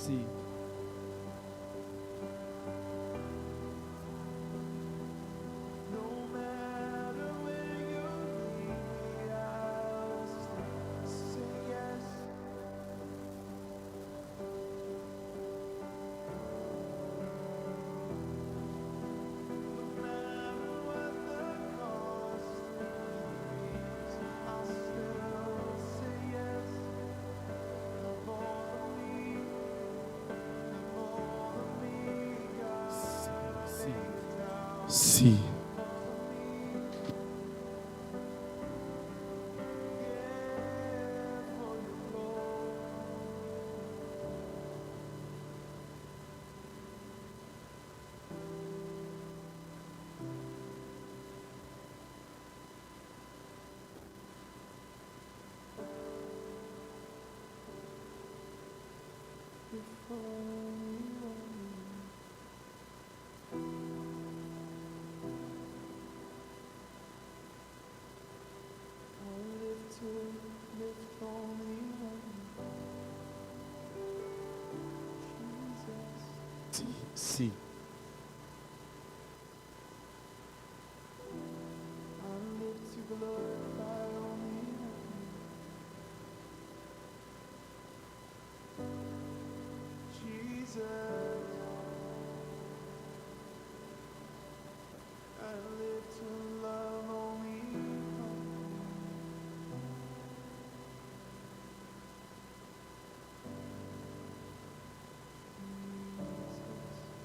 see. No matter where you lead me, I'll still say yes. No matter what the cost is, I'll still say yes. Have all of me, have all of me, God. I lay it down. See. All of me, yeah, for your glory. Before we I live to lift only one Jesus. See. I live to glorify only one Jesus. I live to love only one Jesus.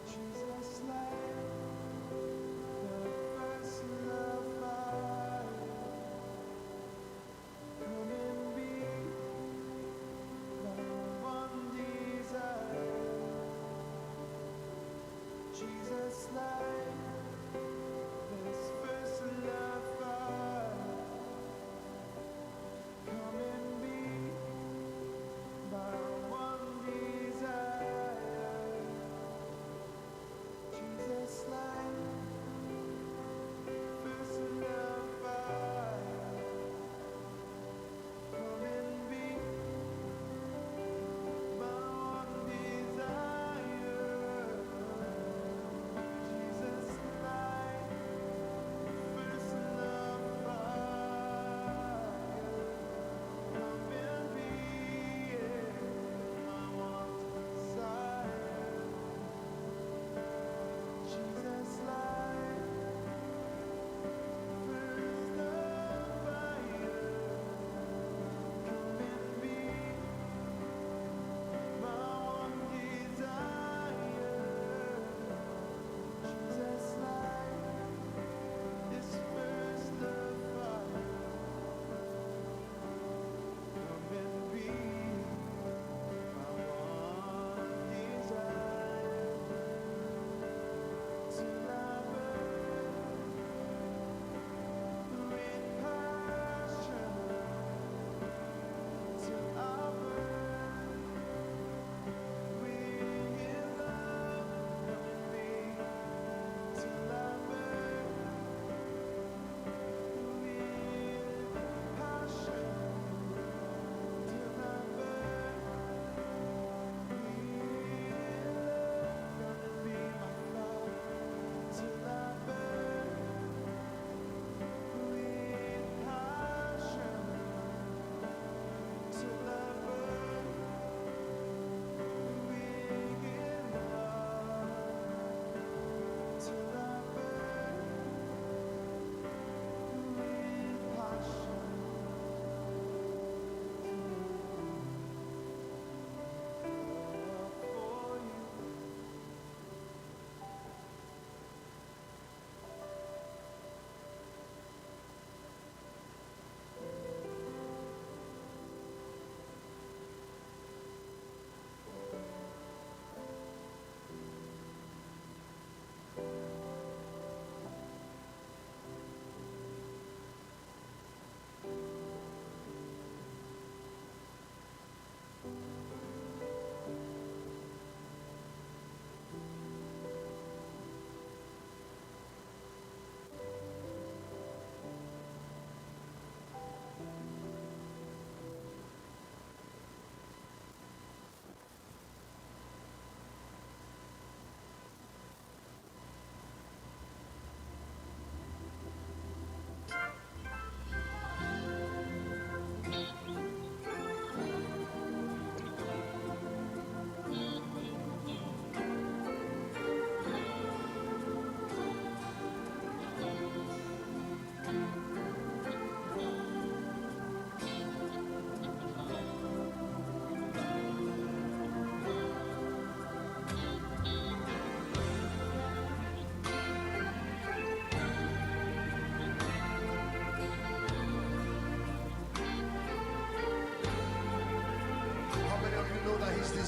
Jesus, like the first love fire, come and be my one desire. Jesus, like this first love fire, come and be my one desire. Jesus, like first love fire, come and be my one desire. Jesus,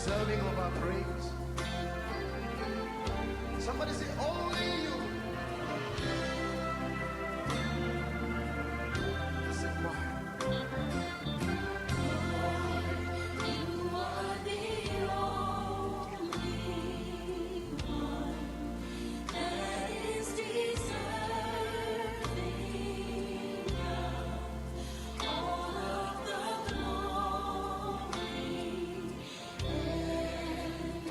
deserving of our praise. Somebody say, only you. Listen, why? You are the only one that is deserving of all of the glory and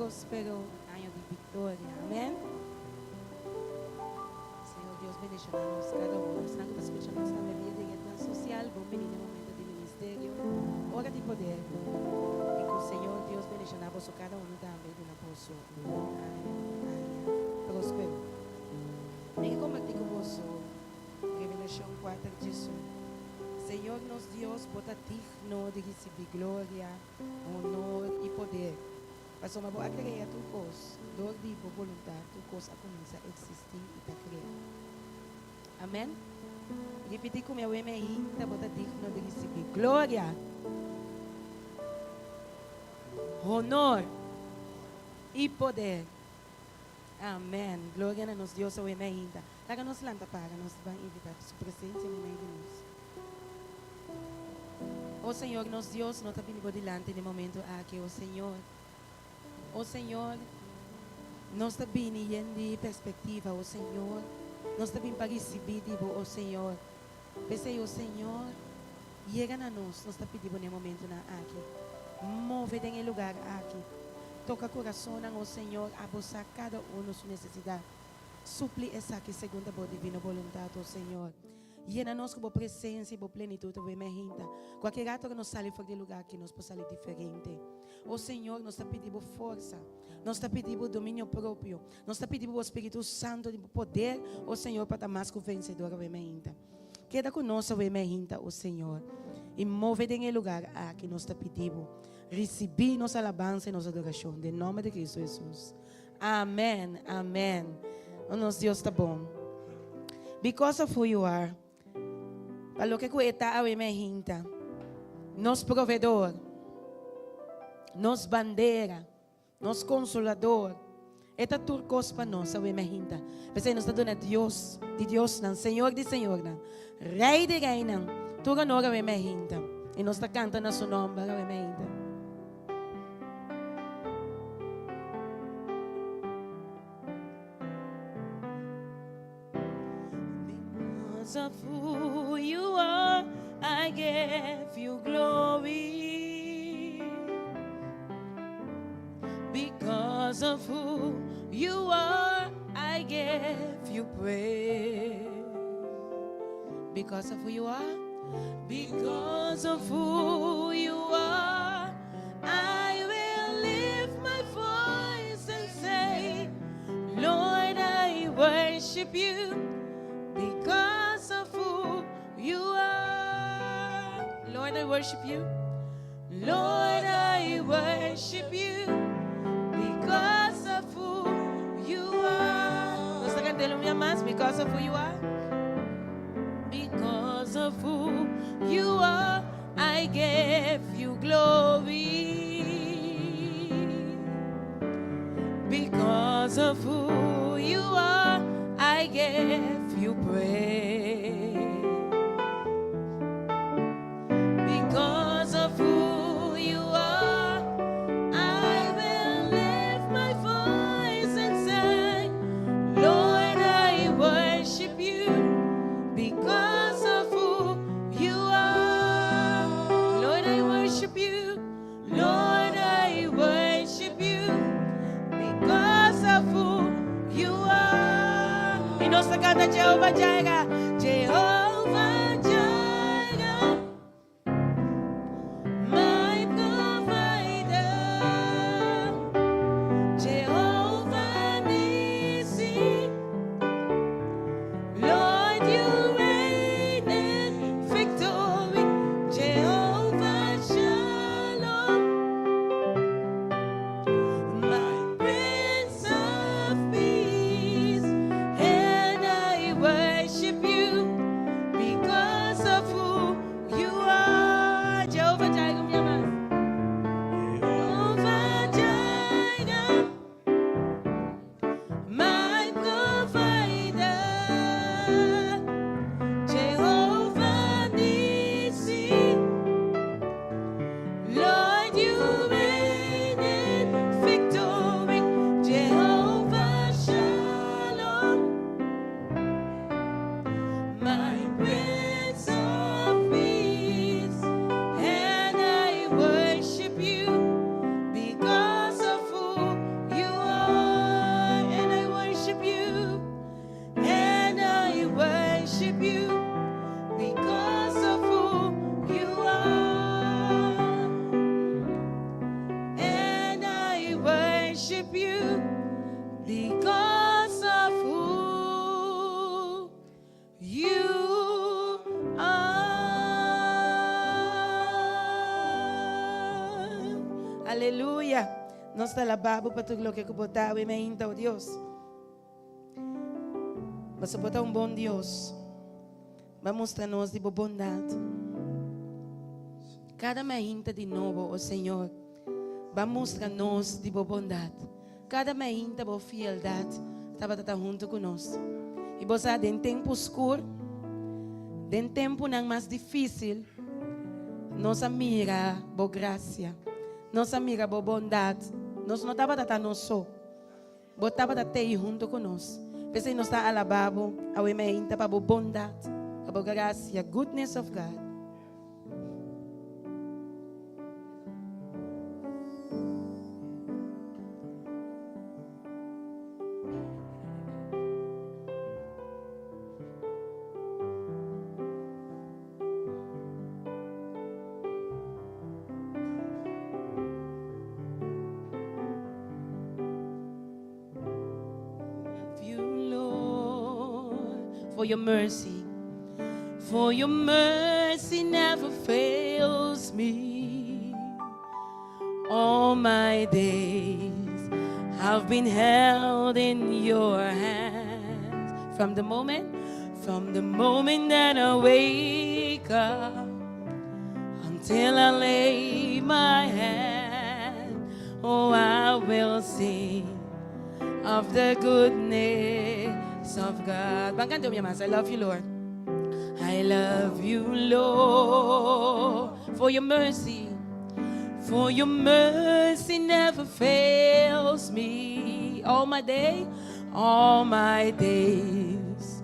próspero año de victoria. Amén. Señor Dios, bendicionamos cada uno. Están escuchando esta bebida de guerra social. Bom menino, momento de ministerio. Hora de poder. E que o Senhor Deus bendicionamos cada um também de uma pessoa. Próspero. Nem como eu digo você. Revelação 4:18. Senhor nos Deus, bota digno de receber glória, honor e poder. Mas uma boa criatura, tu coisa, dor de boa vontade, tu coisa começa a existir e a criar. Amém? Repetir como eu ainda, bota digno de receber glória, honor e poder. Amém. Glória a nos Deus, eu ainda. Laga nos lanta para, nós vamos invitar a sua presença no meio de nós. Oh Senhor, nos Deus, nós estamos delante no momento aqui, oh Senhor. Oh Senhor, nós estamos de perspectiva, oh Senhor. Nós estamos para receber, oh Senhor. Pensei, oh Senhor, chega a nós estamos pedindo no momento aqui. Move em lugar aqui. Toca o coração, oh Senhor, a buscar cada um a sua necessidade. Supli essa aqui segundo a divina vontade, oh Senhor. Llena nós com a presença e a plenitude da minha. Qualquer gato que nos sale fora do lugar que nos possa sair diferente. Oh Senhor, nós te pedimos força. Nós te pedimos domínio próprio. Nós te pedimos o Espírito Santo de poder, oh Senhor, para mais que o vencedor da minha. Queda conosco, minha, oh Senhor. E move em lugar que nós te pedimos. Recebi nossa alabança e nossa adoração. Em nome de Cristo Jesus. Amém. Amém. O nosso Deus está bom. Because of who you are. Palo que kueta awe mehinta. Nos provedor. Nos bandeira. Nos consolador. Eta turcos para nós awe mehinta. Pensei nós está Deus, de Deus nan, Senhor de Senhor nan. Rei de rei nan. Tuga nora awe mehinta. E nós está cantando na seu nome awe mehinta. Because of who you are, I give you glory. Because of who you are, I give you praise. Because of who you are, because of who you are, I will lift my voice and say, Lord, I worship you. Because of who you are, Lord, I worship you. Lord, I worship you. Because of who you are. Nos cantemos minha mais. Because of who you are. Because of who you are, I give you glory. Because of who you are, I give you praise. Because of who you are, I will lift my voice and say, Lord, I worship you. Because of who you are, Lord, I worship you. Lord, I worship you. Because of who you are. Y nos canta Jehová Jireh, Jehová Jireh, my provider, Jehovah Nissi, Lord, you reign in victory, Jehovah Shalom, my Prince of Peace, and I worship you. Aleluia. Nós está lababo para tudo o que botar e me inta o Deus. Você botar bom Deus. Vai mostrar-nos de bondade. Cada meinta de novo, o Senhor, vai mostrar-nos de bondade. Cada meinta de fieldade, estava junto conosco. E você, em tempo escuro, em tempo não mais difícil, nossa amiga, boa graça, nossa amiga, boa bondade, nós não estava tratando só, botava até junto conosco. Pensei nós está alabado, a meinta para boa bondade, a boa graça, a goodness of God. For your mercy, for your mercy never fails me. All my days have been held in your hands. From the moment that I wake up until I lay my head, oh, I will sing of the goodness of God. Bangkan minha mas, I love you, Lord. I love you, Lord, for your mercy never fails me. All my days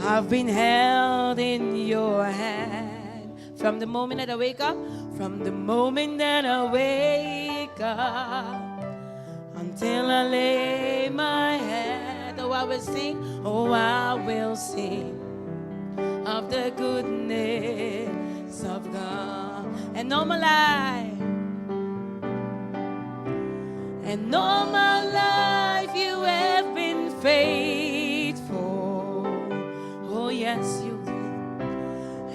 have been held in your hand. From the moment that I wake up, until I lay my head, oh, I will sing of the goodness of God. And all my life you have been faithful. Oh, yes, you did.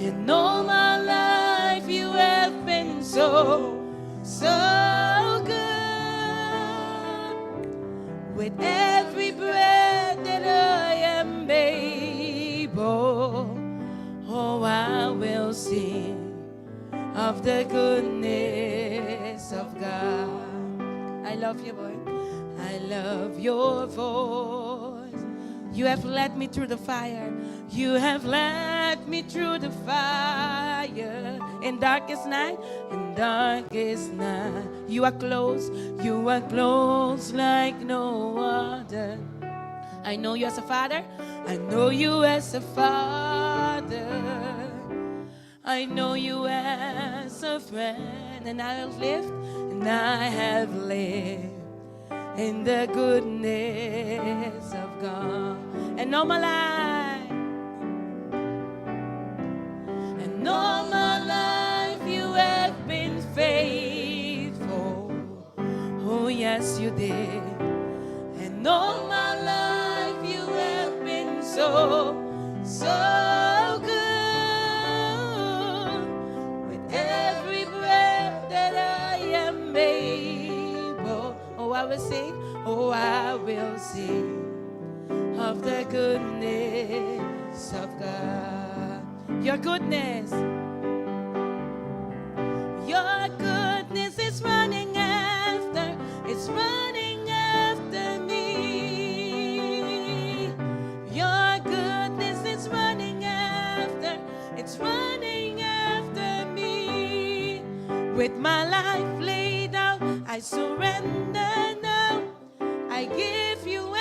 And all my life you have been so good. With every breath that I am able, oh, I will sing of the goodness of God. I love you, Lord. I love your voice. You have led me through the fire. You have led me through the fire. In darkest night, you are close like no other. I know you as a father. I know you as a father. I know you as a friend. And I have lived in the goodness of God. And all my life, you have been faithful. Oh, yes, you did. And all my life you have been so good. With every breath that I am able, oh, I will sing of the goodness of God. Your goodness is running after me. Your goodness is running after me. With my life laid out, I surrender now. I give you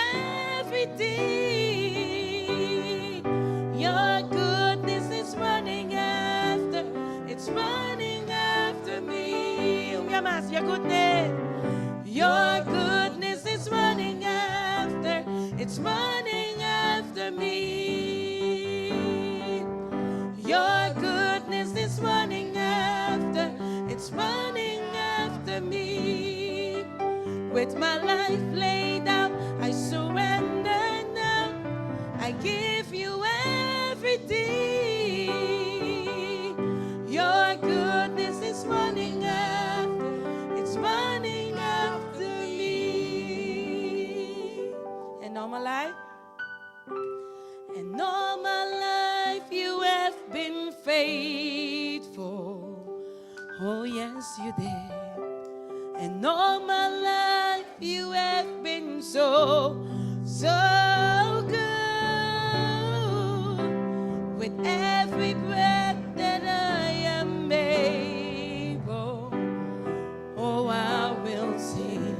everything. Your goodness is running after me. Your goodness is running after me. Your goodness is running after me. With my life laid out, I surrender now. I give you everything. Your goodness is running after faithful. Oh, yes, you did. And all my life you have been so, so good. With every breath that I am able, oh, I will sing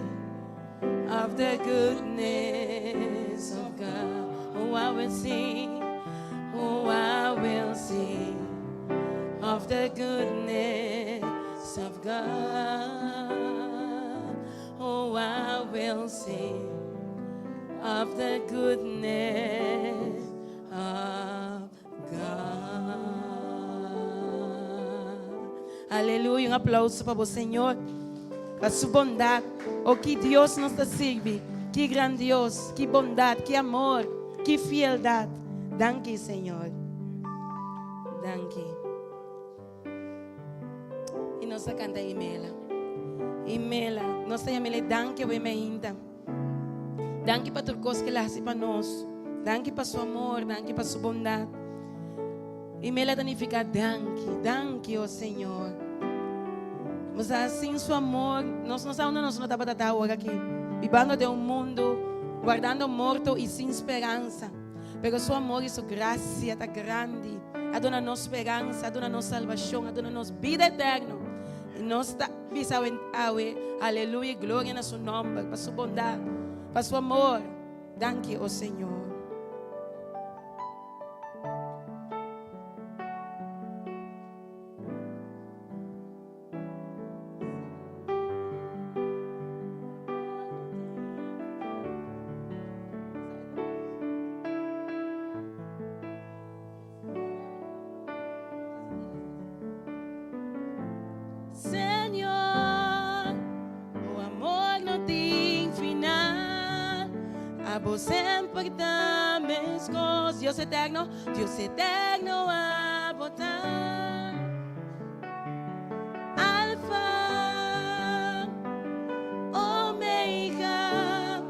of the goodness of God. Oh, I will sing. Oh, I will sing of the goodness of God. Oh, I will sing of the goodness of God. Aleluia. Um aplauso para o Senhor, para sua bondade. Oh, que Deus nos sirve. Que grandioso, que bondade, que amor, que fieldade. Danke, Senhor. Danke. E nós canta Imela. Imela, nós Imela, danke por me ainda. Danke para tudo que ela faz para nós. Danke para seu amor, danke para sua bondade. Imela significa danke, danke, ó Senhor. Mas assim, seu amor, nós não sabemos onde nós estamos agora aqui. Vivendo de um mundo, guardando morto e sem esperança. Pero seu amor e sua graça está grande. Dona-nos esperança, dona-nos salvação, dona-nos vida eterna. E nós estamos aleluia, glória no seu nome, para sua bondade, para seu amor. Danke, ó Senhor. Senhor, o amor não tem final. A vos sempre damos cosas. Deus eterno a votar. Alfa, Omega,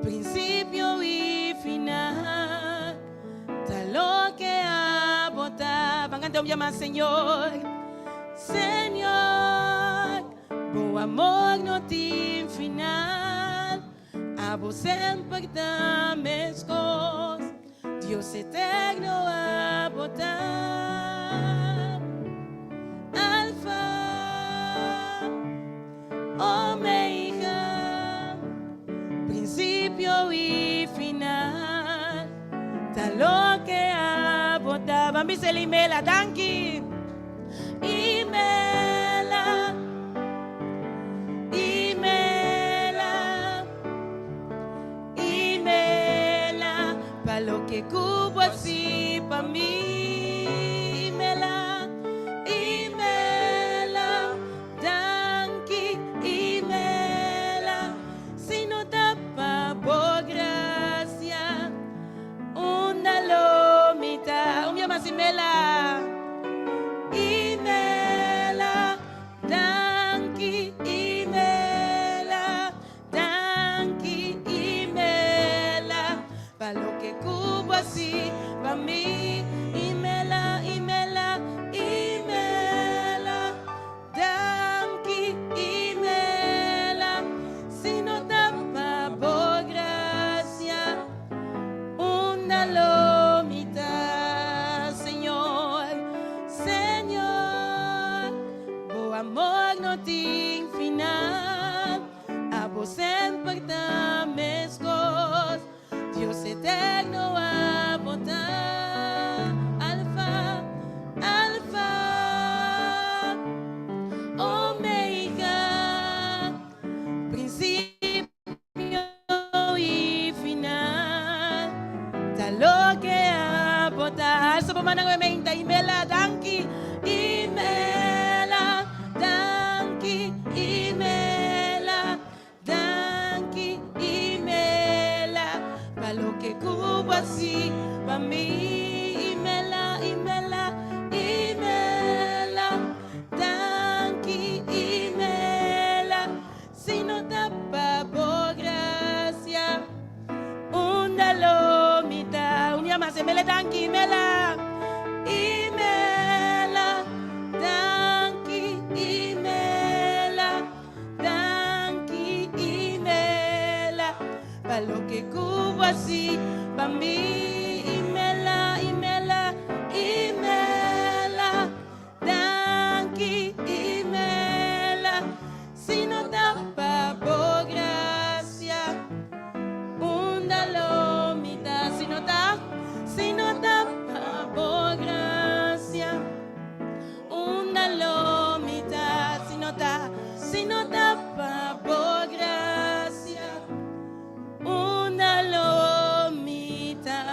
princípio e final. Tal que a votar. Van a cantar llamar Senhor. Senhor, o amor não tem final. A vos sempre damos cosas. Deus eterno a votar. Alfa, Omega, princípio e final. Tal que a votar. Vamos a Imela, danke. Imela, Imela, Imela, para lo que cubo así para mí. Imela, Imela, danke, Imela, si no tapa por gracia, una lomita, más Imela. Imela, danke, Imela, danke, Imela, para lo que cubo así, para mí. Imela, Imela, Imela, danke, Imela, si no tapa por gracia, una lomita, Señor. Senhor, o amor não tem final. A vos sempre damos cosas. Deus eterno a votar. Alfa, Alfa, Omega, princípio e final. Tal que a votar. Sa pamanang mementa, Imela, danke. Imela, danke, Imela, danke, Imela, para lo que cubo así, para mí. Imela, Imela, Imela, danke, Imela, si no tapa por gracia, una lomita, un más, Imela, danke, Imela. pasi bambi imela imela imela danki imela sino tapa por gracia undalo mita sino tapa por gracia undalo mita sino tapa por gracia undalo mita.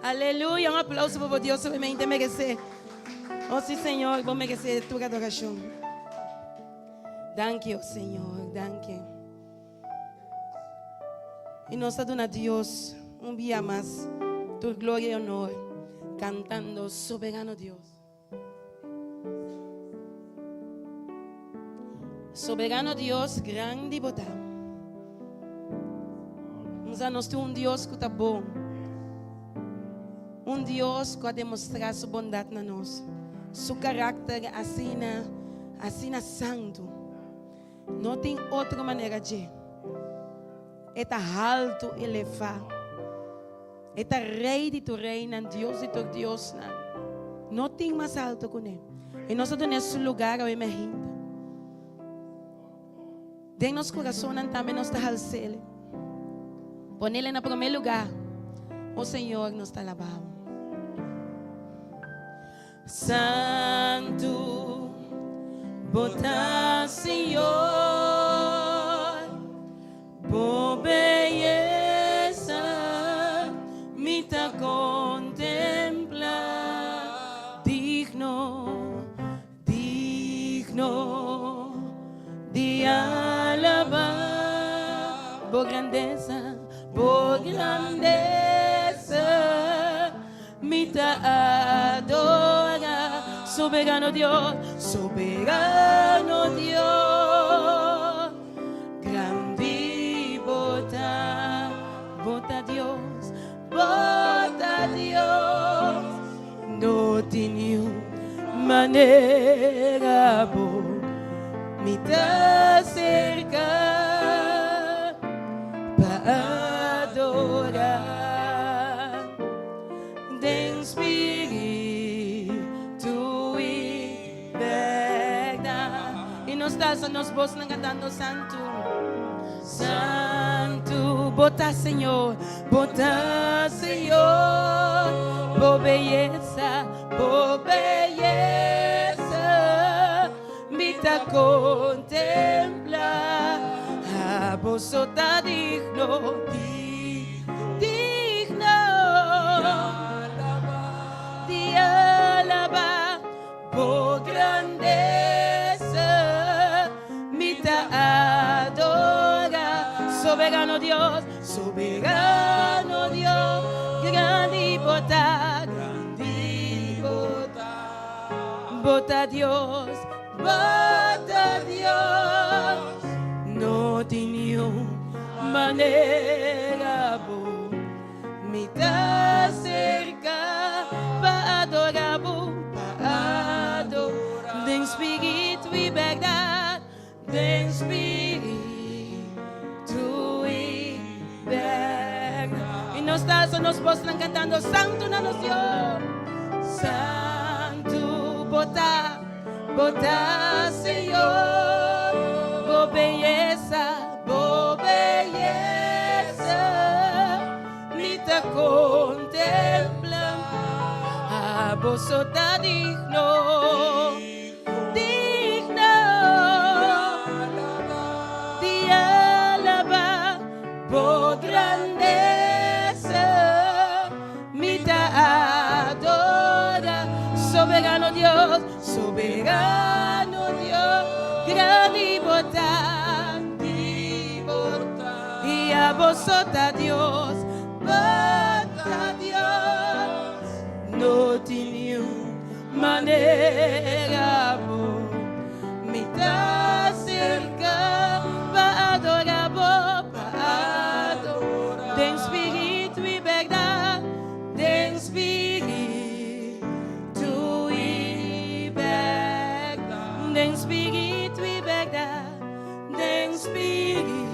Aleluya, un aplauso por Dios, solamente merece. Oh sí, Señor, vos mereces tu adoración. Danke, oh Señor, danke. Y nos adora a Dios un día más, tu gloria y honor, cantando soberano Dios. Soberano Dios, grande e botado. Nós temos Deus que está bom. Deus que vai demonstrar sua bondade na nós. Seu caráter assim santo. Não tem outra maneira de. Está alto e elevado. Está rei de tu reina, Deus de tu Deus. Não tem mais alto que ele. E nós estamos nesse lugar ao emergindo. De nosso coração também nós está al céu. Pon ele no primeiro lugar. O Senhor nos está alabando. Santo, bota Senhor, por beleza, me ta contempla, digno de alabar, por grandeza, me ta adora, soberano Dios, grande bota Dios, no tiene manera me ta cerca para adorar en espíritu y verdad. Y nos voz cantando santo, santo, bota Señor, por belleza, me ta contempla, a vos está digno de alabar, por grandeza, me ta adora, soberano Dios, grande bota Dios, no tiene manera me ta cerca para adorar, de espíritu y verdad, de espíritu y verdad. Y nos postran cantando santo na nos Dios, santo, bota Señor, por belleza, me ta contempla, a vos está digno de alabar, por grandeza, me ta adora, soberano Dios, grande bota, y a vos está Dios, no tiene manera me ta cerca para adorar, de espíritu y verdad, de espíritu y verdad, de espíritu y verdad, de espíritu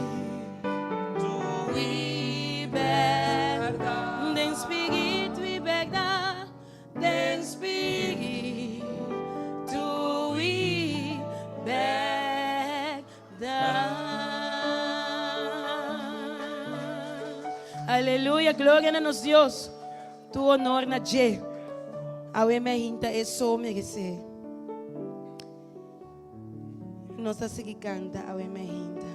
Aleluia, glória a nos Deus. Tu honor na je. Awe me hinta é só merecer. Nossa seguir canta, awe me hinta.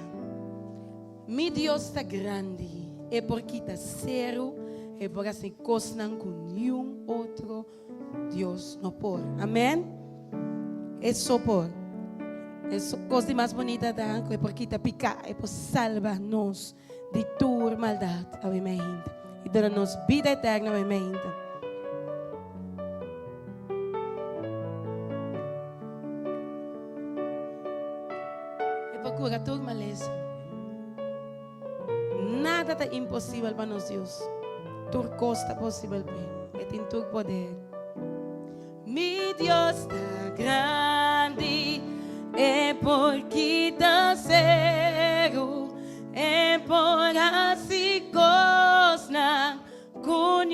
Mi Deus está grande. É porque está zero. É porque assim cosnan com nenhum outro Deus não por. Amém? É só por. É a coisa mais bonita da é porque está picar. É por salvar-nos de tua maldade. Awe me hinta. E dar-nos vida eterna, awe me hinta. Procura tudo maleza. Nada é impossível para nós, Deus. Tudo costa possível para Ele. Tem todo poder. Mi Deus está grande, é porque está cego, é por assim cosna, com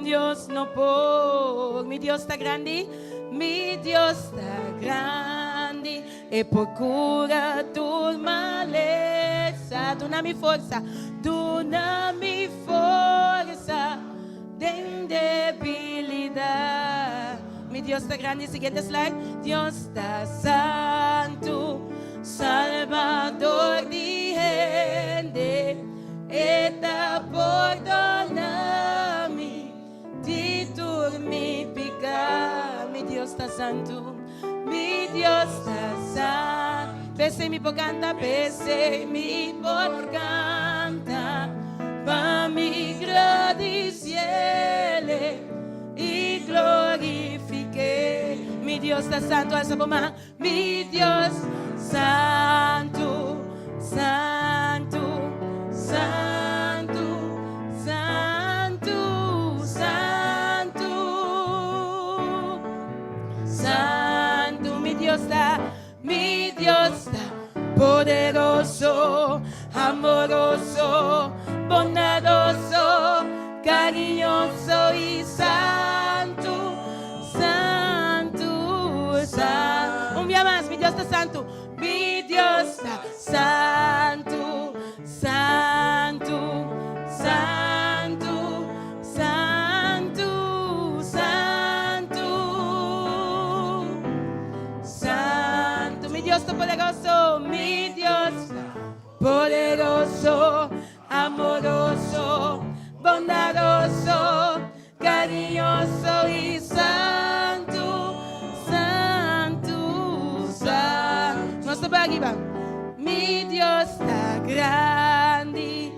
Deus não pode. Mi Deus está grande, mi Deus está grande. E procura tua maleza, dona-me força de debilidade. Mi Deus está grande, siguiente slide. Deus está santo, salvador de gente, está por donar-me de dormir picar. Mi Deus está santo. Mi Deus está santo. Pensei-me por cantar, pensei-me por cantar. Para me agradecer e glorifiquei. Mi Deus está santo, essa bomba. Mi Deus santo, santo, santo, santo, santo, santo. Mi Deus está poderoso, amoroso, bondadoso, carinhoso e santo, santo, santo. Un día más, mi Dios está santo, mi Dios está santo, santo, santo, santo, santo, santo. Mi Dios está poderoso, mi Dios poderoso, amoroso, bondadoso, carinhoso y santo, santo, santo. Nuestro arriba. Mi Dios está grande,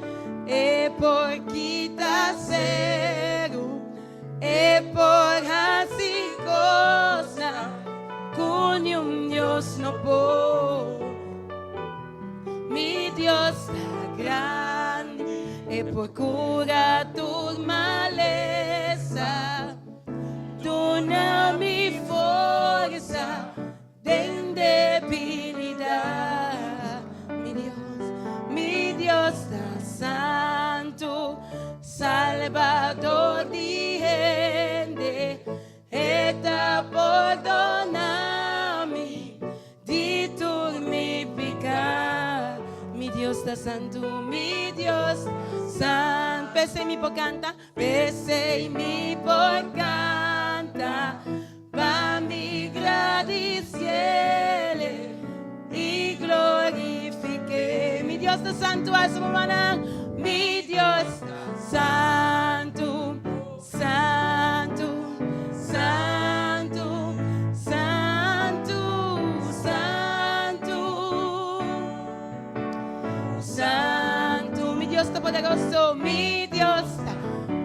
e porque está cego, e por así cosa, con un Dios no puedo. Mi Dios está grande, e procura tu maleza, dona-me força de debilidade. Mi Dios está santo, salvador de gente, está por donar-me de dormir pecar. Mi Dios está santo, mi Dios santo. Pensei-me por cantar, pensei-me por cantar, para me agradecer e glorifiquei. Mi Dios está santo, a su mamá. Mi Dios santo, santo, santo, santo, santo, santo. Mi Dios está poderoso, mi Dios está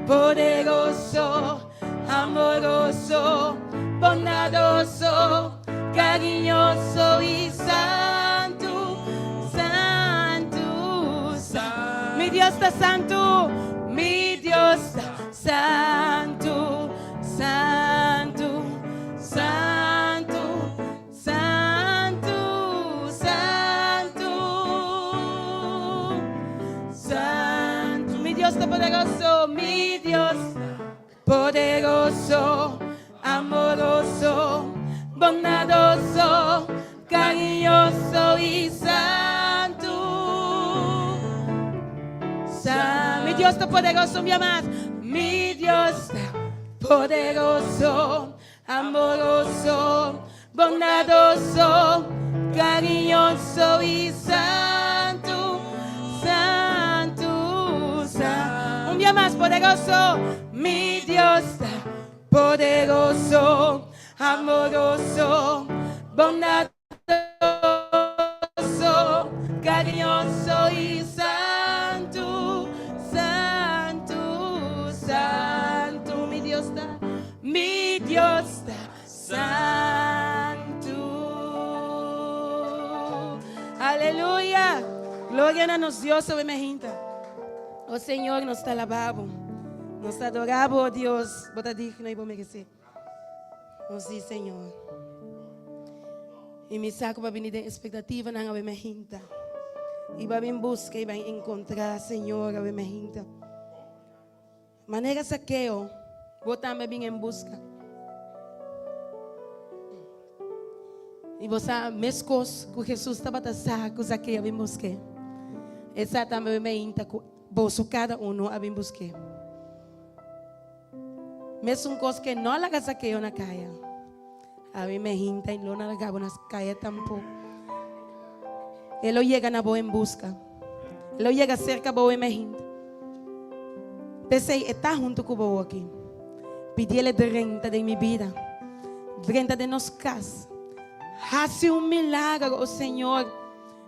poderoso, amoroso, bondadoso, carinhoso y santo, santo, santo. Mi Dios está santo, mi Dios está santo, santo, santo, santo, santo, santo. Mi Dios está poderoso, mi Dios poderoso, amoroso, bondadoso, carinhoso y santo. Mi Dios está poderoso, un día más. Mi Dios está poderoso, amoroso, bondadoso, cariñoso y santo, santo, santo. Un día más, poderoso. Mi Dios está poderoso, amoroso, bondadoso, cariñoso y santo, santo, santo. Mi Dios está santo. Aleluya. Gloria a nos Dios, sobre mi gente. Oh Senhor, nós te alabamos, nós te adoramos, oh Deus. Bota digno e vou merecer. Oh sim, Senhor. E me saco para vir de expectativa na minha gente. E vai em busca e vai encontrar, Senhor, a minha gente. Maneira saqueo, vou também vir em busca. E você, mescos, que Jesus estava a saco, saqueo, vem buscar. Essa também a minha gente. Bolso cada uno a bem buscar. Mesmo coisa que não laga saqueio na caia. A mim me hinta e não laga nas caia tampoco. Ele chega na boa em busca. Ele chega cerca boa e me hinta. Pensei, está junto com boa aqui. Pedi-lhe de renta de minha vida. Renta de nos casas. Hace milagre, oh Senhor.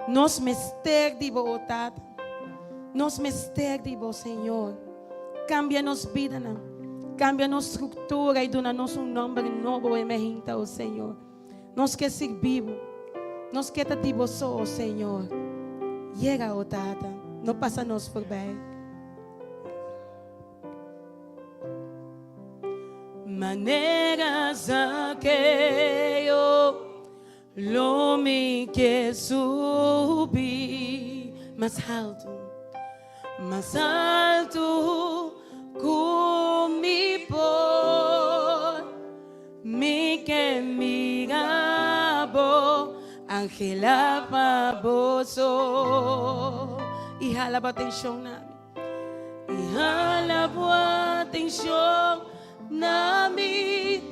Nos mester de boa tata. Nos misterios, Senhor. Cambia-nos vida, cambia-nos estrutura e dona-nos nome novo e merita, oh Senhor. Nós que servimos, nós que te só, oh Senhor. Chega, oh Tata, não passa-nos por bem. Maneiras a que eu me que subir mais alto comi por mi que mirabo Angela baboso e jalaba atenção nami e jalaba atenção nami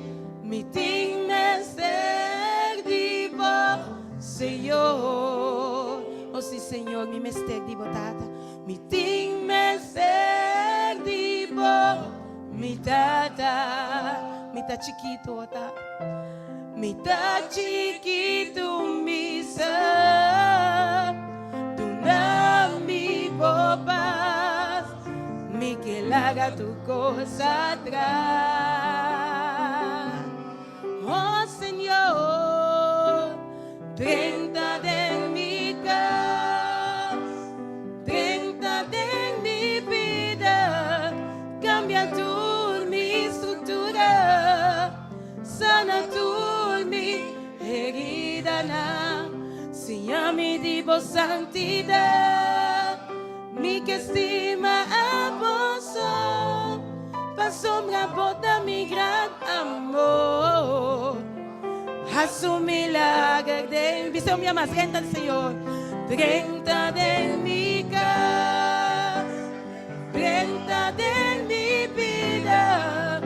me tem mestre de Senhor oh sim Senhor me mestre de tata mi ting me ser dibo mi ta chiquito ta mi ta chiquito mi sa tu na mi bopas mi que la haga tu cosa atrás oh Señor 30 de mi casa 30 de mi vida cambia tu mi estructura sana tu mi herida si a mi divo santidad mi que estima a vos pa sombra bota mi gran amor a su milagre de visão minha mais renta do Senhor 30 de mi casa 30 de mi vida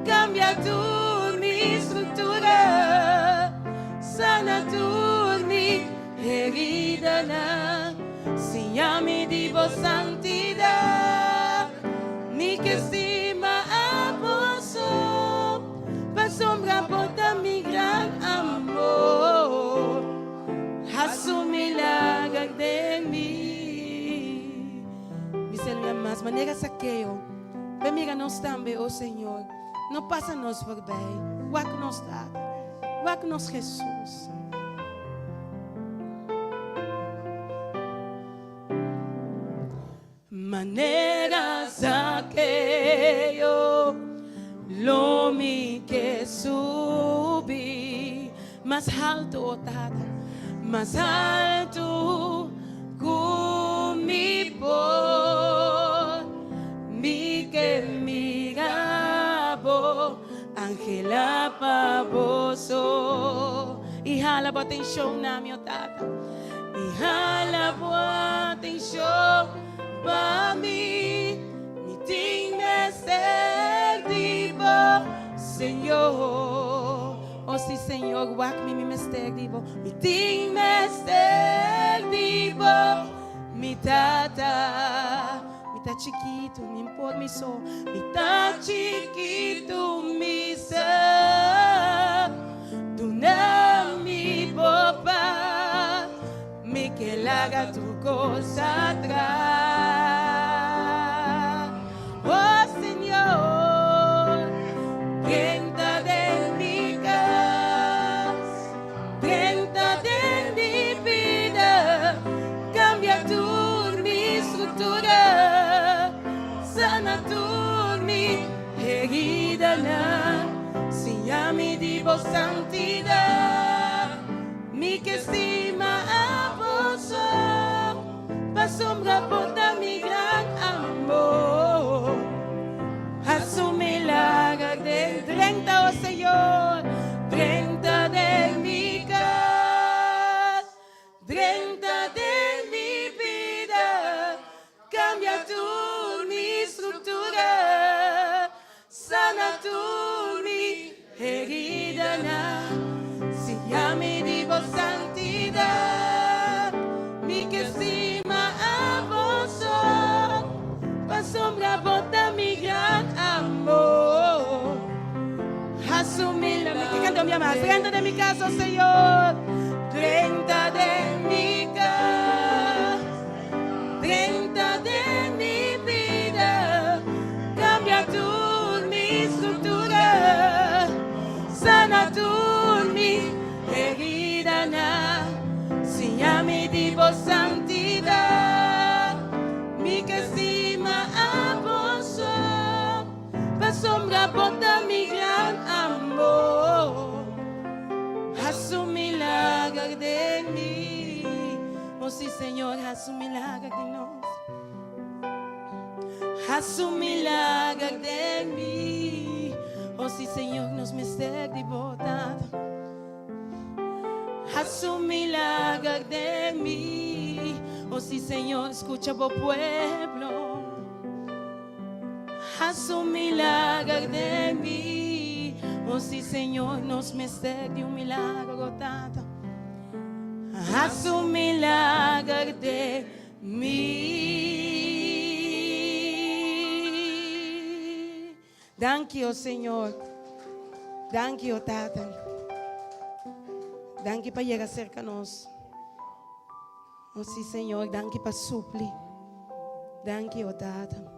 cambia tu mi estructura sana tu mi herida si a mi divo santidad mi que estima a vos pa sombra bota mi gran amor a su milagre de mí. Dice más manera saqueo. Mira-nos também, oh Senhor. Não passa-nos por bem. Guarda-nos lá. Guarda-nos, Jesus. Manera saqueo. Lome que subir. Mais alto, oh Tata. Mais alto comigo mi que mirabo Angela baboso e jalabo atenção na minha tata e jalabo atenção para mim Señor. Oh sí, Señor, wak mi mister dibo. Mi ting mister dibo. Mi tata. Mi ta chiquito, mi import mi so. Mi ta chiquito, mi sa. Duna mi papá. Mi que la haga tu cosa atrás. Oh Señor, entra de mi casa, entra de mi vida, cambia tu mi estructura, sana tu mi herida, si a mi divo santidad, mi que estima a vos, pa sombra bota mi gran amor. Haz un milagro de 30, oh Señor, 30 de mi casa, 30 de mi vida, cambia tu mi estructura, sana tu mi herida, si ya me divo santidad, mi que estima a vos, pa sombra bota mi gran amor. Asumir que canto mi más, 30 de mi casa, oh Señor, 30 de mi casa, 30 de mi vida, cambia tu mi estructura, sana tu mi herida, si ya me divo santidad, mi que estima a vos, pa sombra bota mi gran amor. Haz un milagro de mí, oh sí Señor, haz un milagro de nos. Haz un milagro de mí, oh sí Señor, nos me esté devotado. Haz un milagro de mí, oh sí Señor, escucha vos pueblo. Haz un milagro de mí, oh sí Señor, nos me esté de un milagro tata. Haz un milagro de mí. Thank you, Señor. Thank you, tata. Thank you para llegar cerca a nos. Oh sí, Señor, thank you para suplir. Thank you, tata.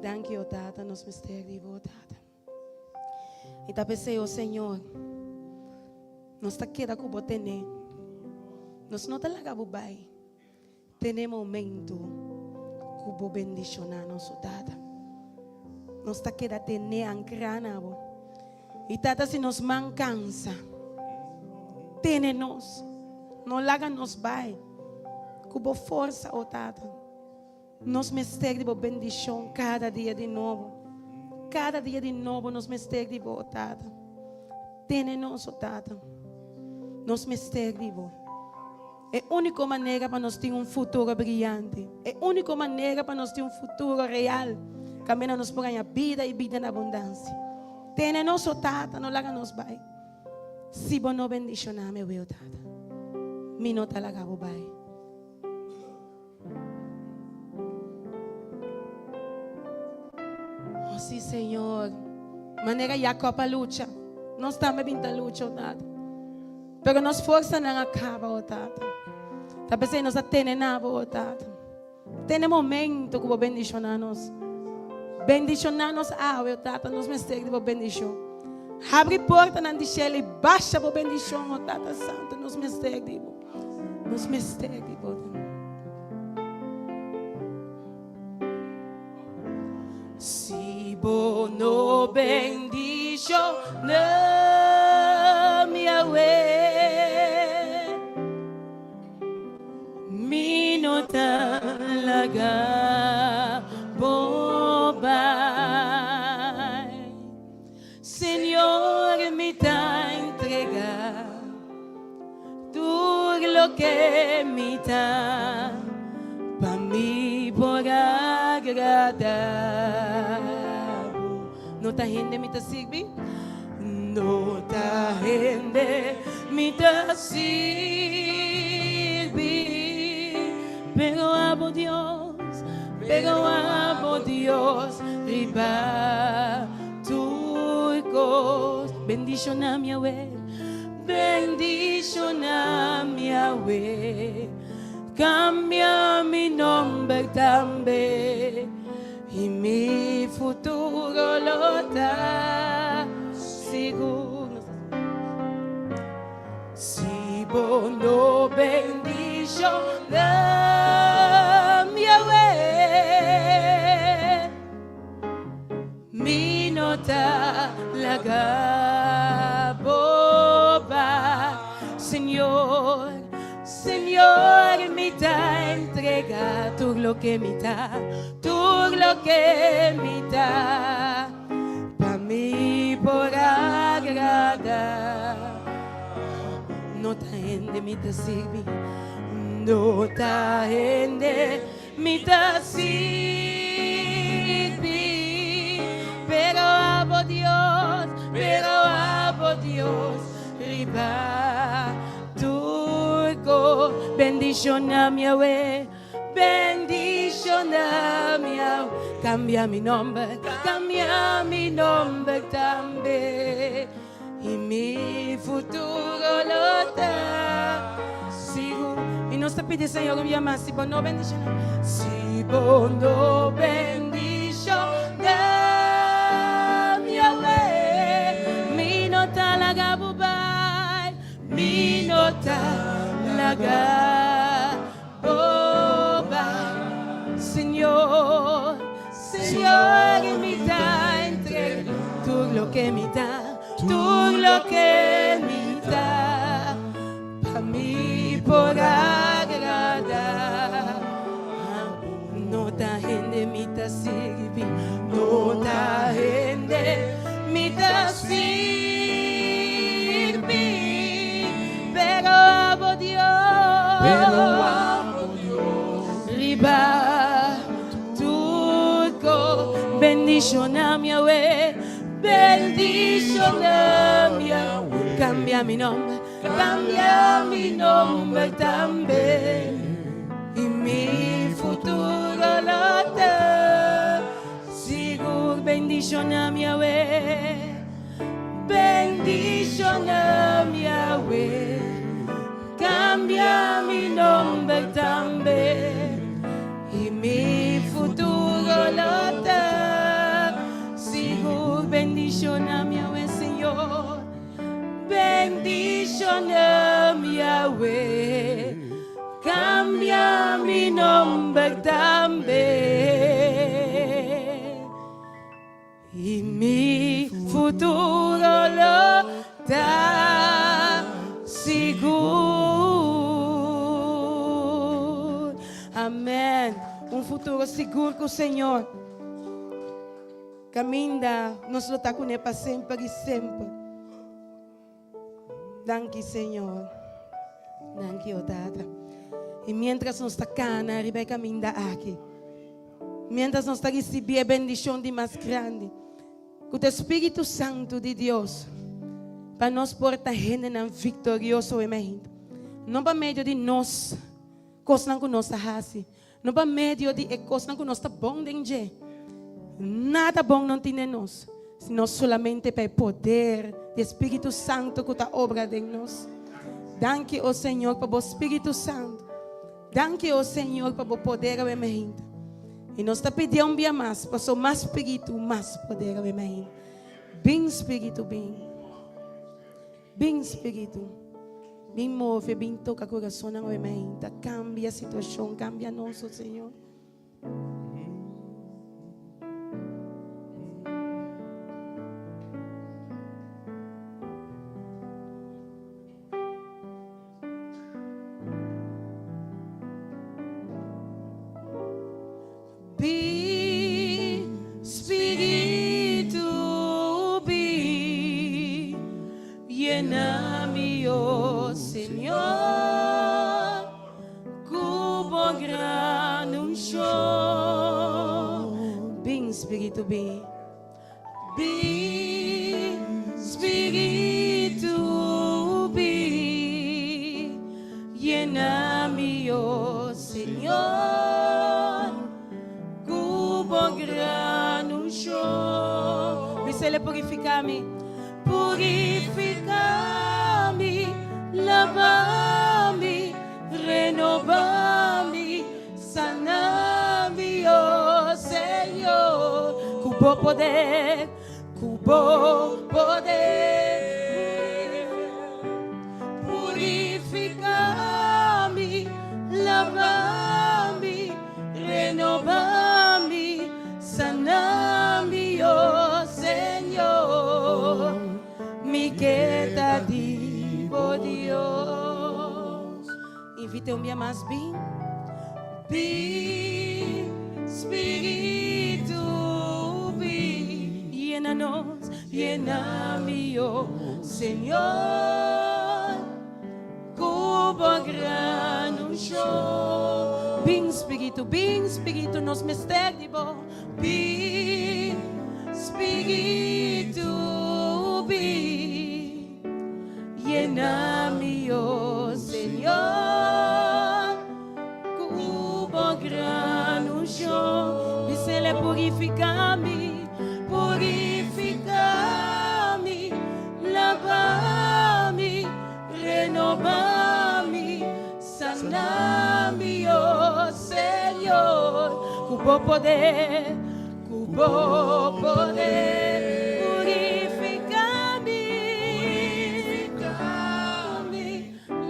Thank you, tata, nos misterios, tata. E tapece, oh Senhor, nós tá querendo que você tenha, nós não tá lá que vai, tem momento que você bendicionar nosso tata, nós tá querendo ter ancrar na bo, e tata se nos mancança, tem nós, não larga nos vai, que você força oh tata, nos misterios bendição cada dia de novo. Cada dia de novo nos mistérios, oh Tata. Tem-nos, oh Tata. Nos mistérios. É a única maneira para nós ter futuro brilhante. É a única maneira para nós ter futuro real. Caminha nos por ganhar vida e vida na abundância. Tem-nos, oh Tata. Não larga nos vai. Se você não bendicionar, meu Deus, Tata. Me não tá larga o vai. Oh, sí, Señor. Manera Jacob a lucha. No estamos viendo lucha, oh, Tata. Pero nos fuerza no acaba, oh, Tata. Tal vez nos atene nada, oh, Tata. Tem momento que vos bendicionarnos. Bendicionarnos, oh, Tata. Nos mesteg de bendição. Abre porta na dichela e baixa vos bendição, oh, Tata Santo. Nos mesteg de vos. Nos mesteg de vos. Si vos no bendijo, no me away. Mi no talaga bobay. Señor, me ta entrega todo lo que me da pa' mí por agradar. No ta gente mi ta sirvi. No ta gente mi ta sirvi. Pero amo Dios, riba turcos. Bendición a mi Yahweh, bendición a mi Yahweh. Cambia mi nombre también y mi futuro lo está seguro. Si vos no bendición a mi Yahweh, mi nota la gaboba, Señor. Señor, mi da entrega todo lo que me da, para mí por agradar. No ta gente mi ta sirvi, no ta gente mi ta sirvi, pero amo Dios, riba turco. Bendición a mi Yahweh, bendición a mi Yahweh. Cambia mi nombre también y mi futuro lo da seguro. Y nos te pide Señor un día más, si vos no bendición, si vos no bendición a mi Yahweh, mi nota la gabubai, mi nota la gabubai. Señor, mi da entrega todo lo que me da, para mí por agradar. No ta gente mi ta sirvi, no ta gente mi ta sirvi, pero amo Dios, riba turco. Bendición a mi Yahweh, bendición a mi Yahweh. Cambia mi nombre también y mi futuro lo da seguro. Bendición a mi Yahweh, bendición a mi Yahweh. Cambia mi nombre también y mi futuro lo da seguro. Bendición a mi Yahweh, Señor, bendición a mi Yahweh. Cambia mi nombre también y mi futuro lo da seguro. Amén. Un futuro seguro com o Senhor. Caminha, nós lutar com Ele para sempre e sempre. Danke, Senhor. Danke, Tata. E mientras nós está cana, arriba caminha aqui. Mientras nós está recebendo a bendição de mais grande. Com o Espírito Santo de Deus. Para nós portar gente na vitorioso e não para meio de nós, coisas que nós fazemos. Não para meio de coisas que nós está bom dentro. Nada bom não tem em nós, senão solamente para o poder do Espírito Santo que está obra em nós. Danke, ó Senhor, para o Espírito Santo. Danke, ó Senhor, para o poder ao emergente. E nós está pedindo um dia mais, para o mais Espírito, mais poder ao emergente. Bem Espírito, bem. Bem Espírito. Bem move, bem toca o coração ao emergente. Cambia a situação, cambia nosso Senhor. Espírito, llena-me, ó Senhor, cubo grande um show. Bem, Espírito, bem. purificami, lavami, renovami, sanami, oh Señor. Cubo poder, purificami, lavami, renovami, sanami, oh Señor. Mi queda divo Dios. Invite un día más, ven, Espíritu, ven, llénanos, lléname, oh Señor. Cubo grano show. Ven, Espíritu, nos misterio. Ven, Espíritu, ven, lléname, oh Señor. Cubo grano show. Dísele, purificami, lavami, renovami, sanami, oh Señor. Cubo poder, purificami,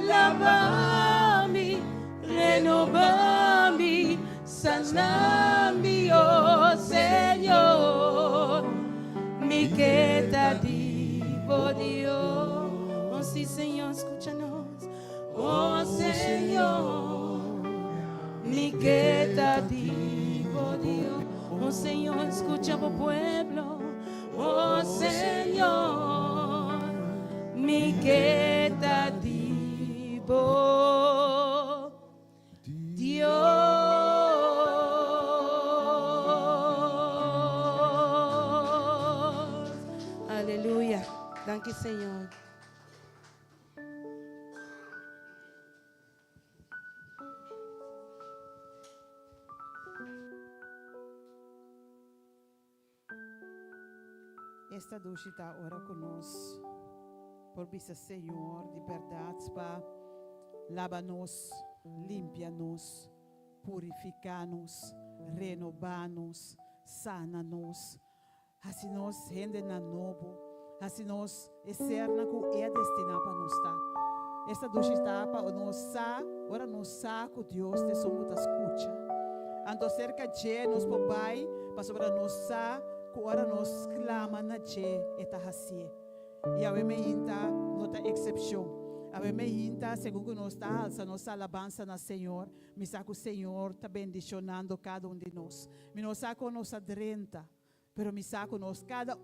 lavami, renovami, sanami, oh Señor. Mi queda divo Dios. Oh sí, Señor, escúchanos. Oh Señor, mi queda divo Dios. Oh Señor, escucha tu pueblo. Oh Señor, mi queda divo Dios. Aleluya. Danke, Señor. Esta noche está ora conosco, por visa Senhor, de verdade, para lavar-nos, limpar-nos, purificar-nos, renovar-nos, sana-nos, assim nós rende na novo, assim nós exerna que é destinado para nós estar. Esta noche está para nós, ora nós saco Deus de somos da escuta. Ando cerca de nós papai, para sobre nós ora nos clama na che eta hasie. E ave me inta nota excepção. Ave me inta segundo nós está alça nossa alabança na Senhor. Me saco o Senhor está bendicionando cada de nós. Me nos saco nossa drenta, pero me saco nós cada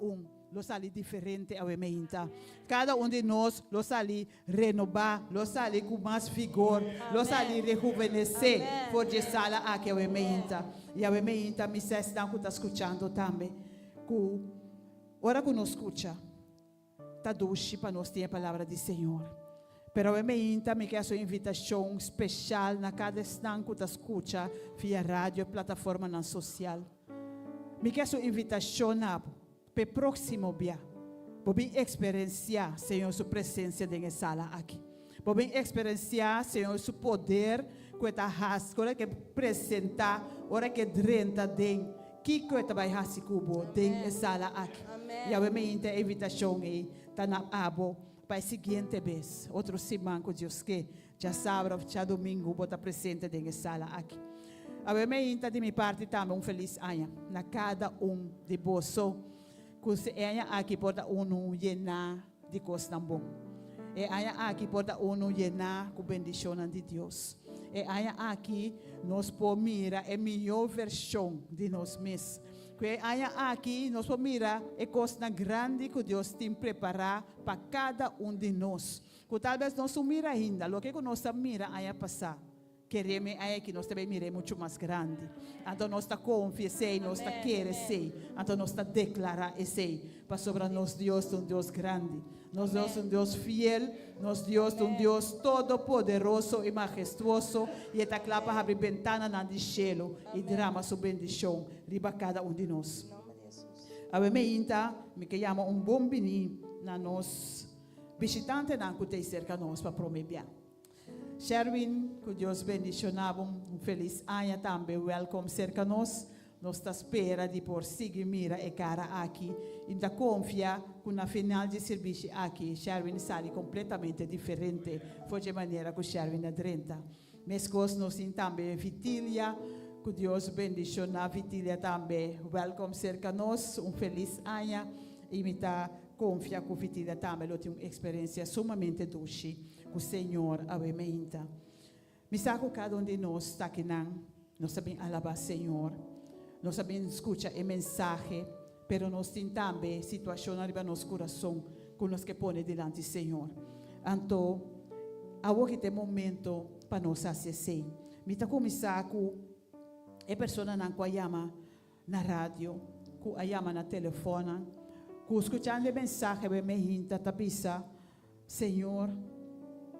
lo sali diferente ave me inta. Cada de nós lo sali renovar, lo sali com mais vigor, lo sali rejuvenescer, por de sala aqui ave me inta. E ave me inta me se estão tá escutando também. Ora que nos escuta, está doce para nós ter a palavra do Senhor. Pero eu me quero sua invitação especial na cada estanco da escuta via rádio, plataforma na social. Me quero sua invitação para o próximo dia, para experienciar, Senhor, sua presença dentro sala aqui. Para experienciar, Senhor, seu poder que está rascando, que apresentar, ora que drenta dentro. Que coisa vai fazer cubo dentro sala aqui. E a minha invitação é tá na abo para a seguinte vez, outro semana que Deus quer, já sábado, já domingo, vou estar presente dentro sala aqui. A minha de minha parte também feliz ano na cada de bolso, que se ano aqui pode llenar de coisas tão bom. E ano aqui pode llenar com bendição de Deus. E aí aqui nós podemos mirar a melhor versão de nós mesmos. Que aí aqui nós podemos mirar a coisa grande que Deus tem preparado para cada de nós. Que talvez nós não mira ainda, o que nós mira aí passar. Queremos aí que nós também miremos muito mais grande. Então nós está confiando, nós está querendo, então nós está declarar esse para sobre nós Deus um Deus grande. Nós Deus um Deus fiel, nós Deus um Deus todo poderoso e majestuoso e está claro para abrir ventana na de cielo e derrama sua bendição riba cada de nós. A me inta me que chama bom bini na nos visitante na que cerca nós para prometer. Sherwin, que Deus bendicionava, feliz ano também, welcome cerca nós. Nós está espera de por seguir mira e cara aqui. E da confia que na final de serviço aqui, Sherwin sai completamente diferente. Foi de maneira que Sherwin adrenta. Mescos nós também Vitília, que Deus bendiciona Vitília também. Welcome cerca nós, feliz ano. E me está confia que Vitília também tem uma experiência sumamente doce com o Senhor avementa. Me saco cada um de nós está aqui nós sabemos alabar Senhor. Nós sabemos escutar a mensagem, pero nós temos também situação arriba no nosso coração que nós que põe diante do Senhor. Então, agora que tem momento para nós fazer. Me está começar com a pessoa que chama na rádio, que chama na telefone, que escutando a mensagem, me hinta, tapisa, Senhor,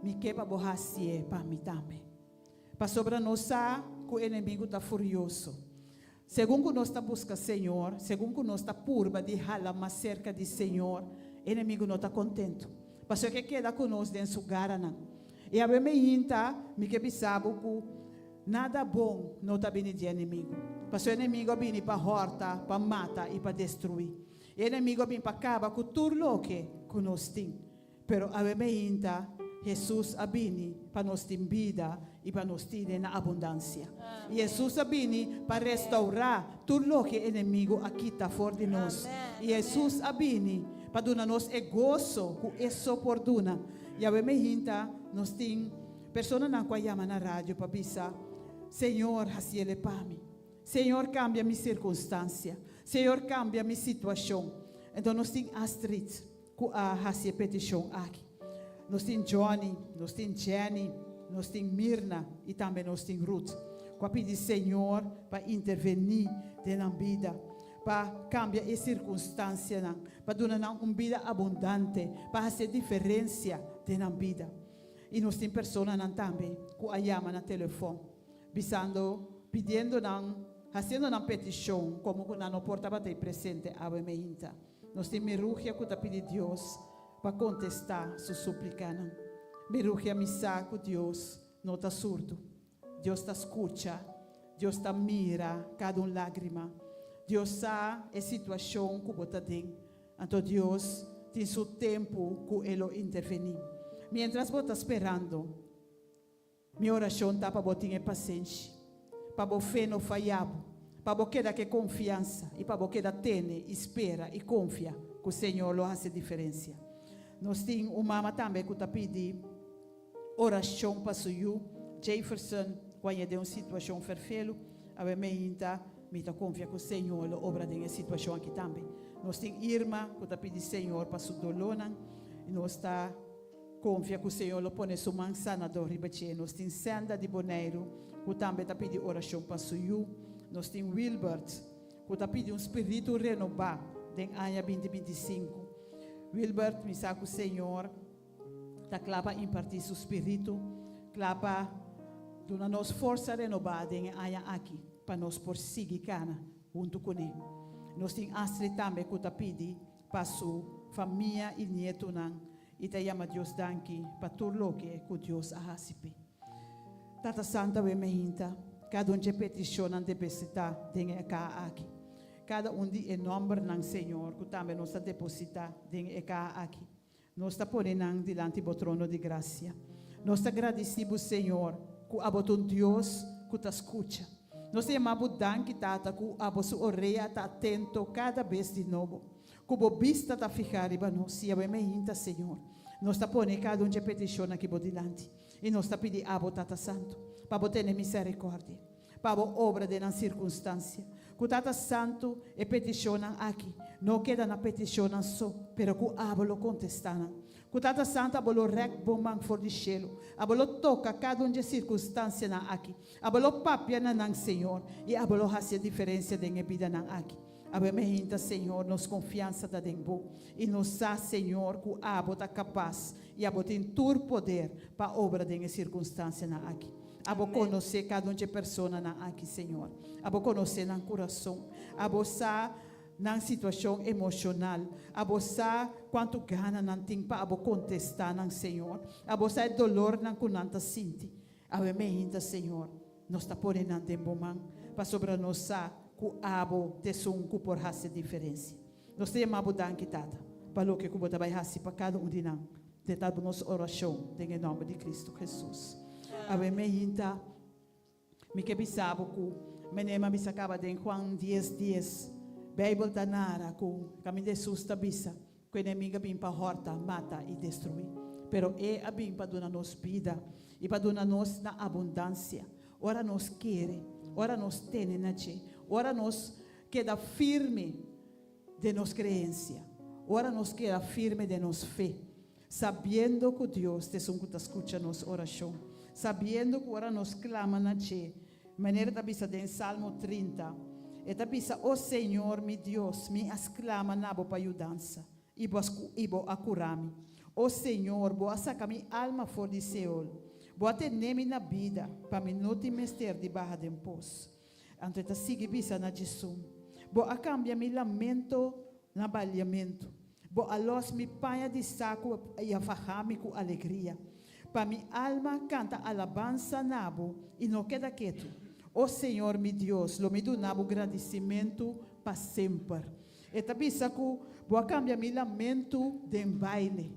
me quebra borracie para mim também. Para sobre nós, que o inimigo está furioso. Segundo nós está buscando Senhor, segundo nós está purba de rala mais cerca de Senhor, o inimigo não está contente. Mas o que queda conosco dentro do garana. E a mim inta, me que bisabo que nada bom não está vindo de inimigo. Mas o inimigo vem para horta, para matar e para destruir. O inimigo vem para acabar com tudo o que nós temos. Pero a mim inta, Jesus vem para nós ter vida e para nós ter na abundância. E Jesus vem para restaurar tudo o que o inimigo aqui está fora de nós. E Jesus vem para dar-nos o gozo que isso oportuna. E a mim nós temos pessoas que chamam na rádio para dizer, Senhor, haciele para mim. Senhor, cambia minha circunstância. Senhor, cambia minha situação. Então nós temos Astrid que hace petição aqui. Nós temos Johnny, nós temos Jenny, nós temos Mirna e também nós temos Ruth. Que pedir Senhor para intervenir na vida, para cambiar as circunstâncias, para dar uma vida abundante, para fazer diferença na vida. E nós temos pessoas também que chamam no telefone, pedindo, fazendo uma petição, como que não porta para ter presente a meinta. Nós temos Merugia que está pedindo a Deus para contestar sua súplica. Merugia me saco, Deus não está surdo. Deus está escuta. Deus está mira cada lágrima. Deus sabe a situação que você tem. Então Deus tem seu tempo que Ele intervenir. Mientras você está esperando, minha oração está para você ter paciência. Para você fé não falhar. Para você ter confiança. E para você ter espera e confia que o Senhor lo faz diferença. Nós temos uma mama também que está pedindo oração para o Senhor. Jefferson, quando tem uma situação ferfelo, a mim está confia que o Senhor obra em situação aqui também. Nós temos Irma, que está pedindo Senhor para o dolor. E nós está confia que o Senhor põe sua mão sanador. Nós temos Sandra de Boneiro, que também está pedindo oração para o Senhor. Nós temos Wilbert, que está pedindo espírito renovado em ano 2025. Wilbert, me sabe o Senhor, está clapa impartir seu espírito, clapa dando-nos força renovada em ano aqui, para nós por seguir cana junto com ele. Nós temos Astrid também que está pedindo para sua família e nieto, e te chama Deus danke para tudo o que Deus a receber. Tata Santa, we mehinta, cada de petição de necessidade tem aqui. Cada de nome ng Senhor, que também nós deposita tem aqui. Nós está ponendo diante do trono de graça. Nós agradecemos, Senhor, que aboton Deus que te escuta. Nós chamamos danke, Tata, que a sua orelha está atento cada vez de novo. Que a vista está ficar em nós. E a mehinta, Senhor. Nós está ponendo cada de petição aqui diante. E nós está pedindo a Tata Santo, para ter misericórdia, para a obra de uma circunstância. Que Tata Santo e petição aqui, não queda na petição só, pero que abolo contestar. Que Tata Santo abolo rec bomang for de cielo, abolo toca cada de circunstância aqui, abolo papia na Senhor, e abolo hace diferença de vida aqui. Abementa, Senhor, nos confiança da dembo e nos sa, Senhor, que abo está capaz e abo tem todo poder para obra de circunstância aqui. Abo conhecer cada de pessoa aqui, Senhor. Abo conhecer no coração. Abo sa na situação emocional. Abosa quanto gana não tem para abo contestar ng Senhor. Abosa dolor ng kunanta sinti. Awe me hinta Senhor. Nós está por nan tembomang para sobre nós sa ku abo tesung ku por hase diferença. Nós temos abo dan kitata. Para que kubo tabay hasi para cada de nang. Tetado nos oração em nome de Cristo Jesus. Awe me hinta mi que bisabo ku menema bisacaba den Juan 10:10. Bible tanara ku kami Jesus tabisa ku inimiga bim pa horta mata e destruir. Pero abim pa dona nos vida e pa dona nos na abundância. Ora nos quere, ora nos tene na che, ora nos queda firme de nos creencia. Ora nos queda firme de nos fé, sabendo que Deus te sunkuta escucha nos oração, sabendo que ora nos clama na che. Maneira tabisa den Salmo 30. E tabisa, o Senhor, mi Deus, me exclama na bo ayudança. Ibo acurami. O Senhor, boa saca mi alma for de Seol. Boa tenemi na vida, para me não te mester de barra de pos. Anto eta sigue bisa na Jesus. Boa cambia mi lamento na balhamento. Boa los mi panha de saco e afahami com alegria. Para mi alma canta alabança nabo e não queda quieto. O Senhor, mi Deus, lo me do nabo agradecimento para sempre. E tabisa ku boa cambia mi lamento de baile.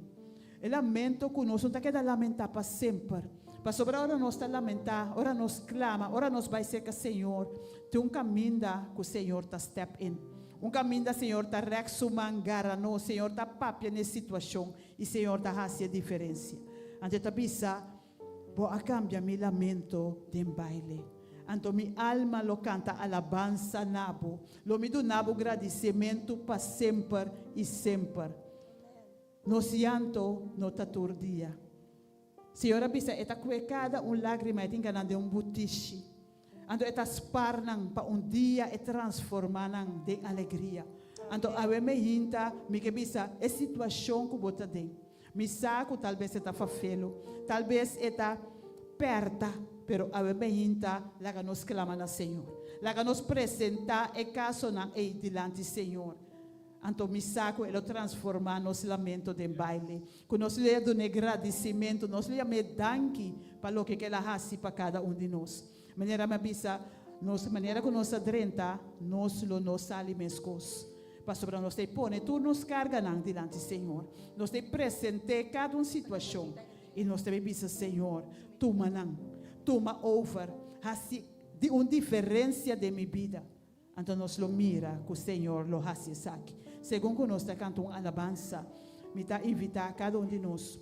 E lamento que nós não tá queda lamentar para sempre. Para sobre ora nós está lamentar, ora nós clama, ora nós vai ser que Senhor, tem caminho que o Senhor tá step in. Caminho da Senhor tá rexumangara no, Senhor tá papia nessa situação e Senhor tá hacia diferença. Ante tabisa boa cambia mi lamento de baile. Anto mi alma lo canta alabança nabo. Lo me do nabo agradecimento para sempre e sempre. Nos llanto no taturdia. Senhora bisa eta cada lágrima et enganando butiche. Ando eta sparnang pa dia e transformanang de alegria. Ando awe me hinta mi que bisa e situação que bota den. Mi saco talvez eta fafelo, talvez eta perta, pero awe me hinta laga nos clama na Senhor. Laga nos presenta e caso na e dilante Senhor. Anto mi saco e lo transforma nos lamento de baile. Que nos lhe do agradecimento, nos lhe me danki para lo que ela hasi para cada de nós. Maneira me bisa, maneira que nós adrenta, nos lo nos alimescos. Para sobre nós te pone, tu nos carga nan dilante Senhor. Nos te presente cada situação e nos te bisa Senhor, tu manang, tu ma over, hasi de diferença de minha vida. Então nós lo mira que o Senhor lo hasi aqui. Segundo que nós está cantando alabança, me está invitar cada de nós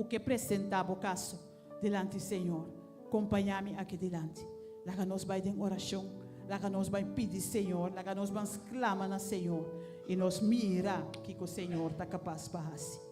que apresentava o caso delante do Senhor, acompanhar-me aqui delante. Lá nós vai em oração, lá nós vai pedir Senhor, lá nós vamos clamar no Senhor e nós mira que o Senhor está capaz para fazer.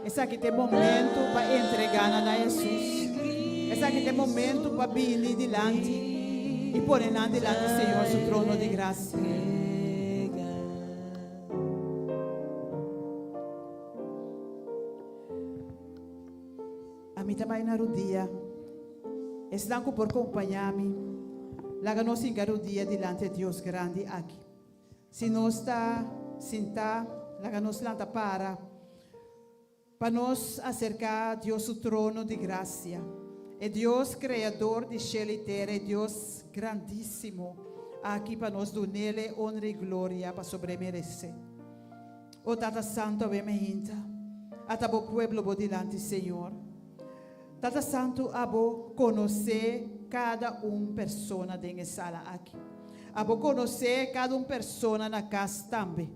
Esse aqui tem momento para entregar a Jesus. Esse aqui tem momento para vir delante e pôr delante do Senhor seu trono de graça. A mim também na rodia. Estão por acompanhar-me. Lá nós engarodia delante de Deus grande aqui. Se nós está sentado, lá nós lanta para para nos acercar a Deus o trono de graça. É Deus criador de céu e terra, é Deus grandíssimo. Aqui para nós do nele honra e glória para sobremerecer. O Tata Santo ave meinta, atabo pueblo bo dilante Senhor. Tata Santo abo conhecer cada persona dentro sala aqui. Abo conhecer cada persona na casa também.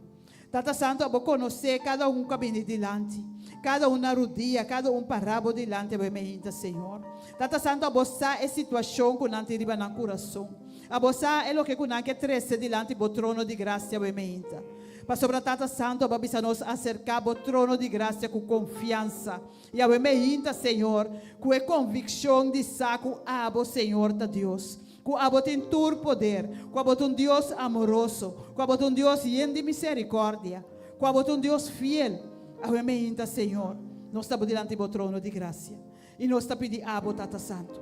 Tata Santo abo conhecer cada que vem dilante. Cada na rodia, cada parabo dilante ave meinta Senhor. Tata Santo abo sa a situação que não riba na coração. Abo sa é lo que não que trece dilante bo trono de graça ave meinta. Mas sobre Tata Santo, a nos acercar ao trono de graça com confiança. E a meinta, Senhor, com a convicção de saco abo, Senhor da Deus. Com abo tem tur poder, com abo um Deus amoroso, com abo um Deus lleno de misericórdia, com abo um Deus fiel. A meinta, Senhor, nós estamos diante do trono de graça. E nós estamos pedindo abo, Tata Santo,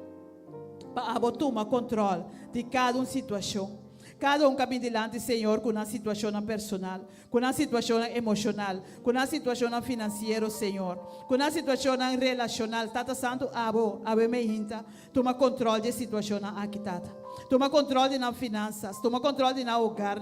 para abo tomar controle de cada situação. Cada caminho dilante, Senhor, com uma situação personal, com uma situação emocional, com uma situação financeira, Senhor, com uma situação relacional. Tata Santo, abo meinta, toma controle da situação aqui, Tata. Toma controle das finanças, toma controle do hogar,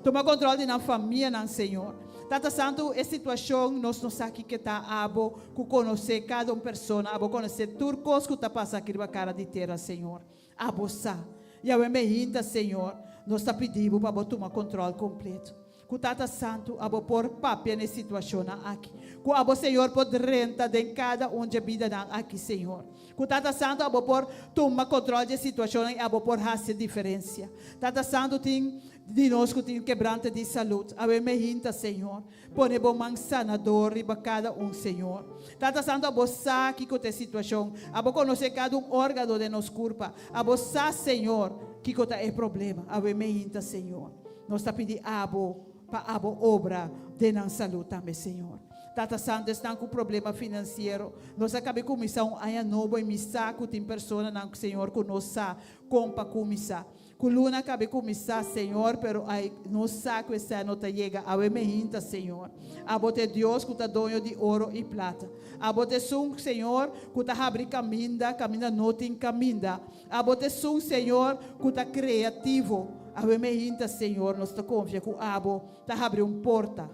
toma controle da família, Senhor. Tata Santo, a situação, nós não sabemos que está abo, que conhecer cada pessoa, abo conhecer tudo que está passando aqui na cara de terra, Senhor. Abo sa. E a meinta, Senhor, nós está pedindo para tomar controle completo. Que o Tata Santo abo por papel na situação aqui. Que abo Senhor pode renta de cada de vida aqui, Senhor. Que o Tata Santo abo por tomar controle da situação e abo por fazer diferença. Tata Santo tem de nós que tem quebrante de saúde. Abo meinta, Senhor. Põe bom man sanador riba cada Senhor. Tata Santo abo sa que tem situação. Abo conhecer cada órgão de nos corpo. Abo sa, Senhor, que é problema. Abo meinta, Senhor. Nós está pedindo abo para abo obra de nossa saúde também, Senhor. Tata Santo está com problema financeiro. Nós acabamos com missão aí novo e missa que tem pessoa não Senhor que nós sa compa com missa. Coluna acabei com missa, Senhor, pero aí nós sa que essa nota chega a meinta, Senhor. Abote Deus que está dono de ouro e prata. Abote sum, Senhor, que está abrindo caminda nota em caminda. Abote sum, Senhor, que está criativo. A meinta, Senhor, nós está confia que o abo está abrindo porta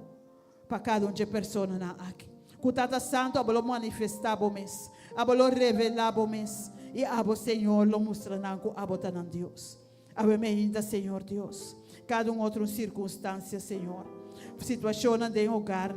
para cada de pessoa aqui. Que o Tata Santo abo manifestar o mês, abo revelar o mês e abo Senhor lo mostra que o abo está em Deus. A meinta, Senhor Deus, cada outra circunstância, Senhor, situação de hogar,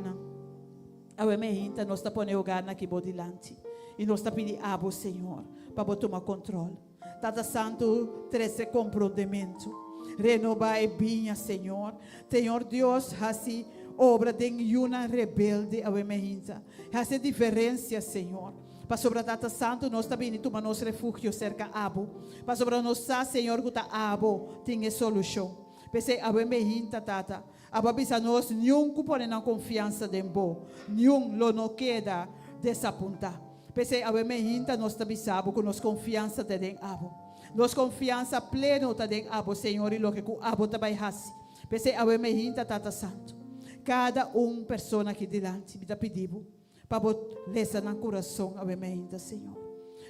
a meinta nós está pondo hogar aqui bodilante e nós está pedindo abo Senhor para tomar controle. Tata Santo, treze comprometimento, renovar e binha, Senhor. Senhor Deus, assim obra de uma rebelde, a meinta, essa diferença, Senhor. Para sobre a Tata Santo, nós também tomamos nosso refúgio cerca abo. Para sobre nós, Senhor, que está abo, tem solução. Pensei, a meinta, Tata. Abo bisa nós, nenhum que põe na confiança de bo, nenhum lo não queda desapontar. Pensei, a meinta, nós também sabemos que nós confiança de abo. Nós confiança plena de abo, Senhor, e lo que o abo também faz. Pensei, a meinta, Tata Santo. Cada pessoa aqui delante, me dá pedido. Para lesa no coração a meinta, Senhor.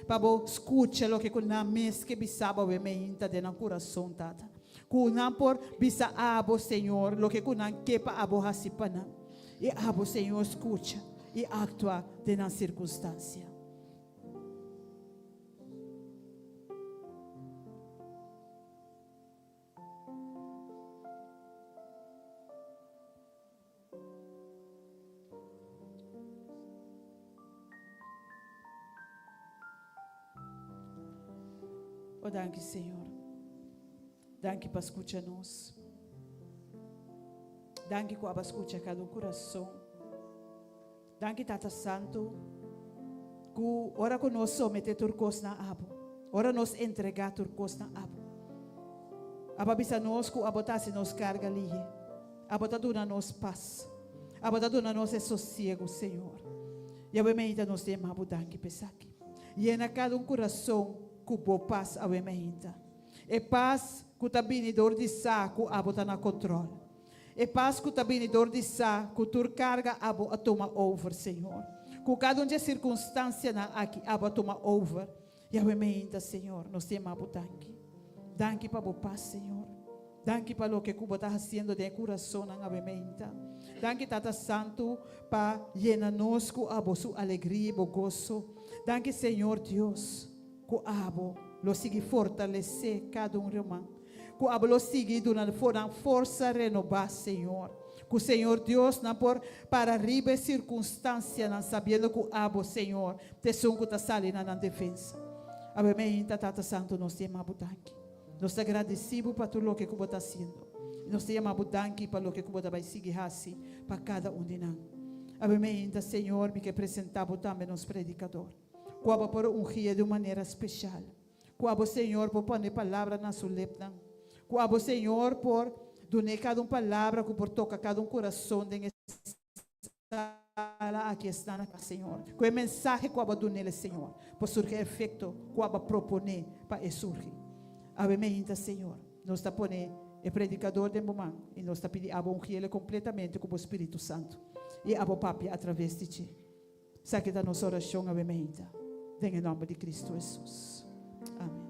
Para escutar o que na mês que bisaba a meinta de no coração, Tata. Kuna por bisa abo, Senhor, o que kuna kepa abo hasipana. E abo, Senhor, escuta e actua de na circunstância. Oh, danke, Senhor. Danke para escutar nós. Danke para escutar cada coração. Danke, Tata Santo. Que ora que nós somente turcos na abo. Ora nós entregar turcos na abo. Ababisa nós que abotasse nos carga ali. Abota dona nos paz. Abota dona nos sossego, Senhor. E a meinta nos tem abo danke pesaki. E na cada coração que boa paz a meinta. E paz que está vinidor de saco a botar na controle. E paz que está vinidor de saco que tu carga a tomar over, Senhor. Com cada uma circunstância aqui, aba toma over. Yahweh meinta, Senhor, nós te amamos danke. Danke para o paz, Senhor. Danke para o que Cuba está fazendo de coração na Yahweh meinta. Danke, Tata Santo, para llenar-nos com a sua alegria e gozo. Danke, Senhor Deus, que abo lo sigue fortalecer cada irmão. Que abo lo sigue dando força renovar, Senhor. Que o Senhor Deus não por para arriba circunstância, não sabendo que abo, Senhor, te sunco está salindo na defesa. Amém, Tata Santo, nós te amamos danke. Nós te agradecemos para tudo o que Cuba está fazendo. Nós te amamos danke para o que Cuba vai seguir assim para cada de nós. Amém, Senhor, me que apresentamos também nos predicador. Cuba por ungir de maneira especial. Cuba, Senhor, por pôr palavra na sua lepna. Cuba, Senhor, por donar cada palavra que por tocar cada coração de aqui está, Senhor. Com a mensagem que eu nele, Senhor, por surgir efeito que eu propõe para surgir. Amém, Senhor. Nós está pondo o predicador de momento e nós está pedindo a ungir ele completamente com o Espírito Santo e a papi através de ti. Saque da nossa oração, amém. Em nome de Cristo Jesus. Amém.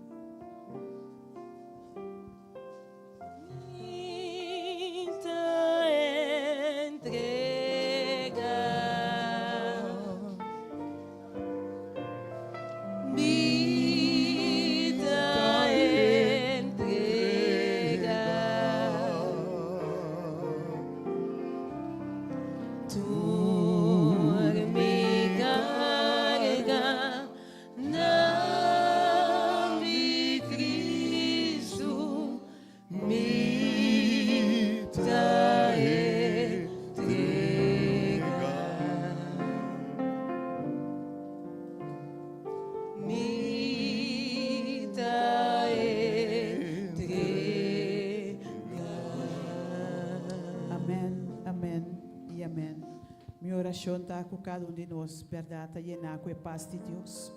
Está com cada de nós, verdade, llenar com a paz de Deus,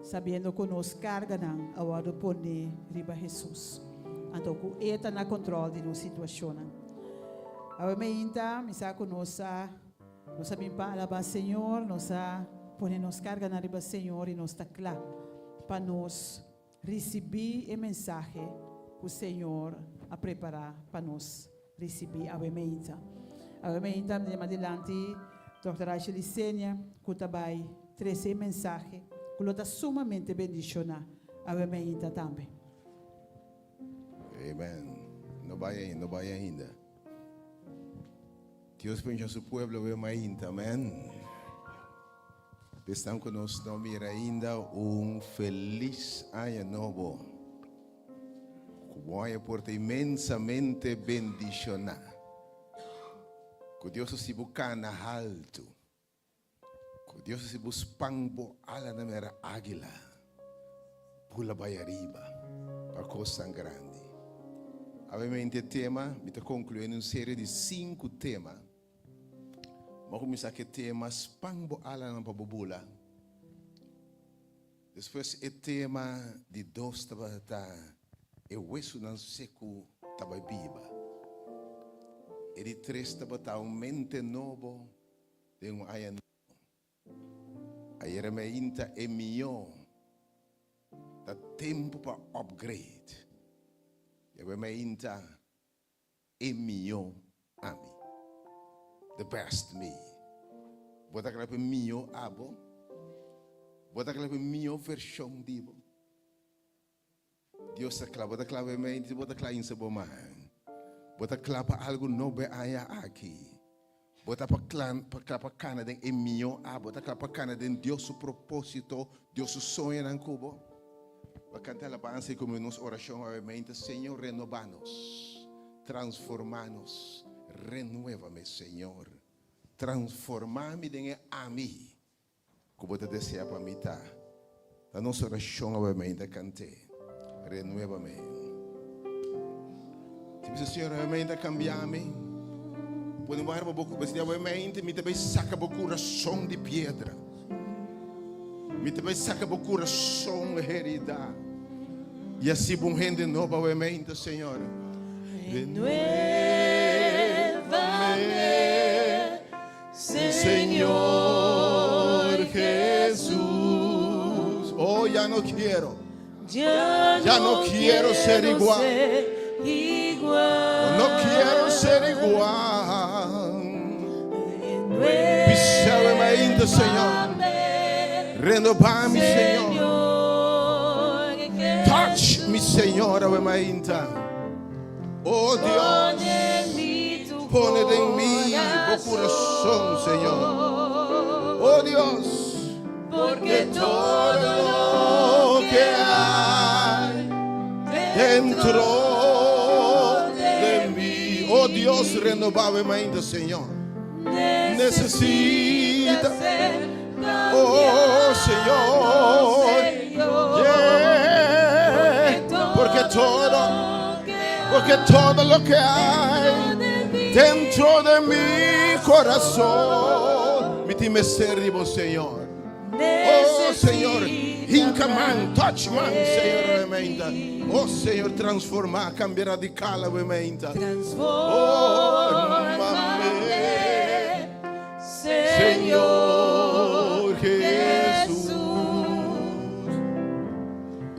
sabendo que nos carga não, a hora de pôr riba Jesus. Então, que Ele está na controle de nossa situação. Amém, então, me sabe que nós sabemos para alabar Senhor, nós põe nos carga na riba Senhor e nós está claro para nós receber a mensagem que o Senhor a preparar para nós receber. Amém, então. Amém, então, de adiante. Dr. Rachel Licenia, que também traz a mensagem, que está sumamente bendicionado. Amém também. Amém. Não vai ainda. Deus bendiga seu povo, amém. Estamos conosco ainda feliz ano novo. Que vai por imensamente bendicionado. Que Deus se busca na alto. Que Deus se busca ala na mera águila. Pula vai arriba. Para coisa grande. Obviamente tema, me está concluindo uma série de 5 temas. Vamos começar com o tema Spangbo ala na babula. Depois o tema de 2 tabata. E o hueso não seco tababiba. E de 3 tabata mente novo de ayan. Ayer me inta e mio. Da tempo para upgrade. E me inta e mio ami. The best me. Bota aquela para mio abo. Bota aquela para mio versão dibo. Deus está claro, bota aquela para me inta, bota aquela insa boma. Bota clapa algo nobe aya aqui. Bota para cana de emio a bota clapa cana de Deus su propósito, Deus su sonho na cubo. Va cantar la panza como nos oración obviamente, Señor, renovanos, transformanos, renuévame, Señor. Transformame en a mí. Como te desea para mí ta. La nuestra oración obviamente canté. Renuévame. Dice, Senhor, realmente cambiar-me. Quando eu vou pouco, mas realmente me também saca o coração de pedra. Me também saca o coração herida. E assim bom rende nova, realmente, Senhor. Renuévame, Senhor, no quiero. Ya no quiero ser igual. igual. No quiero ser igual. Pisava-me ainda, Senhor. Renova-me, Senhor. Touch me, Senhor, ave-me ainda. Oh Deus, pone em mim o coração, Senhor. Oh Deus, porque todo lo que hay dentro de mí, oh Dios, renovame ainda, Señor. Necesita, oh Señor, yeah, porque todo lo que hay dentro de mi corazón, mi time servo, Señor. Oh Senhor, hincaman, touch man, Senhor, remenda. Oh Senhor, transformar, cambiar radical, remenda. Transforma-me, Senhor Jesus.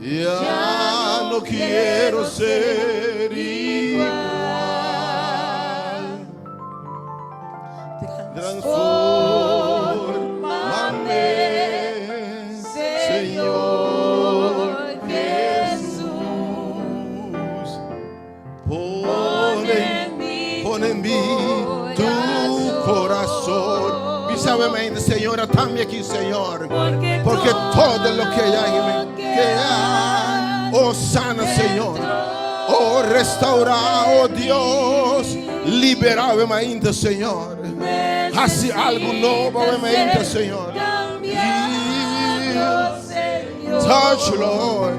Ya no quiero ser igual. Transforma-me, Senhor Jesus. Pon en mí tu corazón. Sabe-me ainda, Senhor, atame aqui, Senhor. Porque todo lo que hay en mí, oh sana, Senhor. Oh restaura, oh Dios. Liberave-me ainda, Senhor. Hace algo novo, ave-me ainda, Senhor. Touch, Lord.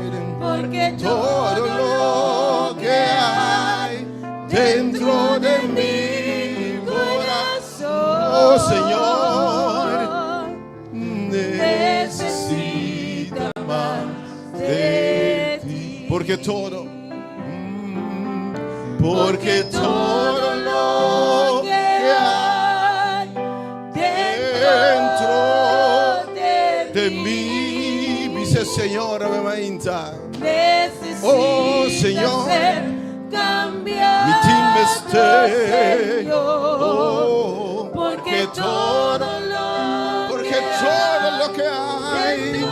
Todo lo que hay dentro de mi corazón, oh Señor, necesita más de ti. Porque todo lo que hay dentro de mí, dice Señor, ave-me. Oh Señor, mi team oh, porque todo lo que hay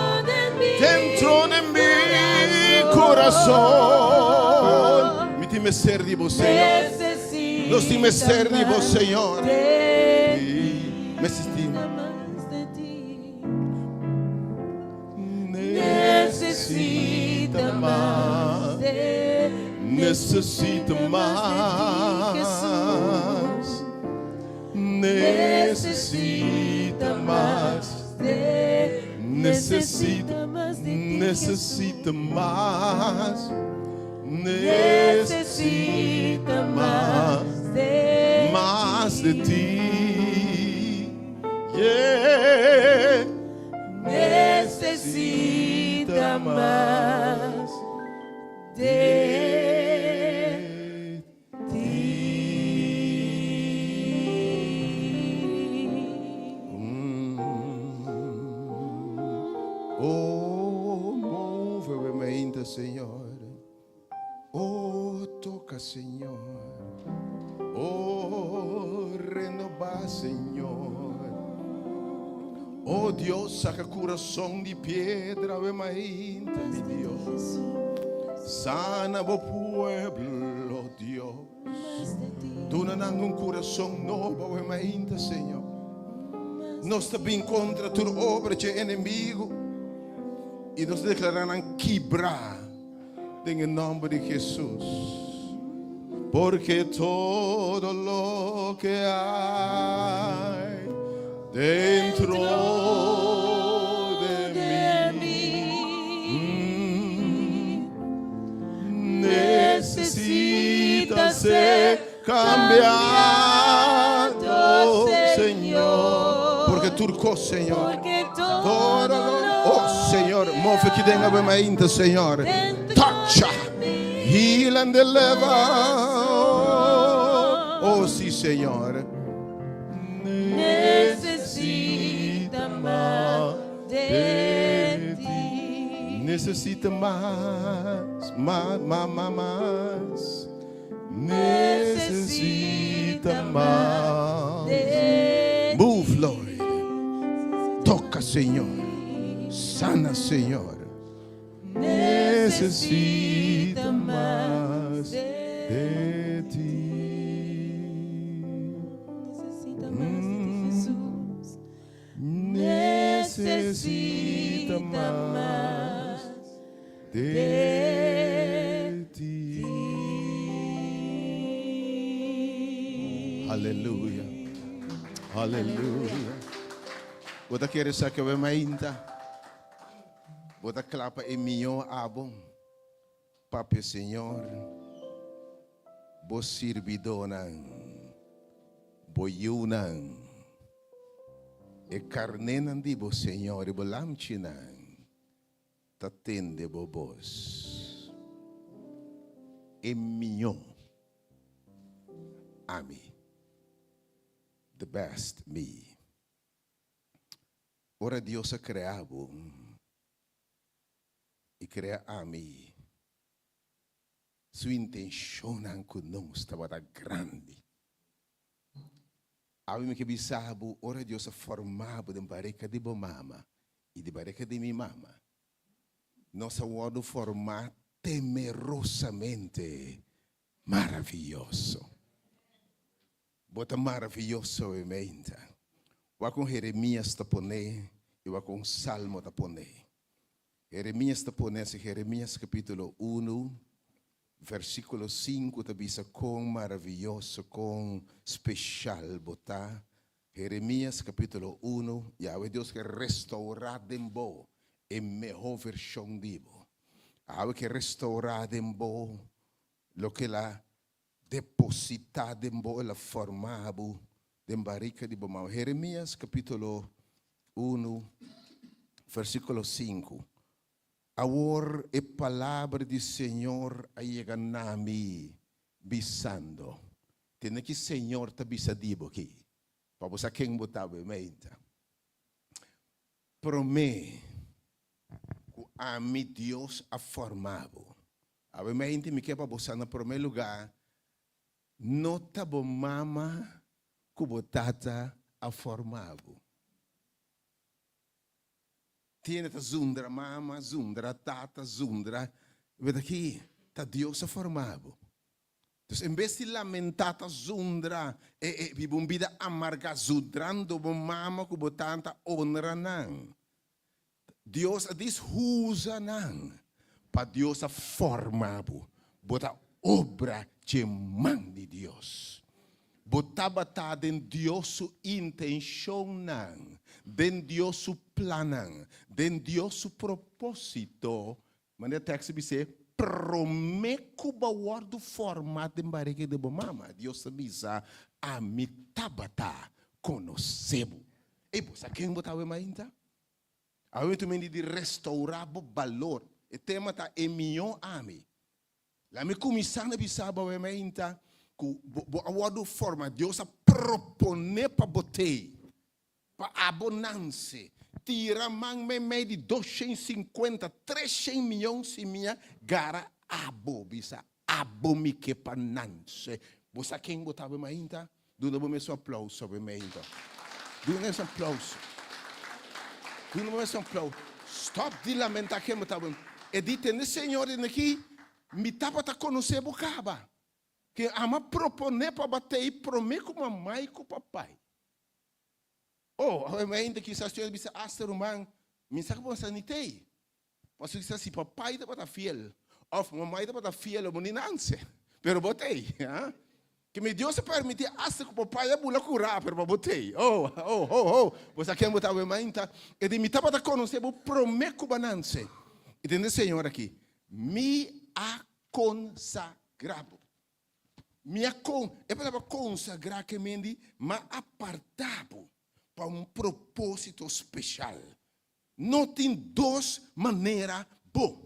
dentro de mi corazón, mi team servo, Señor, los team servo, Señor, necesita más, necesita más, necesita más, necesita más, necesita más, necesita más de ti, yeah. Necesita más de ti. Oh, móveme ainda, Senhor. Oh, toca, Senhor. Oh, renova, Senhor. Oh Dios, saca corazón de piedra, ve mainta, mi Dios. Sana o pueblo, Dios. Dona un corazón nuevo, ve mainta, Señor. No está bien contra tu obra, che enemigo. Y nos declararán quebrar en el nombre de Jesús. Porque todo lo que hay dentro de mí necesita ser cambiado, Señor. Porque turco, Señor. Todo oh, Señor, move que tenga bem ainda, Señor. Touch, heal and deliver. Oh, sí, Señor. Necesita más de ti. necesita más, más. Necesita más. Move, Lord. Toca, Señor. Sana, Señor. Necesita más de ti. Necesita más de ti, Jesús. Necesita más de ti. Aleluya. Aleluya. Bota querer saber o mainta. Bota clapa e minho abom. Papi Senhor. Bo sirvidonan. Bo yunan. E carnenan di bo Senhor. E bo lamchinan. Tatende bo bos. E minho. Ami. The best me. Ora Deus ha creado e crea a mim. Sua intenção conosco estava grande. A mim que bisabo, ora Deus ha formado de bareca de mama e de bareca de minha mama. Nossa word formar temerosamente maravilhoso. Bota maravilhoso em mente. Wa com Jeremias tapone e wa com Salmo tapone. Jeremias tapone se Jeremias capítulo 1, versículo 5 tabisa com maravilhoso, com especial botar. Jeremias capítulo 1, Yahweh Deus que restaurar dembo em melhor versão dibo. Yahweh que restaurar dembo lo que la depositar dembo la formado de barrica de bomão. Jeremias capítulo 1, versículo 5. Agora a palavra do Senhor chega a mim, bisando. Tem que Senhor está bisadibo aqui. Para você quem botava em mente. Promete que a mim Deus a formado. A mente me quer para você no primeiro lugar. Nota bom mama que tata a formado. Tiene ta zundra mama, zundra tata, zundra. Vede aqui, tá Deus a formado. Então, em vez de lamentar ta zundra, vive uma vida amarga zudrando bom mama que tata honra não. Deus a usa não. Para Deus a formado. Bota obra de mão de Deus. Botaba den Deus su intenção não, den Deus su planan, den Deus su propósito. Mas o texto diz, prometo ba word formato em barriga de mama. Deus avisa a mi tabata conhecebo. E você quem botava mais ainda? A gente me de restaurar o valor. O tema tá em minha ame. Lá me começando a pensar ba mais ainda. A word forma Deus a propone para botei, para abonância. Tira man me de 250, 300 milhões e minha gara abo bisa abo mi que panance. Você quem botava mais ainda? Duna bom meu aplauso sobre mim ainda. Duna esse aplauso. Duna bom esse aplauso. Stop de lamentar quem botava. E dite ne Senhor aqui, me tava tá conhecer bocaba. Que ama proponer para bater e prometer com a mãe e com o papai. Oh, ainda que essa história disse, ser humano, me sabe para sanitei. Mas se papai está para fiel, ou mamãe está para fiel, ou não sei. Pero botei, que me Deus se permitir que o papai é bula curar, pero botei. Você quer botar o mãe, tá? E de me tá para conhecer, vou prometer com banança. Entende, Senhor aqui? Me consagrado. É para consagrar que me diz, mas apartado para um propósito especial. Não tem duas maneiras boas.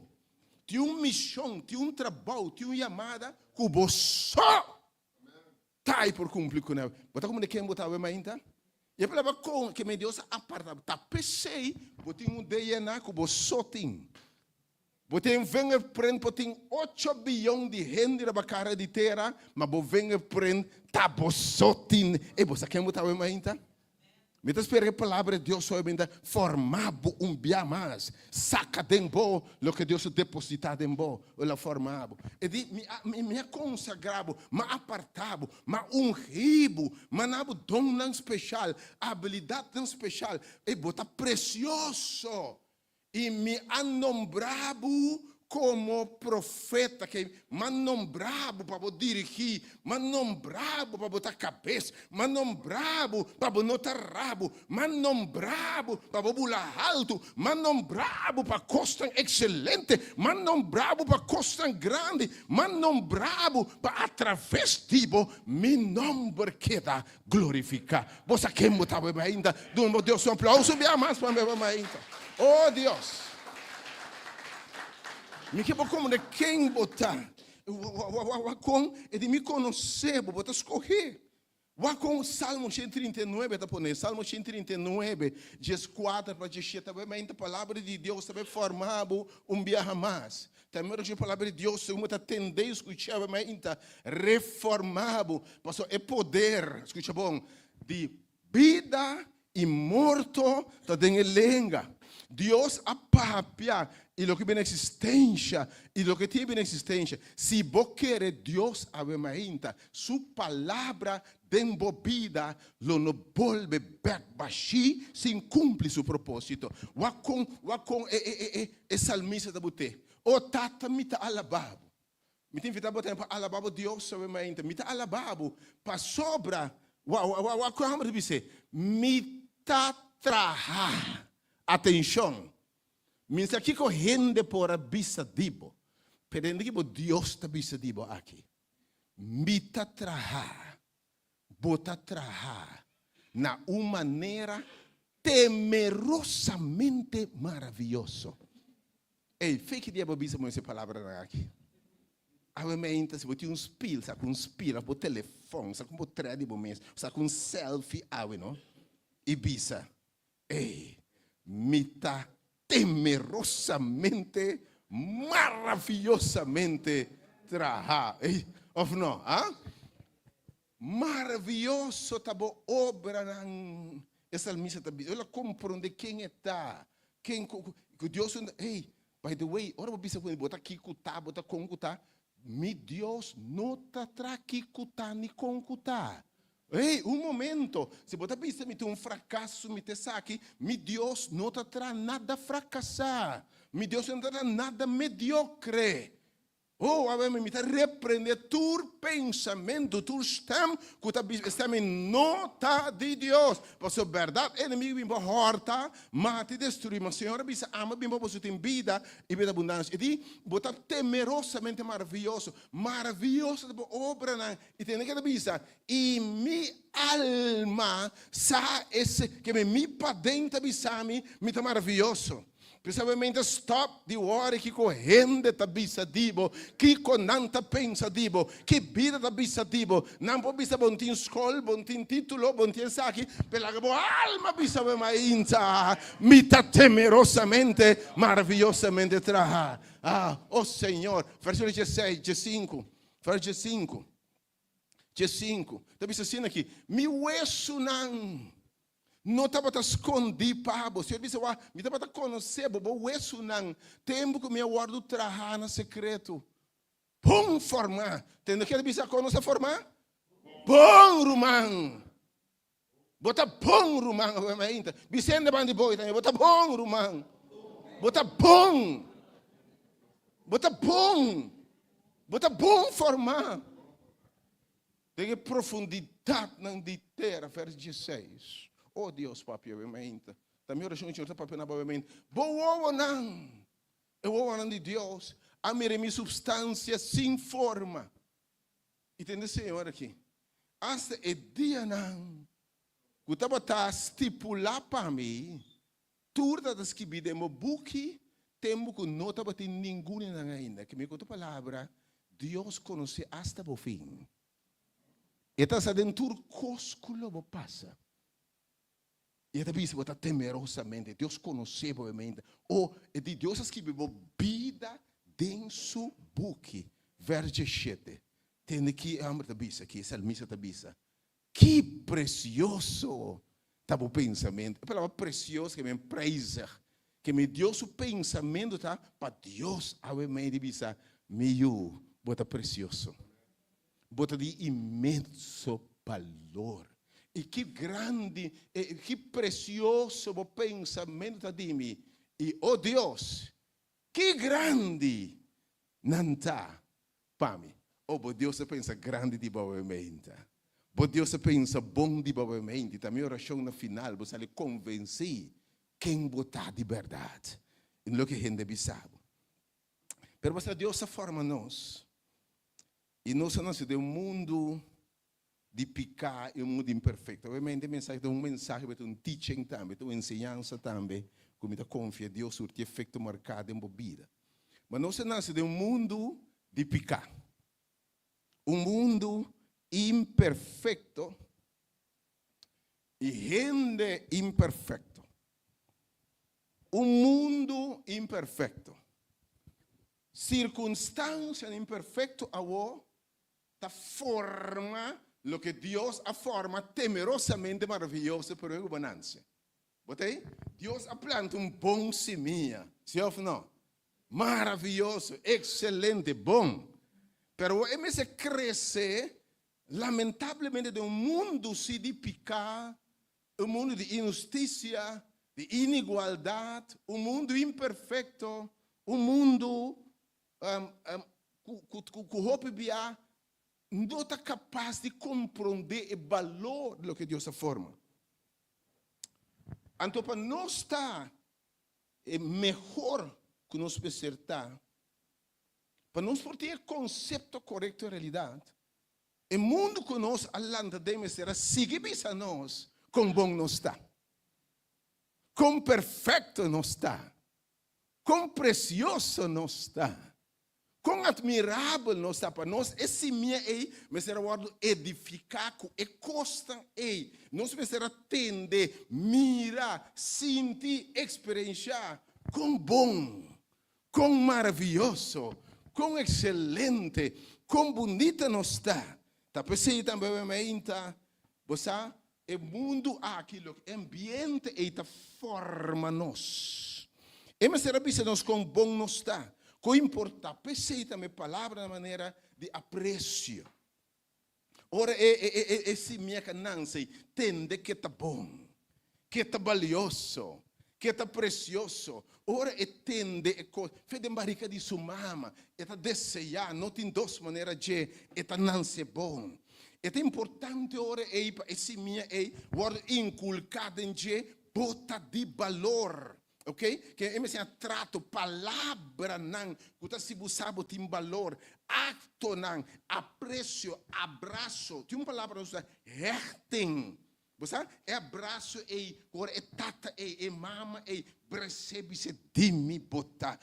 Tem uma missão, tem um trabalho, tem uma chamada que você está aí por cumprir com ela. Você como de quem botar o mais então? É para que me Deus apartado. Tá pensei, você tem um DNA que você tem. Você vem aprender, porque tem 8 bilhões de gente na cara de terra, mas você vem aprender, tá bosotin, e você quer mudar o mais então? Me espera que a palavra de Deus só formado dia mais, saca dembo lo que Deus depositar dembo, o formado. E me consagrado, me apartado, me ungido, me nabo dom não especial, habilidade não especial, e bota precioso. E me han nombrado como profeta, que me han nombrado para dirigir, me han nombrado para botar cabeça, me han nombrado para botar rabo, me han nombrado para pular alto, me han nombrado para costa excelente, me han nombrado para costa grande, me han nombrado para através disso, meu nome queda glorificado. Você quer botar ainda? Deus um aplauso bem mais para mim ainda. Oh Deus, me que como de quem botar, com e de me conhecer, botar escolher. Com Salmo 139, tá pondo Salmo 139, diz 4 para 17, também a palavra de Deus também formado dia mais. Também a palavra de Deus, uma tendência escutar, mas está reformado, passou é poder, escuta bom, de vida e morto, tá dentro lenga. Deus apapia e lo que vem existência e lo que tem na existência. Se você quer Deus abemainta, sua palavra dembobida lo no volve back baixi sem cumprir seu propósito. Wakon salmista da bote. O tata mita alababo. Me tem invitado para alababo Deus abemainta. Mita alababo para sobra. Wakon dice mita traha. Atenção, mas aqui correndo por a bisa dibo, perende que Deus está bisa dibo aqui. Mita traha, bota traha, na uma maneira temerosamente maravilhoso. Ei, fake diabo bisa com essa palavra aqui. A mente se botar spil, sabe um spil, por telefone, sabe como trade bom mês, sabe um selfie, não? E bisa, ei. Mita temerosamente, maravilhosamente traha. Of não? Maravilhoso tabo obra nan essa missa tabi. Ela compreende quem está, quem que Deus by the way, ora bisa quando botar kikuta, botar konkuta, mi Deus não tá tra kikuta ni konkuta. Ei, momento, se você pensa que um fracasso, me aqui, meu Deus não terá nada fracassar, meu Deus não terá nada mediocre. Oh, a me repreender tu pensamento, tu stem, que está em nota de Deus. Porque a verdade, inimigo bimbo horta, mate, destruir, mas Senhor, bisa ama bimbo você tem vida e vida abundância. E di, botar temerosamente maravilhoso, maravilhoso de obra na, e tem que bisa, e mi alma sa esse que me para dentro bisami, me tá maravilhoso. Principalmente stop di worry que correndo da bisa dibo, que conanta pensa dibo, que vida da bisa dibo, não pode bisa bontin escola, bontin título, bontin saque, pela que alma bisa mainta, mita temerosamente, maravilhosamente traha. Oh Senhor, versículo 16, 5, versículo 5, 5, tá bisa assim aqui, mi hueso não estava escondido para você. Eu disse, me estava conhecer, o isso não. Tempo que me guardo trabalhar no secreto. Bom formar. Tendo que ele conhecer formar? Bom rumão. Bota bom rumão. Vicente Bandi Boy também. Bota bom rumão. Bota bom. Bota bom. Bota bom formar. Tem profundidade na de terra, verso 16. Oh Deus, papi, obviamente. Também oração de Senhor, papi, obviamente. Boa não. Eu vou de Deus. A minha substância sem forma. Entende, Senhor, aqui? Hasta o dia não. Que estava a estipular para mim. Tudo das que me deu buque. Tempo que não estava tendo ninguém ainda. Que me contou a palavra. Deus conhece hasta o fim. E está dentro do cosculo passa. E também se botar temerosamente, Deus conhece obviamente. Ou é de Deus que vive vida dentro do book, verso 7. Tem que amar tabisa, que salmista tabisa. Que precioso tá o pensamento. A palavra precioso que me praise, que me Deus o pensamento tá para Deus obviamente bisa meio bota precioso. Bota de imenso valor. E que grande, que precioso o pensamento de mim. E, oh Deus, que grande não está para mim. Oh, Deus pensa grande de mente. Deus pensa bom de mente. Também a oração no final, você lhe convencer quem botar de verdade. E não que a gente sabe. Mas Deus forma nós. E nós nascemos de um mundo de picar e um mundo imperfeito. Obviamente, a mensagem é um mensagem, é um teaching também, é uma ensinança também, como está confia Deus surte efeito marcado em vida. Mas nós nascemos de um mundo de picar. Um mundo imperfeito e gente imperfeito. Um mundo imperfeito. Circunstâncias imperfeitas a forma lo que Dios a forma temerosamente maravilhoso para o bonança. Botei? Deus a planta bom semente. Se ou não? Maravilhoso, excelente, bom. Pero ele se cresce, lamentavelmente, de um mundo se de picar, um mundo de injustiça, de inigualdade, um mundo imperfeito, um mundo que roupa biá, não está capaz de compreender o valor do que Deus forma. Então, para nós estar melhor que nós acertar, para nós ter o conceito correto da realidade, o mundo que nós alandamos será seguir a nós com bom nós está, com perfeito nós está, com precioso nós está. Quão admirável nós está para nós, esse minha aí, mas será o edificar, e costa aí, nós será tender, mirar, sentir, experienciar, quão bom, quão maravilhoso, quão excelente, quão bonita nós está. Tá pensando também, você, o mundo aquilo, o ambiente aí tá forma nós. E mas será que nós quão bom nós está? Que importa, pensei também palavra na maneira de apreço. Ora, esse minha canança tende que está bom, que está valioso, que está precioso. Ora, tende, fede barrica de sua mama, está desejar, não tem duas maneiras de, está não ser bom. É importante, ora, esse minha, ora, inculcado em que bota de valor. Ok? Que é assim, trato, palavra não, que se buscar tem valor, acto não, apreço, abraço, tem uma palavra que herten, você é abraço agora é tata é mama percebe se de me botar,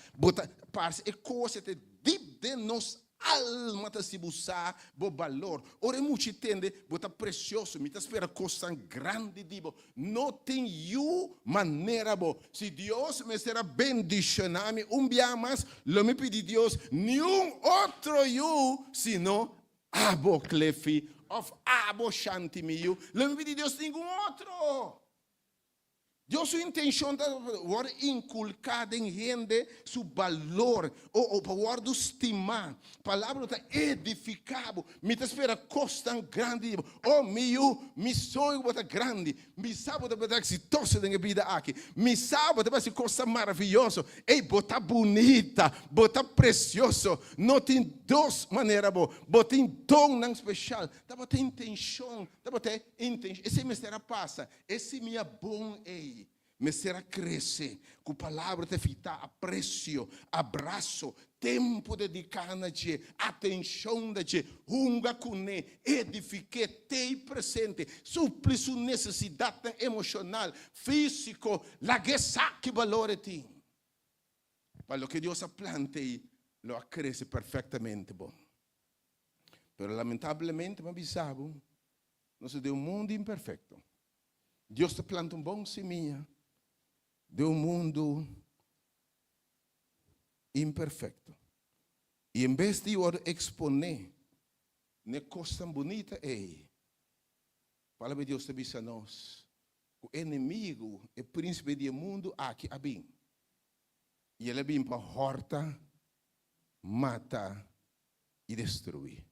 parece é coisa de deep de nós alma tá se buscar bo valor. Ora muito entende, bota precioso, me tá espera coisa grande dibo. Não tem maneira bo. Se Deus me será bendicionar me dia mais, lo me pedi Deus nenhum outro sino abo clefi of abo shanti miu. Lo me pedi Deus nenhum outro. Deus sua intenção é inculcada em gente seu valor, ou para estimar. A palavra está edificável. Me espera costa grande. Oh, meu sonho está grande. Me sabe que está exitoso na vida aqui. Me sabe que vai coisa maravilhosa. Ei, bota bonita, bota precioso. Não tem duas maneiras, bota em dom não especial. Dá ter intenção, dá ter intenção. Esse me será passa. Esse minha bom me será crescer, com palavra te fitar apreço, abraço, tempo dedicado a ti, atenção a ti, hunga com ele, edifique, te presente, supli sua necessidade emocional, físico, la guessa que valore ti. Para o que Deus plante, lo cresce perfeitamente bom. Pero lamentavelmente, mas sabe, nós temos um mundo imperfeito. Deus te planta bom semente de mundo imperfeito. E em vez de eu exponer na coisa bonita, a palavra de Deus te diz a nós, o inimigo, o príncipe do mundo, aqui a bem. E ele vem para horta, matar e destruir.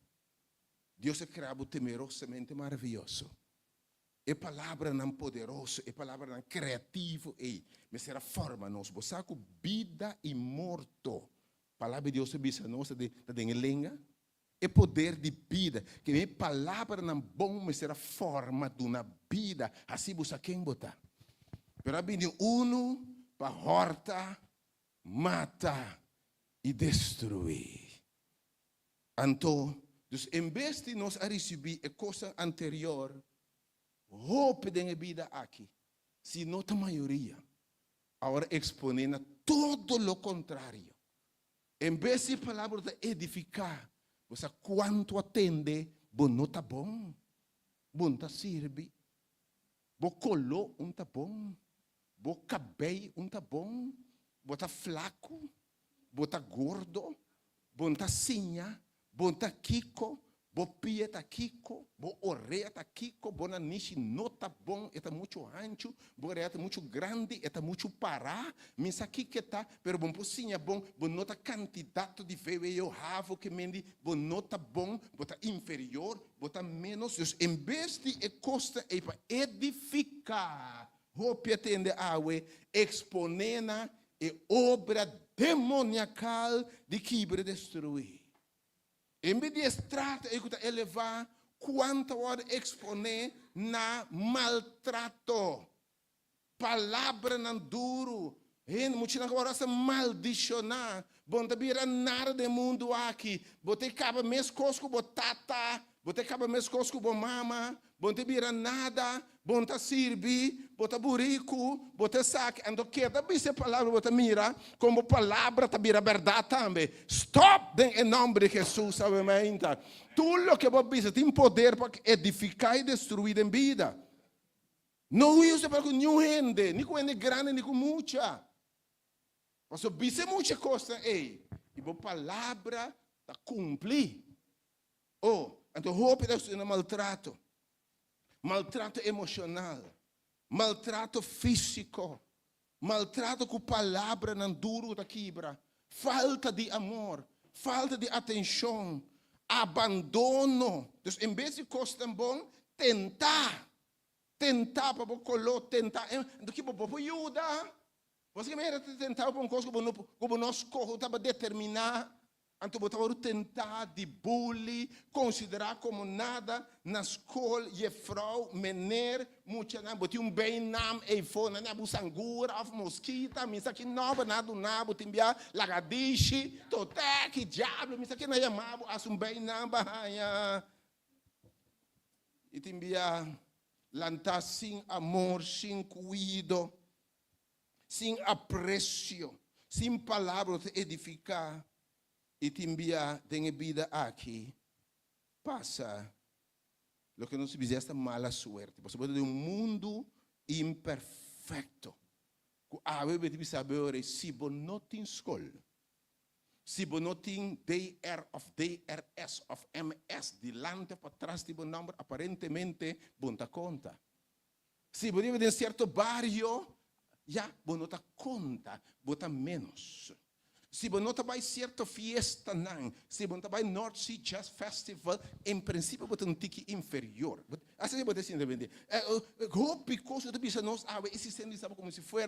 Deus é criado temerosamente maravilhoso. É palavra não poderosa, é palavra não criativa, mas será forma nós, você com vida e morto. A palavra de Deus é bisa nós de lenga, é poder de vida, que é palavra não bom, mas será forma de uma vida, assim você quem botar. Pero vem uno para horta, mata e destruir. Então, em vez de nós receber a coisa anterior, hope de vida aqui, se não a maioria, agora exponendo todo o contrário. Em vez de palavra de edificar, você quanto atende, bom não está bom, bom está serve, bom colou está bom, bom cabelo está bom, bom está flaco, bom está gordo, bom está sinha, bom está kiko, bom pia está kiko, bom orelha está kiko, bom nariz não está bom, está muito ancho, bom orelha está muito grande, está muito pará, mas aqui que está, pero bom pocinha bom, bom não está candidato de veio ravo que mendi, bom não está bom, bom está inferior, bom está menos, dus em vez de costa é para edificar, hope atende a exponena e obra demoniacal de quebra e destruir. Em vez de estrada, elevar quanto hora exponer na maltrato. Palavra não duro. Muito não agora se maldicionar. Bom, também nada do mundo aqui. Botei caba mes cosco, botata. Botei caba mes cosco, bo mama. Bom, também nada. Bom, tá sirvi. Bota burico. Bota saque. Então, que também se palavra, bota mira. Como palavra, também a verdade também. Stop em nome de Jesus, sabe, mãe? Tudo que você tem poder para edificar e destruir em vida. Não usa para nenhum gente. Nem com gente grande, nem com muita. Você vê muita coisa, e a palavra está cumprir. Então, roupa é maltrato. Maltrato emocional. Maltrato físico. Maltrato com palavra não duro da quebra. Falta de amor. Falta de atenção. Abandono. Então, em vez de coisa bom, tentar para colocar, tentar. Do que para ajudar. Você que me tentar para uma coisa como nós estava determinar, então você tentar de bullying, considerar como nada na escola e frau, menor, muito não, botar bem nam, iPhone, não busangura, of mosquita, misa que nova nada botar enviar lagadishi, toté que diabo, misa que não chamava, assum bem nam bahia, e te enviar lantar sem amor, sem cuidado. Sem apreço, sem palavras de edificar, e te enviar de vida aqui, passa o que nos diz esta mala suerte. Você pode ter mundo imperfeito. A vezes você sabe se você não tem escola, se você não tem DRS of MS, delante para trás de um número, aparentemente, você conta. Se você vive em certo barrio, já, você não conta, você menos. Se você não vai certa fiesta, não. Se você vai North Sea Jazz Festival, em princípio, você não tem que inferior. Assim você se entende. Hope coisa de bisa nós, esse sendo sabe como se fosse,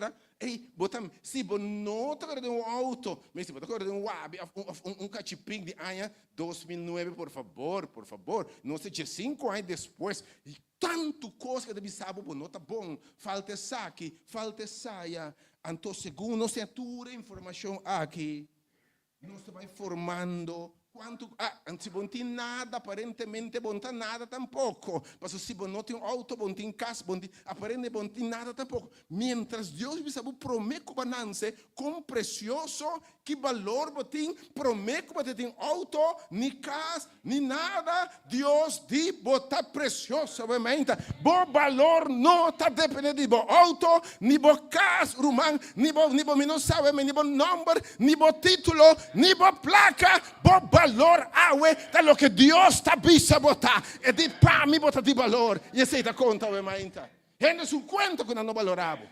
se você não está com um auto, mas se você está com um cachipim de ano 2009, por favor, não sei, 5 anos depois, tanto coisa que você sabe, não está bom, falta saque, falta saia. Então, segundo nossa informação aqui, nós estamos formando quanto se não tem nada, aparentemente não tem nada tampouco. Mas se não tem auto, não tem casa, aparentemente não tem nada tampouco. Mientras Deus me sabe promete que banança, com precioso, que valor você tem, promete que você tem auto, nem casa, nem nada. Deus diz que está precioso, obviamente. Bom valor não está dependendo de bom auto, nem bom casa, romano, nem bom não sabe, nem bom número, nem bom título, nem bom placa, bom valor é lo que Deus está bisa botar. E de para mim botar de valor. E você dá conta, obviamente. Gente su conta que não valorava.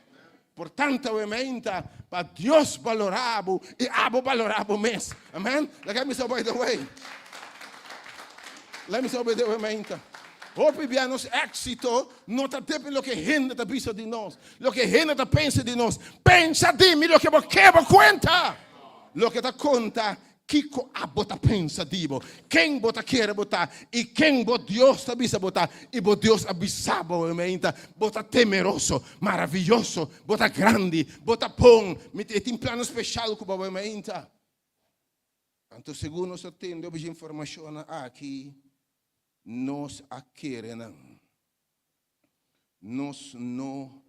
Portanto, obviamente, para Deus valorava e abo valorava mesmo. Amém? Let me say by the way. Let me say by the way, obviamente. Hope que nosso êxito não está dependendo do que a gente está bisa de nós. Lo que a gente está pensa de nós. Pensa de mim, lo que você quer conta. Lo que está conta. Kiko bota pensa dibo, quem bota quer botar e quem bota Deus está bisa botar e bota Deus abisaba obviamente, bota temeroso, maravilhoso, bota grande, bota pão, tem um plano especial com obviamente. Então segundo nós temos hoje informação aqui, nós queremos, nós não,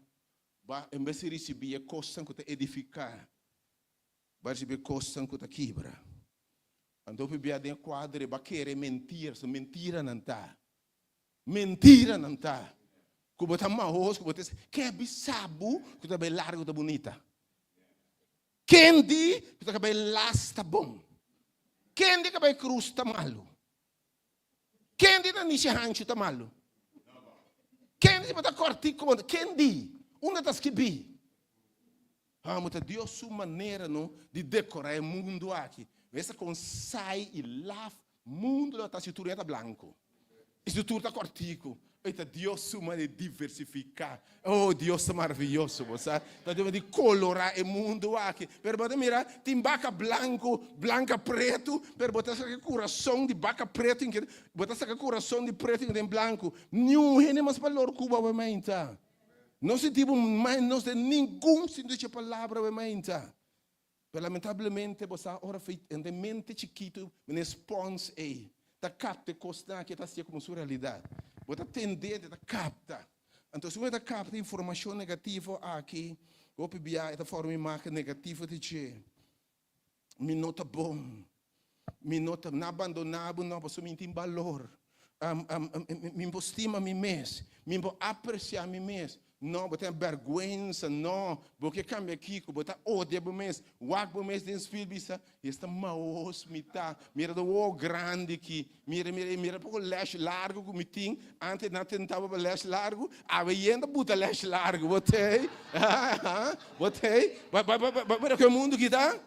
em vez de receber coisas que edificar, vai receber coisas que quebra. Então, o dia de quadro vai querer mentira não está. Mentira não está. Como está mal, como está, que é bisabu, que está bem largo, está bonita. Quem diz que está bem lasta bom. Quem diz que bem cruz está malo. Quem diz que não se rancho está malo. Quem diz que está cortico, quem diz? Onde está escrito? Mas Deus sua maneira de decorar o mundo aqui. Essa com sai e lá, mundo da estrutura está branco. A estrutura está cortico. Então Deus sua maneira de diversificar. Oh, Deus é maravilhoso, você. Está de colorar o mundo aqui. Pero você mira, tem vaca branca preto, pero botar esse coração de vaca preto, botar esse coração de preto em branco. Nenhum é mais valor que o obviamente. Não se tipo mais, não se nenhum sentido de palavra obviamente. Lamentavelmente, você ora feito em mente chiquito, uma responsa aí, tá capta coisa que está sendo como sua realidade. Você tende a capta. Então, se você capta informação negativa aqui, ou pibia essa forma de marca negativa de dizer, me nota bom, me nota não abandonável, não posso mentir valor, me estima a mim mesmo, me apreciar a mim mesmo. Não, botar vergonha, não, porque cambia aqui, botar ódio para mês, wag para mês desse filho, está maus, mira do grande aqui, mira pouco lash largo que me tinha, antes não tentava para lash largo, ainda bota lash largo, botei, para que o mundo que está,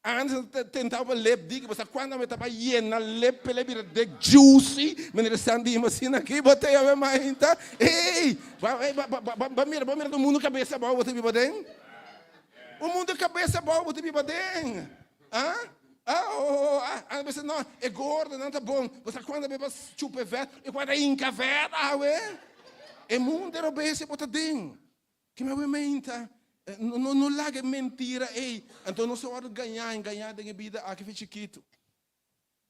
antes tentava lep diga, mas quando eu estava indo lep vira de juicy, me interessante imagina aqui, botei a minha mãe, tá? Ei, mira do mundo cabeça boa, você me botei? O mundo cabeça boa, você me botei? Você não, é gordo, não tá bom. Você quando bebe chupa velho, e quando é inca velho, é mundo é obeso, você tem. Que me aumenta. Não larga mentira, ei. Então não se pode ganhar da vida aqui foi chiquito.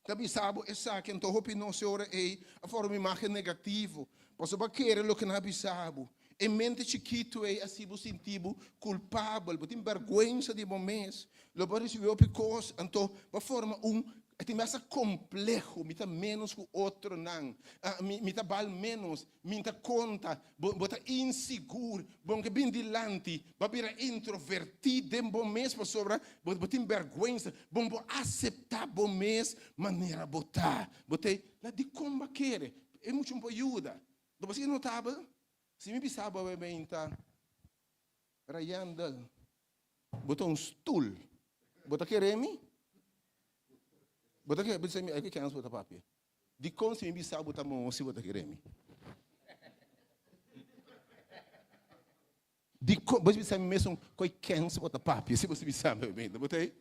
Tapi sabe essa que então hope não se ora ei a forma imagem negativo. Posso querer lo que não sabe. E mente chiquito ei assim você sentivo culpável, você tem vergonha de momentos. Lo pode se ver picos, então a forma tem mais complexo, me tá menos que o outro não, me tá bal menos, me tá conta, bota inseguro, bom que bem dilante, babira introvertido, em bom mês para sobra, bota em vergonha, bom aceitar bom mês, maneira botar, botei lá de como querer, é muito um ajuda, depois você notava, se me pensava bem tá, rayando, botou um stool, bota querer-me. Bota que você me aqui cansa botar papel. De como se me bisa botar mão se botar querer me. De como você bisa mesmo coi cansa botar papel se você bisa bem, botei.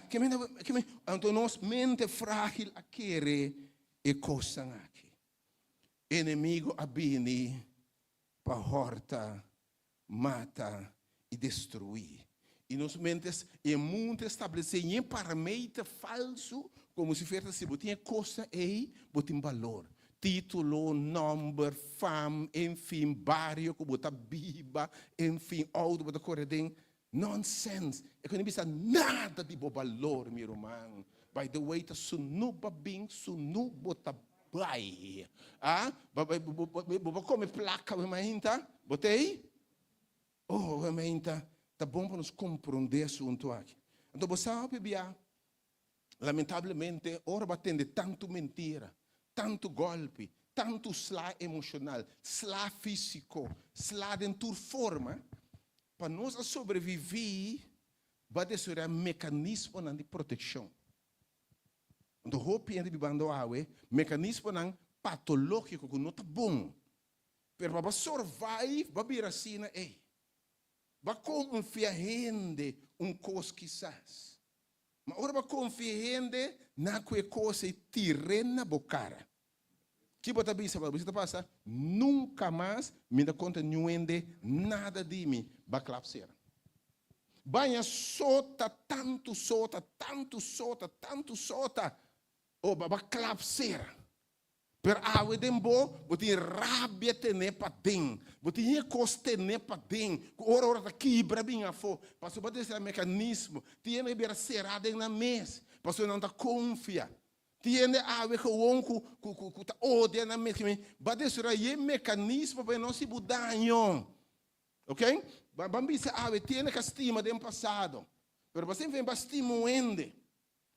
Que então nós mente frágil a querer e coisa aqui. Inimigo abini para horta, mata e destruir. E nos mentes, e mundo estabelecer em parameter falso, como se fez assim, botinha coisa aí, botinha valor. Título, número, fama, enfim, barrio, que bota biba, enfim, auto, bota corredem. Nonsense. É que não precisa nada de valor, meu irmão. By the way, tá sunuba bem, sunuba tá bai. Ah? Vou comer placa, tá? Botei? Oh, tá bom para nos compreender assunto aqui. Então, você sabe, Bia, lamentavelmente, ora batendo tanto mentira, tanto golpe, tanto slá emocional, slá físico, slá de toda forma, para nós sobreviver, vai ter um mecanismo de proteção. Então, roupa de bibando água, mecanismo patológico que não está bom. Pero para survive, vai vir assim, vai confiar em coisa quizás. Mas agora vai confiar na coisa e tirena bocara. Que bota bisa, você passa, nunca mais me dá conta nada de mim, vai clapser. Banha sota, tanto sota, ou vai clapser. Per awe dembo, boti rabia tene pa ding, boti nie kos tene pa ding, ora ta kibra binga fo, passo bati esse mecanismo, tiene bera serada na mes, passo não ta confia. Tiene awe gewoon ku ta odia na mes, bati sura ye mecanismo para não se budanho. Ok? Bambisa awe tiene castima do passado. Pero você vem bastimo ende.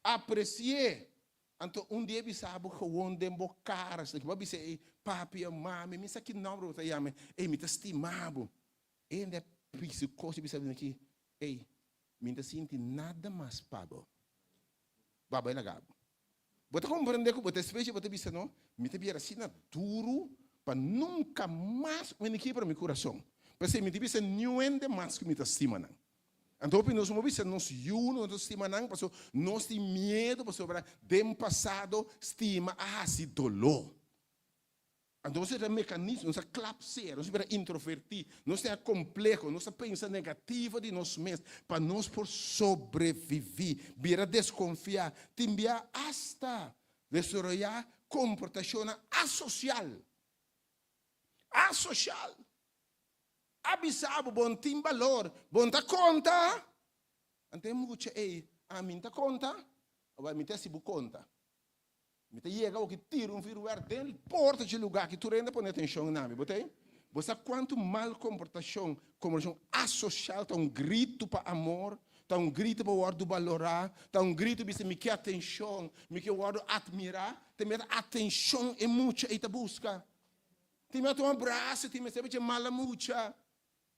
Apreciar. Então, dia bisabo gewoon den bocaras, que vai dizer, papi, mami, me sabe que não vou te chamar, me tá estimado. Ainda psicose bisabo aqui, me tá sentindo nada mais pago. Baba é lagado. Bota compreender que bota espécie, bota bisa não, me tá bem assim duro, para nunca mais me aqui para meu coração. Porque me tá bisa nenhum mais que me tá estimando. Então, nós vamos ver, nós estima não, porque nós temos medo, porque do passado estima se dolor. Então, nós temos mecanismo, nós clapser, nós temos introvertir, nós temos complexo, nós pensa negativo de nós mesmos, para nós por sobreviver, vir desconfiar, timbia hasta desarrollar comportação asocial. Asocial. Abisabo, bom tem valor, bom tá conta. Então, muitos a mim tá conta, ou me tá se bu conta. Me tá chega o que tira viro dentro porta de lugar que tu ainda põe atenção na mim, botei? Você quanto mal comportação associal, tá grito para amor, tá grito para o guardo valorar, tá grito para me quer atenção, me quer guardo admirar, tem atenção e muita e tá busca. Tem um abraço, tem sempre mala mucha.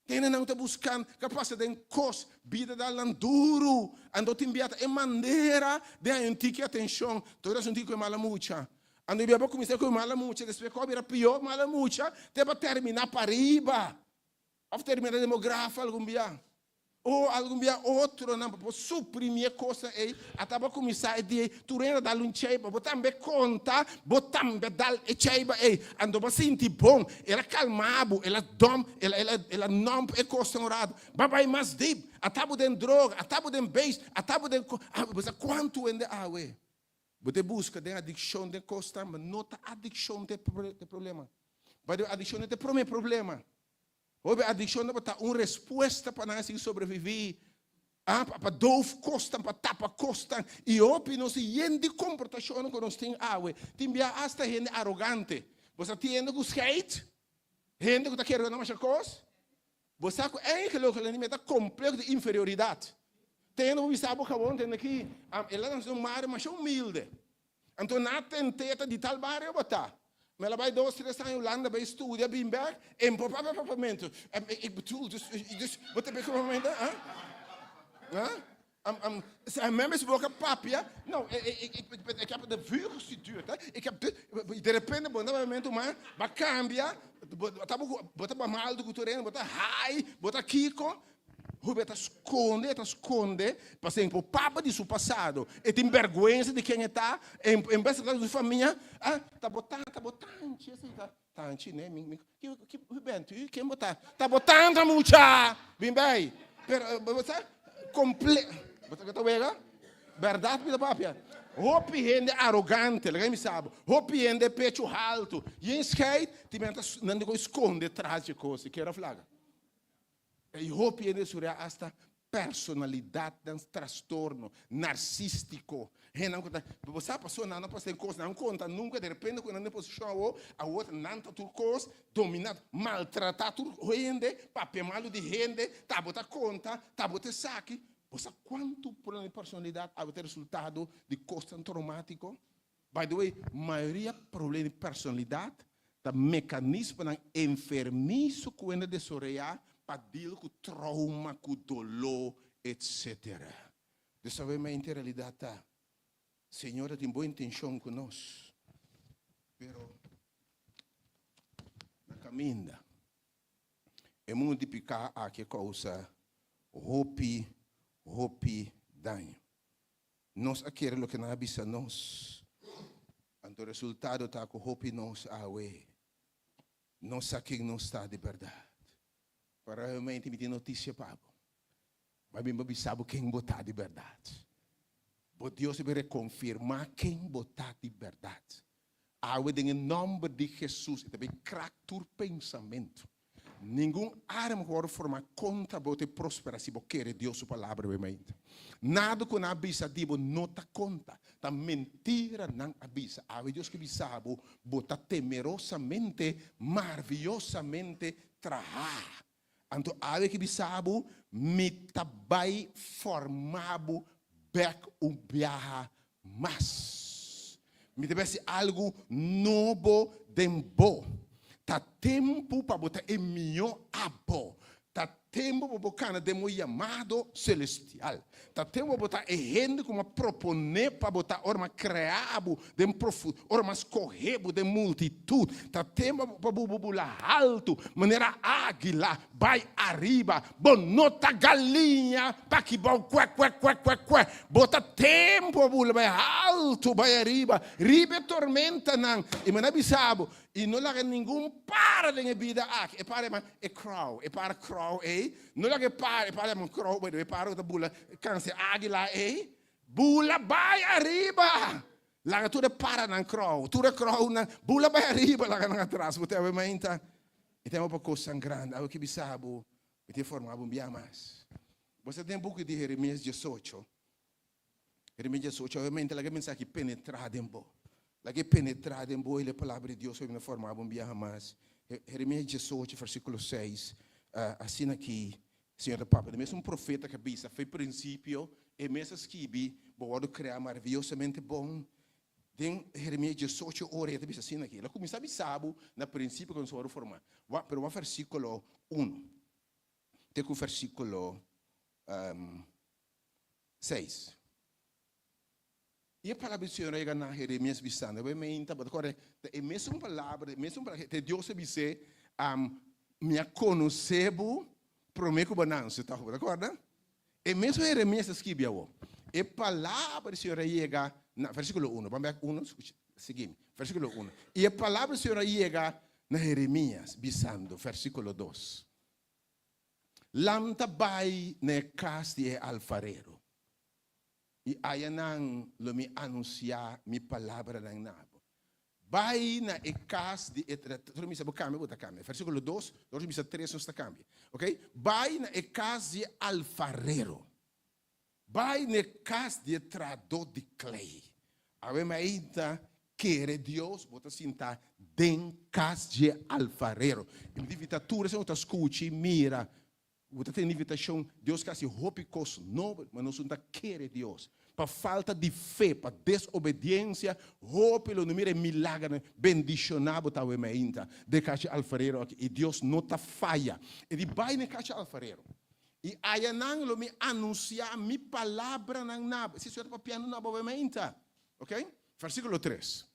Tem não está buscando capacidade de cos, vida da landuro, ando timbiata é maneira de antiga atenção, toda essa antiga mala mucha. Ando ia para começar com mala mucha, depois que era pior mala mucha, tem para terminar para riba, ou terminar demográfico algum dia, ou algum dia outro não para suprimir coisa aí, até para começar a dizer, tu ainda dá um cheiba, botar me conta, botar me dá cheiba aí, ando para sentir bom, ela calmado, ela dom, ela não é concentrado, babai mais deep, até por droga, até por beijo, até por você quanto ainda awe, você busca de adicção de costa, mas nota adicção de problema, vai adicção de problema. Houve adicção para uma resposta para nós sobreviver. Para doof costam, para tapa costam. E hoje nós temos de comportação que nós temos. Tem hasta gente arrogante. Você tem gente que skate. Gente que está querendo mais coisa. Você sabe que é que está complexo de inferioridade. Tem gente que sabe que tem aqui. Ela não é um mar, mas é humilde. Então, na tenteta de tal barrio, botar. Maar bij 2, 3 jaar in Holanda bij studie, Bimberg, en momento. Ik bedoel, dus wat heb ik op momenten? Mensen boeken papia. Nou, ik heb de vuur gestudeerd. Ik heb de repente, op dat moment, maar cambia, bota mal do cultureno, bota high, bota kiko. Rubem esconde, passei por papa de seu passado, e tem vergonha de quem está, em vez de família, tá botando, assim, né, que Rubem, quem botar, tá botando mucha, bem, pero você completo, você tá vendo? Verdade, vida papia, Hopi gente arrogante, lei mi sabe. Hopi gente pecho alto. E em skate, ti menta não digo esconde atrás de coisa, que era flaga. E hopi gente surya hasta personalidade, um transtorno narcístico. Você a pessoa não pode ter coisa, não conta nunca, de repente, quando não pode show, a outra não está tudo coisa, dominado, maltratar tudo gente, papel malo de gente, tá bota conta, tá bota saque. Você quanto problema de personalidade há ter resultado de coisa traumático? By the way, maioria problema de personalidade, da mecanismo enfermiço quando desorelhar, para deal com trauma, com dolor, etc. Dessa vez, a realidade está. Senhora tem boa intenção conosco, pero na caminha é muito de picar a que causa roupi danho. Nós queremos o que não avisa nós. O resultado está com roupi nós a ué. Nós aqui não está de verdade. Para realmente me ter notícia para mas bem sabe quem botar de verdade. Mas Deus vai confirmar quem botar de verdade. Em nome de Jesus, e também crack pensamento. Nenhum arma pode formar contra você prosperar se você quer Deus sua palavra realmente. Nada que não avisa Deus não te conta. A mentira não avisa. Deus que sabe, botar temerosamente, maravilhosamente trabalhar. Então, ave que sabe, me tabai formado back viaja mais. Me deve ser algo novo dembo. Tá tempo para botar emio abo. Tá tempo para botar demo chamado celestial. Tá tempo para botar gente como proponer para botar orma criabo dem profundo, orma escorrebo de multitud. Tá tempo para bubular alto, maneira águila, vai arriba, bonota galinha, para que bom que. Bota tempo para vai alto, vai arriba, ribe tormenta não. E manabi sabo, e não larga nenhum para na vida aqui. E para man, e crow, e para crow, não larga para man crow, e para da bula, canse águila, bula vai arriba. Larga tudo para na crow, tudo crow na bula vai arriba, larga na atrás, botar a menta. E tem uma coisa grande, algo que bisabo, e tem formado um dia mais. Você tem um pouco de Jeremias 18. Jeremias 18, obviamente, ela quer pensar que penetrada em bo. Ela quer penetrada em bo, e a palavra de Deus vai formar um dia mais. Jeremias 18, versículo 6. Assim aqui, Senhor do Papa, mesmo um profeta que bisa, foi princípio, e mesmo que pode criar maravilhosamente bom. Tem Jeremias 18 horas, bisa assim aqui. Ela começa a bisar, no princípio, quando se vai formar. Pero o versículo 1. Tem o versículo 6. E a palavra do Senhor é na Jeremias bisando. Obviamente, é a mesma palavra, que Deus disse, me conhecebo, prometo bonança, tá acorda? É mesmo Jeremias escreveu. E a palavra do Senhor chega, versículo 1, vamos ver 1, seguimos, versículo 1. E a palavra do Senhor chega na Jeremias bisando, versículo 2. Lamta vai na casa de alfarero. E aí não me anunciar minha palavra na nabo. Vai na casa de tudo me sabe câmbio, bota câmbio. Versículo 2, 3 não está câmbio. OK? Vai na casa de alfarero. Vai na casa de trador de clay. A ver ainda quer Deus, bota sentar dentro casa de alfarero. E me invitatura, se não escute, mira. Você tem invitação, Deus quer se roupa coisa nova, mas nós não queremos Deus. Para falta de fé, para desobediência, roupa não mira milagre, bendicionado talvez ainda, de caixa alfarero aqui, e Deus não está falha. Ele vai na caixa alfarero. E aí não me anunciar minha palavra na nave. Se você está piano na obviamente, ok? Versículo 3.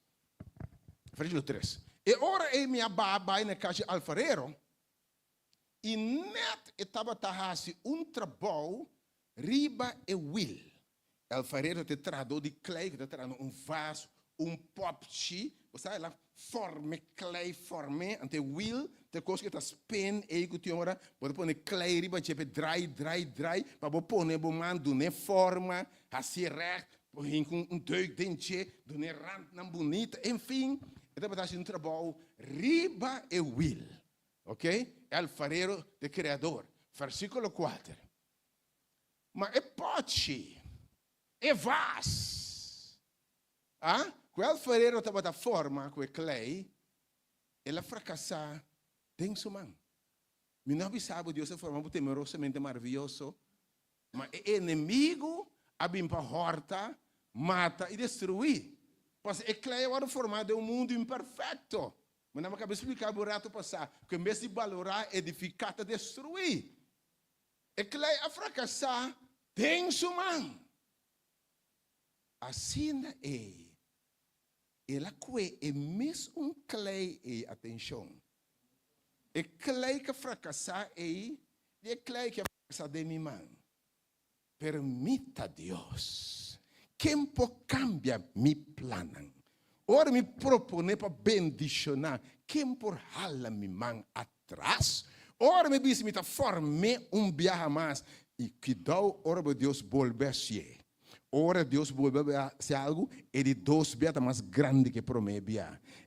Versículo 3. E ora é minha vai na caixa alfarero. E net estava tarrasi trabalho riba e will. Alfarero te tradou de clay, que te tradou vaso, popchi, você sabe lá, forme clay, forme, ante will, te coisa que tá pen, que tem hora, pode pôr clay riba, dry, para pôr ne bomando ne forma, assim reto, põe com deuk dentje, do rand não bonita, enfim, então botar um trabalho riba e will, ok? É alfarero de criador, versículo 4. Mas é pote, é vas, que o alfarero está botando forma com o clay, ele fracassar tem sua mão. Me não sabe Deus é formado temerosamente maravilhoso, mas é inimigo abim para horta, mata e destruir. Pois é clay agora formado de um mundo imperfeito. Mas não acabei de explicar o rato passar que em vez de valorar, edificar, destruir. É clay a fracassar tem sua mão. Assim é. Ela é mesmo clay e atenção. É clay que fracassar é clay que fracassar de minha mão. Permita Deus. Quem pode cambiar meu plano? Ora me propone para bendicionar. Quem pode ralar minha mão atrás? Ora me diz me formar viaje mais. E que dá ora Deus volver a ser. Ora Deus volver a ser algo e de Deus está mais grande que promete.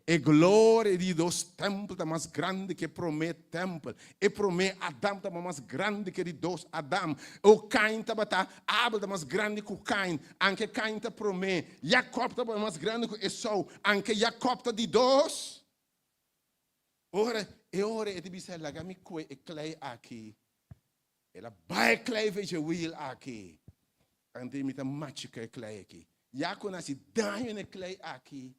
E glória de Deus templo está mais grande que promete templo. E promete Adão está mais grande que de Deus Adão. O Caim está Abel está mais grande que Caim. Anche Caim está promete. Jacob está mais grande que Esau. Anche Jacob está de Deus. Ora e te bisa lagami kwe e clay aqui. Ela vai clay veja will aqui. Ante me tá mágica e clay aqui. Já conhece danho ne clay aqui.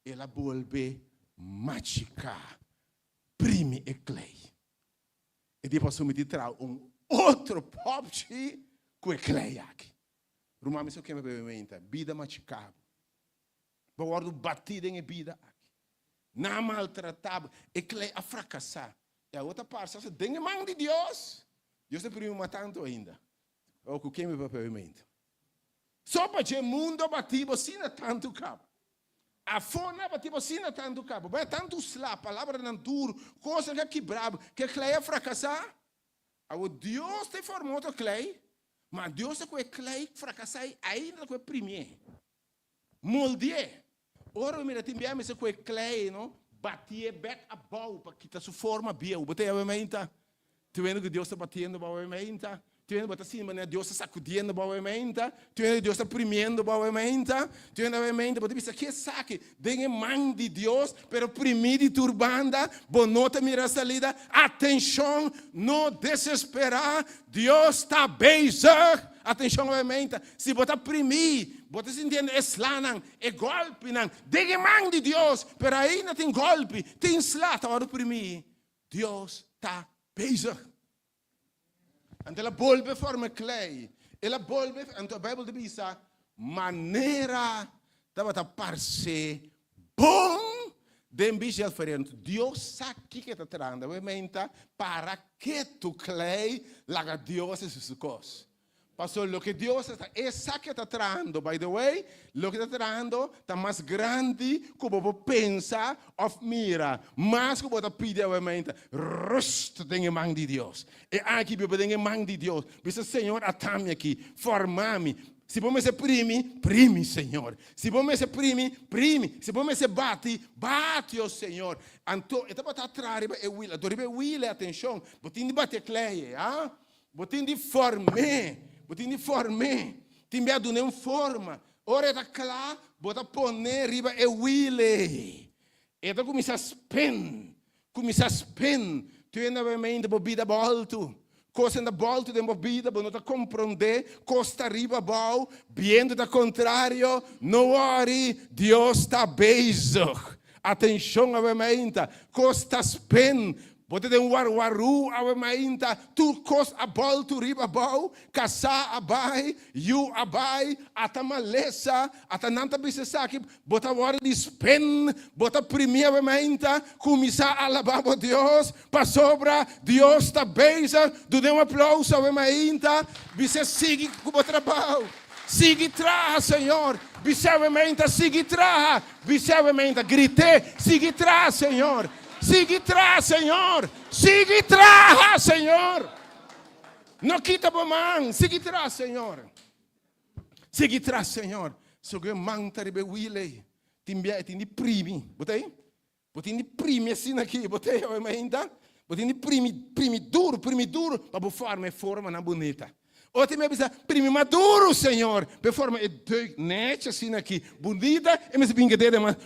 Ela volve mágica. Prime e clay. E depois me traz outro popchi com e clay aqui. Rumami so kema bebimenta. Vida mágica. Bawardo batida em vida aqui. Não maltratado. E clay a fracassar. E a outra parte, se tem mão de Deus. Deus te prima tanto ainda. O que me pavimento. Só para o mundo batido sina tanto cabo. A fona batido sina tanto cabo. Vai tanto slap, palavra não duro, coisa que quebrava, que clay a fracassar. O Deus te formou o clay, mas Deus é clay fracassar ainda com o primeiro. Molde. Ora me tem bem mas com o clay, não? Batia back a ball para quitar sua forma bem. Botei a menta. Tu vendo que Deus está batendo para a menta? Tu vendo que assim, mas Deus está sacudindo para a menta? Tu vendo que Deus está premiando para a menta? Tu vendo a menta? Você pensa que saque? Dengue mão de Deus, pero primir de turbanda, bonota mira salida. Atenção, não desesperar. Deus está bezig. Atenção a menta. Se você primir, você se entende, é slanan, é golpe, não. Dengue mão de Deus, pero aí não tem golpe, tem slata, agora primir. Deus está bezig. Então ela volve forma clay. Ela volve, então a Bíblia diz, maneira de parecer bom de ambição diferente. Deus sabe que está trazendo, para que tu clay, laga Deus é sua coisa. Pastor, lo que Deus está trazendo, by the way, lo que está trazendo está mais grande que você pensa ou mira. Mais que você pede, obviamente, rust tem mão de Deus. E aqui, eu tenho mão de Deus. Você, Senhor, atame aqui, forma-me. Se você se prime, Senhor. Se você se prime. Se você se bate, oh Senhor. Então, você está atrás, é will. Adoribe will, atenção. Você tem de bater clay, você tem de formar. Você tem de formar, tem de dar uma forma. Ora, está claro, você põe riba e wile. Então, começa a spin. Tu ainda vai me bebida alto. Coisa na volta de bebida, você não compreende. Costa riba bom, viendo da contrário. Não worry, Deus está bezig. Atenção, obviamente. Costa spin. Você tem waru, a tu cos a bol, tu riba bol, caça abai, you abai, atamalesa, atananta bisesaki, bota wara de spen, bota primeira menta, começar a alabar a Deus, para sobra, Deus está beija, do dê aplauso a menta, você sigue com o trabalho. Sigue trás, Senhor. Bisavamente, sigue trás. Bisavamente, grite, sigue trás, Senhor. Sigue trás, Senhor. Sigue trás, Senhor. Não quita a mão. Sigue trás, Senhor. Segui atrás, Senhor. Se alguém manta de Willie, timbia e primi. Botei? Botei primi assim aqui. Botei, ainda. Botei primi duro, para forma na bonita. Ou tem me primi maduro, Senhor, para forma net assim aqui, bonita, e me se pinga dedo, mas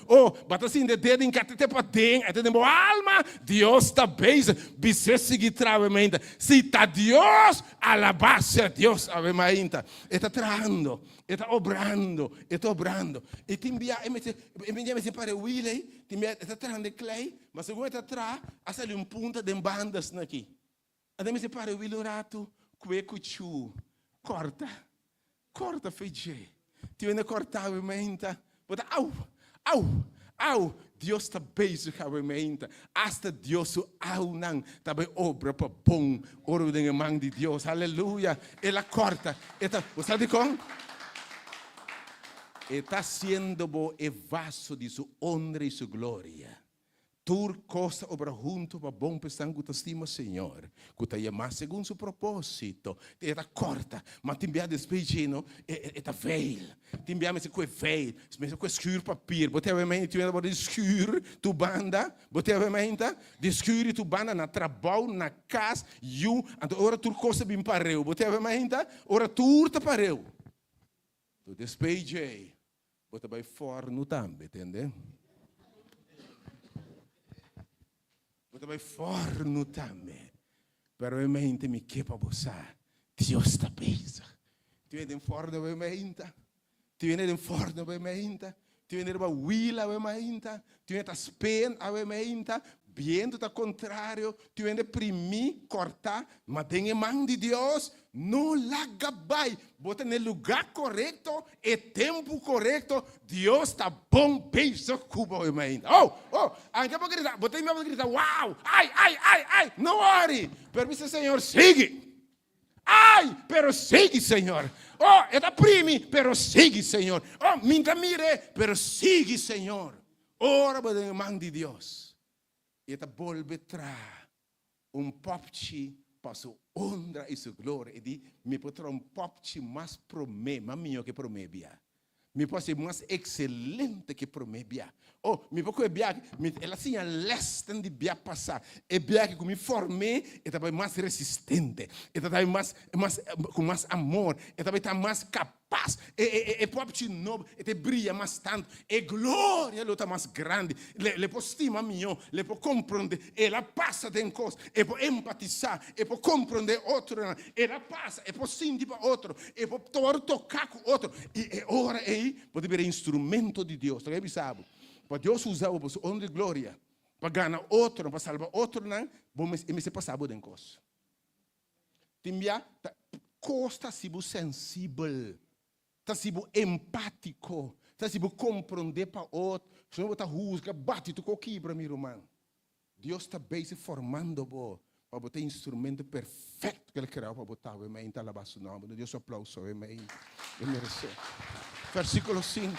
bata assim de dedo em catete para dentro, até de alma, Deus está bem, bise seguir trabalhando, se está Deus, alabasse a Deus, ainda, está trando, está obrando, e te envia, e me se para Willie, te envia, está trando clay, mas se você está ali ponta de bandas aqui, até me se para Willie rato, cuecuchu, corta, feijê. Tu ainda cortar a menta, bota au, Deus está beijo com a menta, hasta Deus au não, tá bem obra para bom, ouro de mão de Deus, aleluia, ela corta, você sabe como? Está sendo bom e vaso de sua honra e sua glória. Tur costa obra junto para bom pensar que estima Senhor, que está mais segundo seu propósito, está corta, mas te envia despejino, está veil, te envia se que veil, se que escuro papir, botei a mente, tu ainda pode escuro tu banda, botei a mente, escuro tu banda na trabalho, na casa, então ora tur costa bem pareu, botei a mente, ora tur ta pareu, tu despejei, bota vai fora no tambe, entende? Vai forno também. Pero a mente me quepa você. Deus está bem. Tu vem forno a mente. Tu vem forno a mente. Tu vem para wila a mente. Tu vem para spen a mente. Viendo está contrário. Tu vem primir, cortar. Mas tem a mão de Deus. Não larga vai. Bota no lugar correto e tempo correto. Deus está bom, beijo, cubo a mente. Anche para gritar. Bota em para gritar. Uau! Ai! Não ore. Permissa, Senhor, sigue. Ai, pero sigue, Senhor. É da primi, pero sigue, Senhor. Minta mire, pero sigue, Senhor. Ora para a mão de Deus. E está volve tra popchi para sua honra e sua glória. E diz, me pode popchi mais mais melhor que promebia. Me pode ser mais excelente que promebia. Me pode bia, ela tinha leste de bia passar. E bia que me formei, e também mais resistente. E também com mais amor. E também está mais capaz. E popchi novo, e te brilha mais tanto. E glória, ela está mais grande. Le pode estimar melhor, le pode compreender. Ela passa de coisa, e pode empatizar, e pode compreender outro. Ela passa, e pode sentir para outro, e pode tocar com outro. E ora aí, pode ver instrumento de Deus. Você sabe? Para Deus usar para sua honra e glória, para ganhar outro, para salvar outro, não, e me se passar por dentro. Timbia, costa se sensível, está se empático, está se compreender para outro, se não está rusga, bate tu coquibra, meu irmão. Deus está bem se formando para botar instrumento perfeito que ele criou para botar o amém, está lá baixo o nome. Deus aplauso, amém. Versículo 5.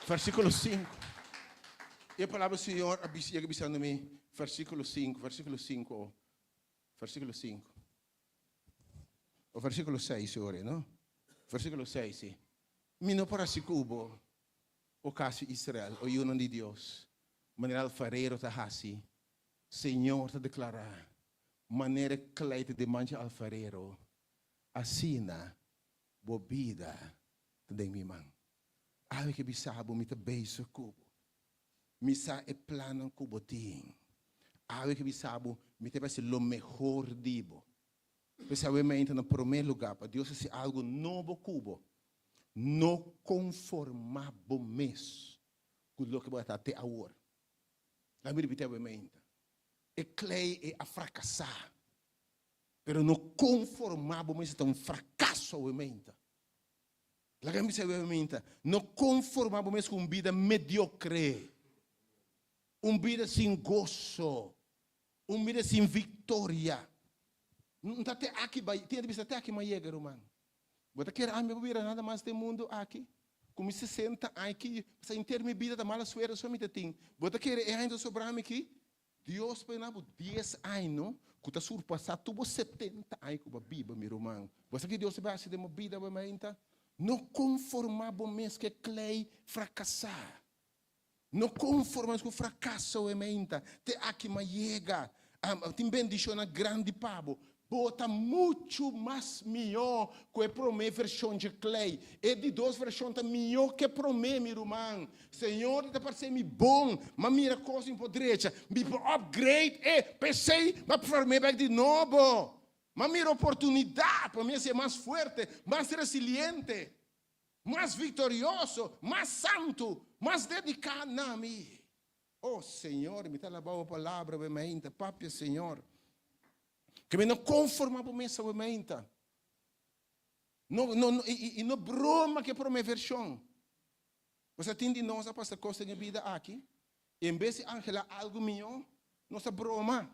Versículo 5. E a palavra do Senhor avisando-me, versículo 5. O versículo 6, Senhor, não? Versículo 6, sim. Mino para si cubo, o caso Israel, o uno de Deus, maneira alfareiro ta hasi, Senhor ta declarar, maneira cleita de mancha alfareiro, assina, bobida, ta de mi mão. Ave que bisabo me te beijo cubo. Misa é plano cubo ting. Ave que bisabo me te vai ser lo mejor dibo. Pensava mente no primeiro lugar para Deus é algo novo cubo. Não conformabo mes com o que vai estar até agora. La me repetir a mente. É clay é a fracassar. Pero não conformabo mes é um fracasso a mente. La que me dice obviamente, não conformamos mais com uma vida mediocre, uma vida sem gozo, uma vida sem vitória. Não está até aqui, tem de até aqui, mas chega, irmão. Você quer a minha vida nada mais do mundo aqui? Como se senta aqui, se inteira minha vida da mala suera, só me tem. Você quer ainda sobrar aqui? Deus põe na 10 anos, que está surpassado tudo 70 anos com a Bíblia, meu irmão. Você que Deus vai se dar uma vida, obviamente? Não conformar bom mês que clay fracassar. Não conformar com o fracasso, ementa. Te aqui mas chega. Tem bendição grande pabo. Bota muito mais melhor que a primeira versão de clay. E de duas versões melhor que a primeira, meu irmão. Senhor, está parecendo bom, mas mira coisa em direita. Me upgrade e pensei, mas formei de novo. Mas mira oportunidade para mim ser mais forte, mais resiliente, mais vitorioso, mais santo, mais dedicado a mim. Oh, Senhor, me está a boa palavra, obviamente, papi, Senhor. Que me não conforma para mim essa obviamente. Não broma que para minha versão. Você tem de nós a passar coisa em vida aqui. Em vez de Angela algo melhor, nossa broma.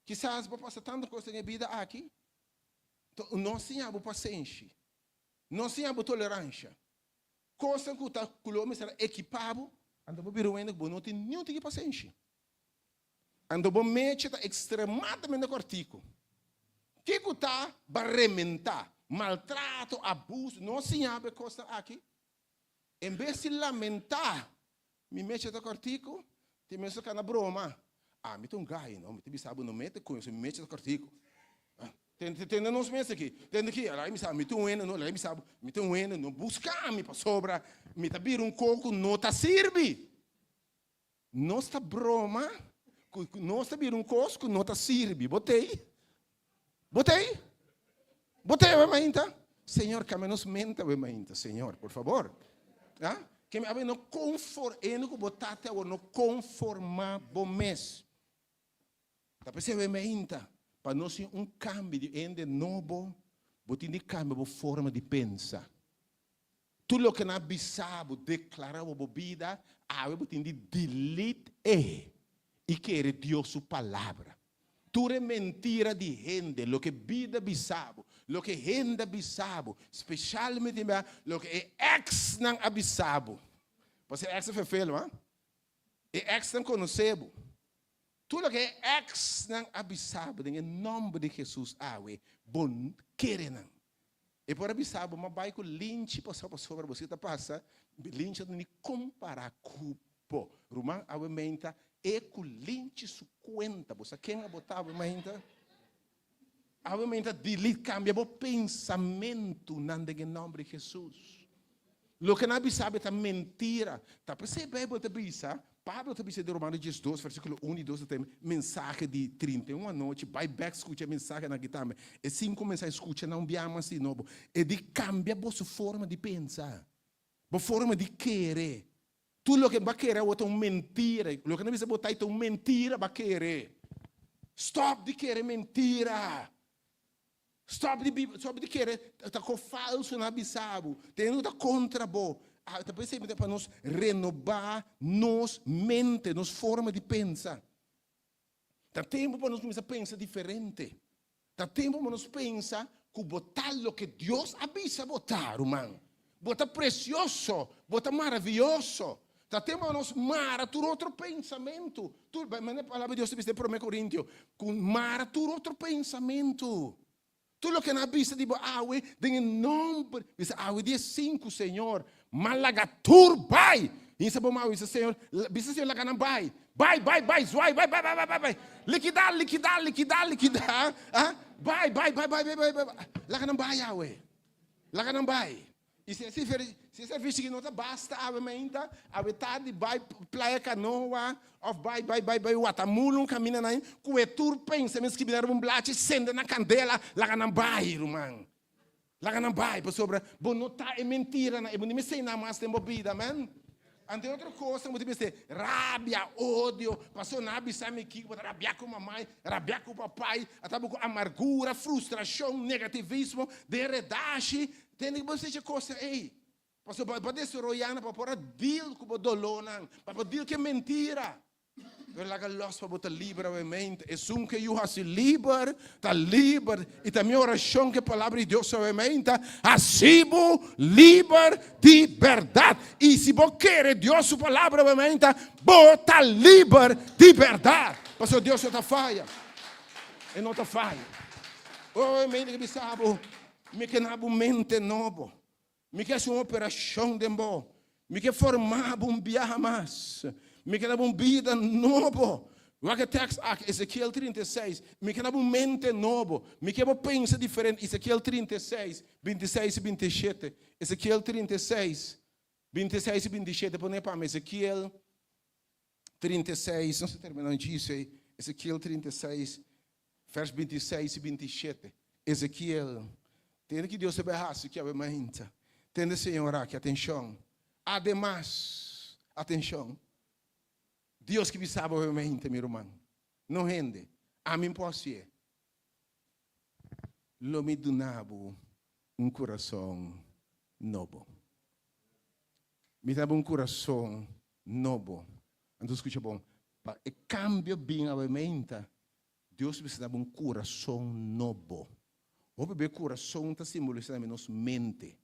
Quizás para passar tanta coisa em vida aqui. Então, nós temos paciência. Nós temos tolerância. Coisa que está quilômetro equipado, anda para vir o que não tem nenhum tipo de paciência. Anda para mete está extremadamente cortico. Que está para rementar, maltrato, abuso, não se abre coisa aqui. Em vez de lamentar, me mete está cortico, te mexe na broma. Me tem gai, não, me tem sabe não mete com isso, me mete está cortico. Tem nos meses aqui, tem aqui, lá me sabe, me tem não, lá me sabe, me tem não buscar me para sobra, me tá vir coco, não tá serve. Não está broma, não está vir cosco, não tá serve. Botei, então. Senhor, que me nos menta, Senhor, por favor. Que me não conformar, não botate ou não conformar bom mês. Tá percebendo, então? Para nós ter cambio de novo, botar de cambio de forma de pensar. Tudo o que não bisabo declarar a vida, botar de delete e querer Deus sua palavra. Tudo é mentira de gente, lo que vida bisabo, lo que gente bisabo, especialmente lo que é ex não abisabo. Você ex é feio, não é? E ex não conhecebo. Tudo que é ex não abisabo, em nome de Jesus, bom querer não. E por abisabo, mas vai com lynch passar por sobre você, tá passa, lynch não comparar cupo. Romão, aumenta, e com lynch su conta, você quem botava, aumenta, delete, cambia o pensamento, não em nome de Jesus. Lo que não abisabo é mentira. Tá percebendo, tá bisa? Pablo está dizendo em Romanos 12, versículo 1 e 2, tem mensagem de 31 à noite, vai back, escuta a mensagem na guitarra, e 5 mensagens escuta, não viama assim novo, e de cambia a sua forma de pensar, a forma de querer. Tudo o que vai querer é uma mentira, o que não precisa botar é uma mentira, vai querer. Stop de querer mentira. Stop de querer, está com falso na bisabo, tem outra contra bo. Está percebendo para nós renovar nos mente, nos forma de pensar. Está tempo para nós começar a pensar diferente. Está tempo para nós pensar que botar o que Deus avisa botar, irmão. Botar precioso, botar maravilhoso. Está tempo para nós mara tu outro pensamento. Mas a palavra de Deus diz em 1 Coríntios, com mara tu outro pensamento. Tudo que na vista de awe, em nome, diz awe 15, Senhor, malagatur vai. E isso é bom, isso Senhor, bisa Senhor laganan vai, zuai, vai. Liquidar, vai. Laganan vai, awe. Laganan vai. E se serviço que não tá basta, a tarde vai praia canoa, of vai, Watamulo, caminha na coetur pensa, mas que viraram blate, senda na candela, lá não vai, irmão. Lá não vai, por sobre, bom, não tá, é mentira, e não me sei nada mais, tem bebida, man. Ante outra coisa, muito bem, rabia, ódio, passou na abissame aqui, rabiar com a mamãe, rabiar com o papai, até com amargura, frustração, negativismo, deredache, tem que você coisa, passou para desroiar, para pôr deal com o dolor, para deal que é mentira. Eu lago los para botar livre, obviamente, é um que eu haço livre, está livre, e também oração que a palavra de Deus, obviamente, assim livre de verdade. E se você quer Deus, sua palavra, obviamente, bota livre de verdade. Pastor, Deus não está falha. Ele não está falha. Obviamente, que me sabe, me que na mente novo, me que uma operação de bom, me que formar viaja mais, me que na vida novo. O que texto aqui, Ezequiel 36, me que na mente novo, me que pensa diferente, Ezequiel 36, 26 e 27, Ezequiel 36, 26 e 27, põe para mim, Ezequiel 36, não se terminou disso aí, Ezequiel 36, versos 26 e 27, Ezequiel, tem que Deus se berrasse que é a mente, tem que Senhor aqui, atenção, ademais, atenção, Deus que me sabe a mente, meu irmão, não rende, a mim posso ir, lo me donava coração novo, me dava coração novo, então escuta bom, para cambio bem a mente, Deus me dava coração novo, o bebê coração está simbolizando nossa mente,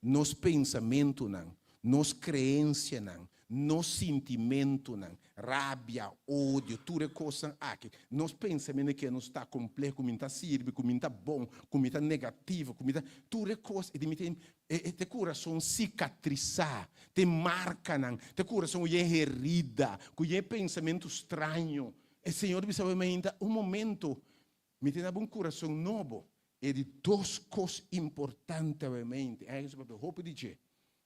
nos pensamento não, nos crença não, nos sentimento não, rabia, ódio, tudo coisa aqui, nos pensamento que não está complexo, como está sirve, como está bom, como está negativo, como está tudo coisa, e te coração cicatrizar, te marca não, te coração é herida, com é pensamento estranho, e Senhor me sabe momento, me tem um coração novo, e de duas coisas importantes obviamente, é isso para eu vou dizer.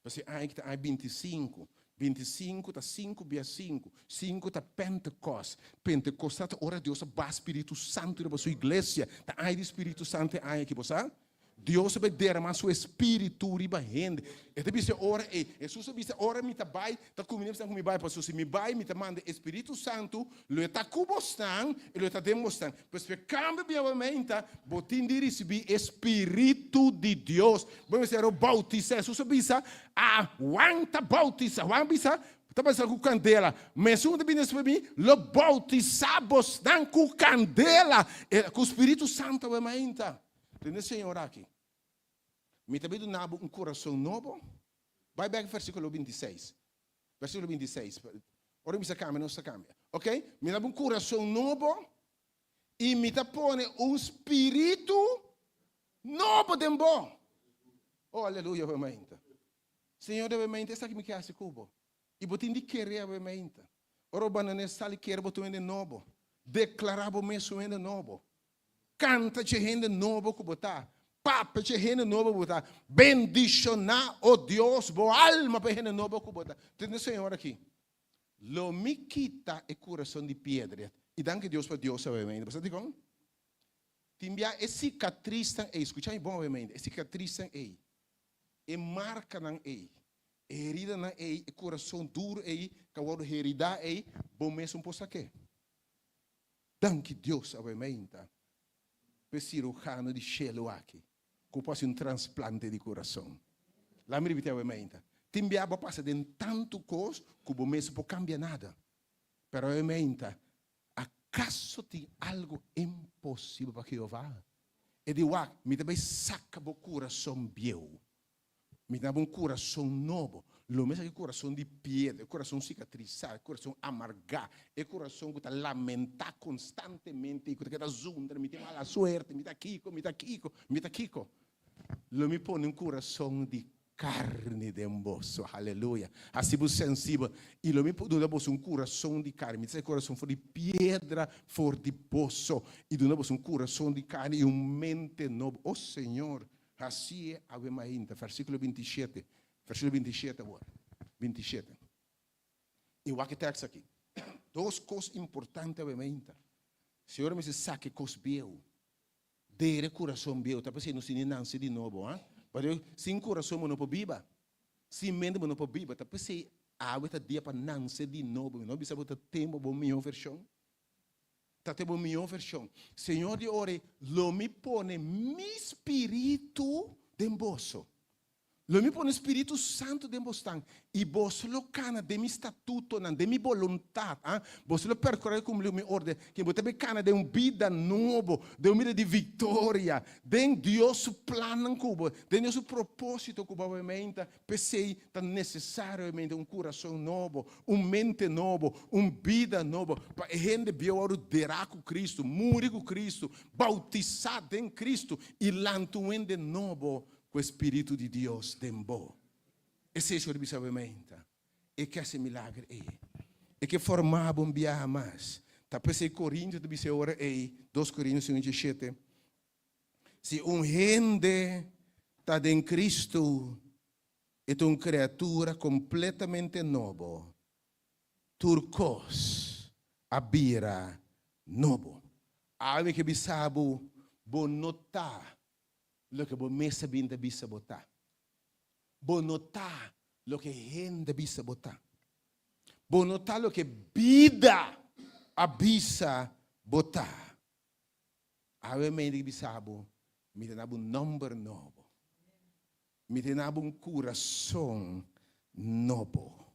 Você aí está 25 está 5 via 5, 5 está Pentecostes. Pentecostes está ora Deus vai Espírito Santo na sua igreja, está aí o Espírito Santo aí aqui, você? Deus vai derramar seu Espírito riba rende. E te disse ora Jesus disse ora me vai, tá comigo com me vai, pastor, se me vai me manda Espírito Santo, lo está cubostando e lo está demonstrando. Pois que cambia minha mente, botin de receber Espírito de Deus. Vamos ser o bautista, Jesus disse, aguanta bautista, aguanta tá pensando com candela, mas um de para mim, lo bautizamos não com candela, com o Espírito Santo a mente. Entendeu, Senhor, aqui? Me também dá coração novo. Vai para o versículo 26. Versículo 26. Ora, me se cambia, não se cambia. Ok? Me dá coração novo. E me põe espírito novo de bom. Oh, aleluia, obviamente. Senhor, obviamente, essa que me quer cubo. E botin de querer, obviamente. Ora, o banana sali quer botar de novo. Declarava o mesmo de novo. Canta de gente novo que botar. Papa de gente novo que botar. Bendicionar o Deus, boa alma para gente novo que botar. Entendeu, Senhor, aqui? Lo me quita o coração de pedra. E danke Deus para Deus, obviamente. Você diz como? Timbia é cicatriz aí. Escuta aí, bom, obviamente. É cicatriz aí. É marca aí. É herida aí. É coração duro aí. Cauado herida aí. Bom mesmo por aqui. Danke Deus, obviamente. Per cirurgiano di cielo aqui, que possa transplante de coração. Lá me repete obviamente. Timbiaba passa de tanto coisa que o mês não cambia nada. Pero obviamente, acaso tem algo impossível para que eu vá? E de lá, me também saca o coração meu. Me dá um coração novo. Lo mesmo que o coração de pedra, o coração cicatrizado, o coração amargar, o coração que está lamentar constantemente, que está zunda, me tem mala sorte, me está kiko. Lo me põe um coração de carne de emboço, aleluia. Assim você sensível, e lo me põe um coração de carne, me diz coração for de pedra, for de poço, e do novo um coração de carne e mente novo. Oh Senhor, assim é a minha versículo 27. Versículo 27 agora. 27. E o que texto aqui. Duas coisas importantes, obviamente. Senhor, me saque coisas meu. Dere coração meu. Tá pensando se não se de novo, hein? Porque sem coração não pode viver. Sem mente não pode viver. Tá pensando a dia para não se de novo. Não bisa botar tempo bom minha versão. Tá tempo minha versão. Senhor, de ore, lo me pone mi espírito de emboço. Lo mi põe Espírito Santo de bostang. E vos lo cana de mi estatuto, de mi volontà. Vos lo percorre come le mie ordini. Che você be cana de vida novo, de vida de vitória. De Deus plano cubo, de Deus propósito cubo, obviamente, per sei tan necessário, obviamente, coração novo, mente novo, vida novo. Para gente bioro derá com Cristo, muri com Cristo, bautizado em Cristo e lantuende novo. Com o Espírito de Deus dentro. Esse é o que obviamente. E que esse milagre é. E que formava viagem mais. Tá pensei Coríntios, tu disse ora é 2 Coríntios 17. Se gente está em Cristo, é uma criatura completamente nova. Turcos, abira novo. Algo que bisabo, bom notar. Lo que você mesa binda bisa botar. Bo notar lo que gente bisa botar. Bo notar lo que vida abisa botar. Ave mente bisabo, me tenabo número novo. Me tenabo coração novo.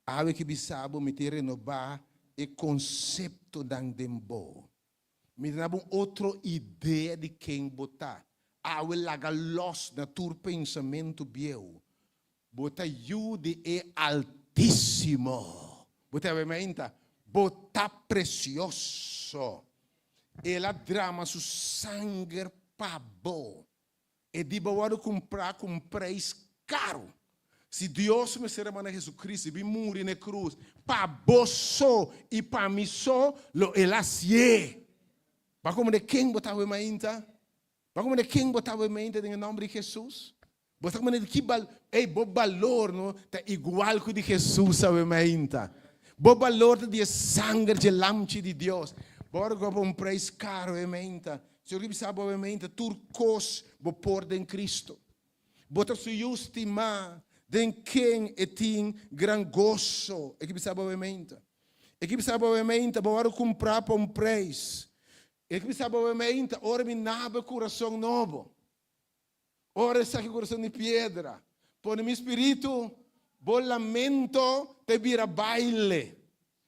Ave que bisabo me te renovar e conceito dan dembo. Me tenabo outra ideia de quem botar. Awe laga los na tur pensamento bieu. Bota ajude é altíssimo. Bota obviamente, bota precioso. Ela drama su sangue pabo. E de boa comprar com preço caro. Se Deus me será mana Jesus Cristo, vi morrer na cruz, pa bosso e pa mim só, lo elacie. Pa como de quem bota obviamente? Como de quem botava em mente em nome de Jesus? Você como de que valor não tá igual que de Jesus obviamente. Bo valor de sangue de lamche de Deus. Bora com preço caro obviamente. Se você sabe obviamente turcos bo por em Cristo. Bota su justima den quem é tem gran gozo. E que sabe obviamente. E que sabe obviamente bora comprar por preço. E que sabe obviamente, ora me naba coração novo. Ora saque coração de pedra. Põe meu espírito, bom lamento, te vira baile.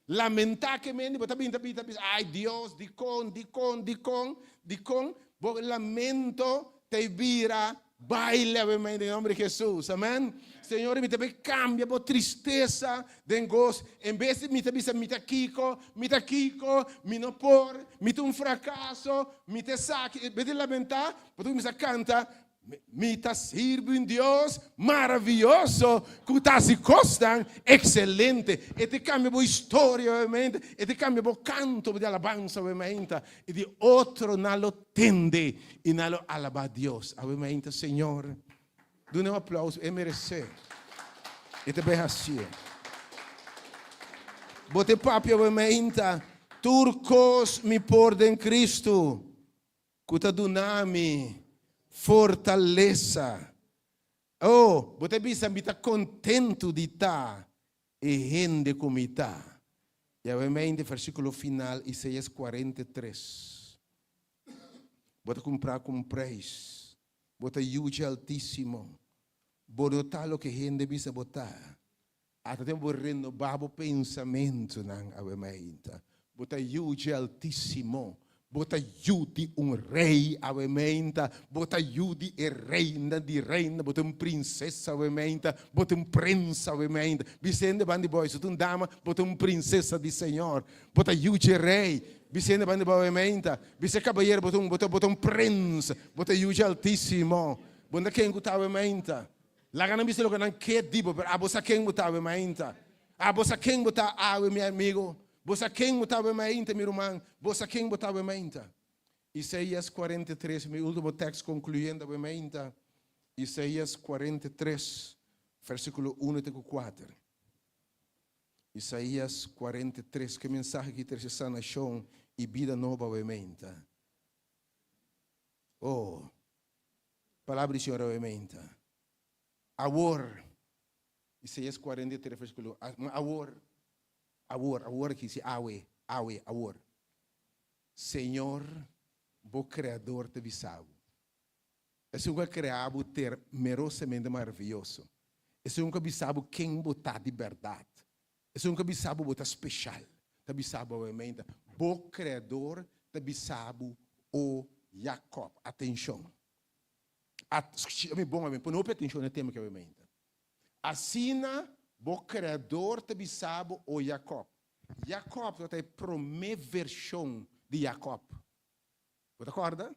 Lamentar que me, bota pinta, ai Deus, dicon, bom lamento, te vira baile, obviamente, em nome de Jesus. Amém? Senhor, me também cambia a tristeza de gozo. Em vez de me kiko, me não por, me um fracasso, me te saque, em vez de lamentar, porque me canta, me te sirvo em Deus maravilhoso, que te se costam excelente. E te cambia a história, obviamente, e te cambia o canto de alabanza, obviamente, e de outro não lo tende, e não lo alaba a Deus, obviamente, Senhor. Dê um aplauso, é merecer. E te bem assim. Bote papi, obviamente, turcos me por em Cristo, que te donami fortaleza. Oh, bote bisa me tá contento de estar e rende como está. E obviamente, versículo final, Isaías 43. Bote comprar com preço. Bota ajude altíssimo. Botar o que rende bisa botar. Até tempo renovar o pensamento não obviamente. Bota ajude altíssimo. Bota ajude rei obviamente. Bota ajude reina de reina. Bota princesa obviamente. Bota prince obviamente. Vicente bandi boy, se tu dama, bota princesa de Senhor. Bota ajude rei. Vicente bandi obviamente. Vicente cavalheiro, bota prince. Bota ajude altíssimo. Bota quem gostava obviamente. Lá não bisa lo que não quer dibo, a você quem gostava obviamente. A você quem gostava meu amigo. Você quem botava mente, meu irmão? Você quem botava mente? Isaías 43, meu último texto concluindo, obviamente. Isaías 43, versículo 1 e 4. Isaías 43, que mensagem que traz sanação e vida nova, obviamente. Oh, palavra do Senhor, obviamente. Agora, Isaías 43, versículo 1. Agora que se agora. Senhor, o Criador te visavo. É um criado temerosamente maravilhoso. É um que sabe quem botar de verdade. É um que sabe botar especial. Também sabe obviamente. O criador também sabe o Jacob. Atenção. Bom, põe atenção no tema que obviamente. Assim, o criador também sabe o Jacob. Jacob é a primeira versão de Jacob. Você acorda?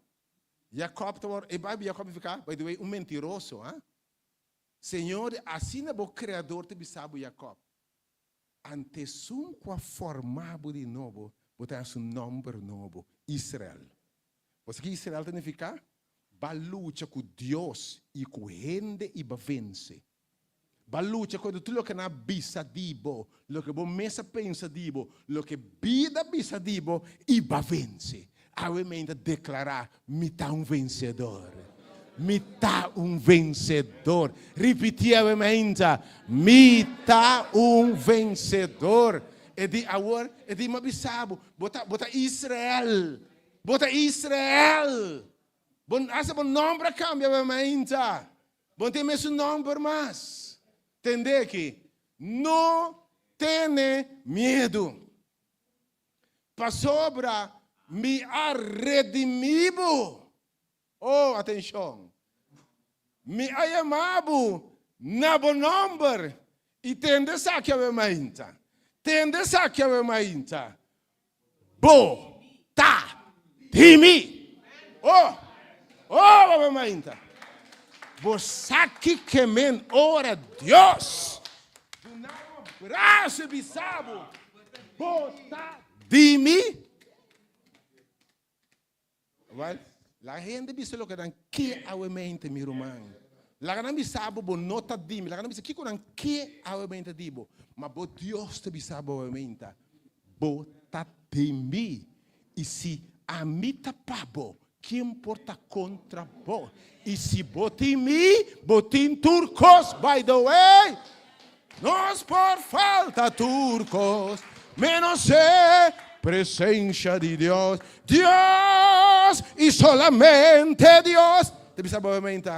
Jacob, e vai Jacob ficar, by the way, mentiroso, hein? Senhor, assim é o criador também sabe o Jacob. Antes que formado de novo, botar um nome novo, Israel. Você que Israel significa? Vai lutar com Deus e com gente e vai vencer. Vai lutar com tudo o que na bisa dibo, o que você mesa pensa dibo, o que vida bisa dibo e vai vencer. Obviamente declarar, me tá vencedor. Me tá vencedor. Repetir obviamente, me tá vencedor. E de agora, e de mabisabo, bota Israel. Bota Israel. Asa bom nome cambia obviamente. Bom tem mesmo nome mais. Entende que não tenha medo. Para sobra me ha redimido. Oh, atenção. Me ha chamado na bom nome. E tende a que obviamente. Tende a que obviamente. Bota de Oh, obviamente. Você que men ora Deus. Do não braço bisabo. Bota de mim. La gente bisa lo que dan que aumente mi romano. La gente bisa bo nota dim. La gente bisa que conan que aumente dibo. Ma bo Dios te bisa bo aumente. Bo ta temi. E se a mita pabo, que importa contra bo. E se bo temi, botin turcos, by the way. Nós por falta turcos, menos presencia de Dios. Dios y solamente Dios. Te bisa obviamente.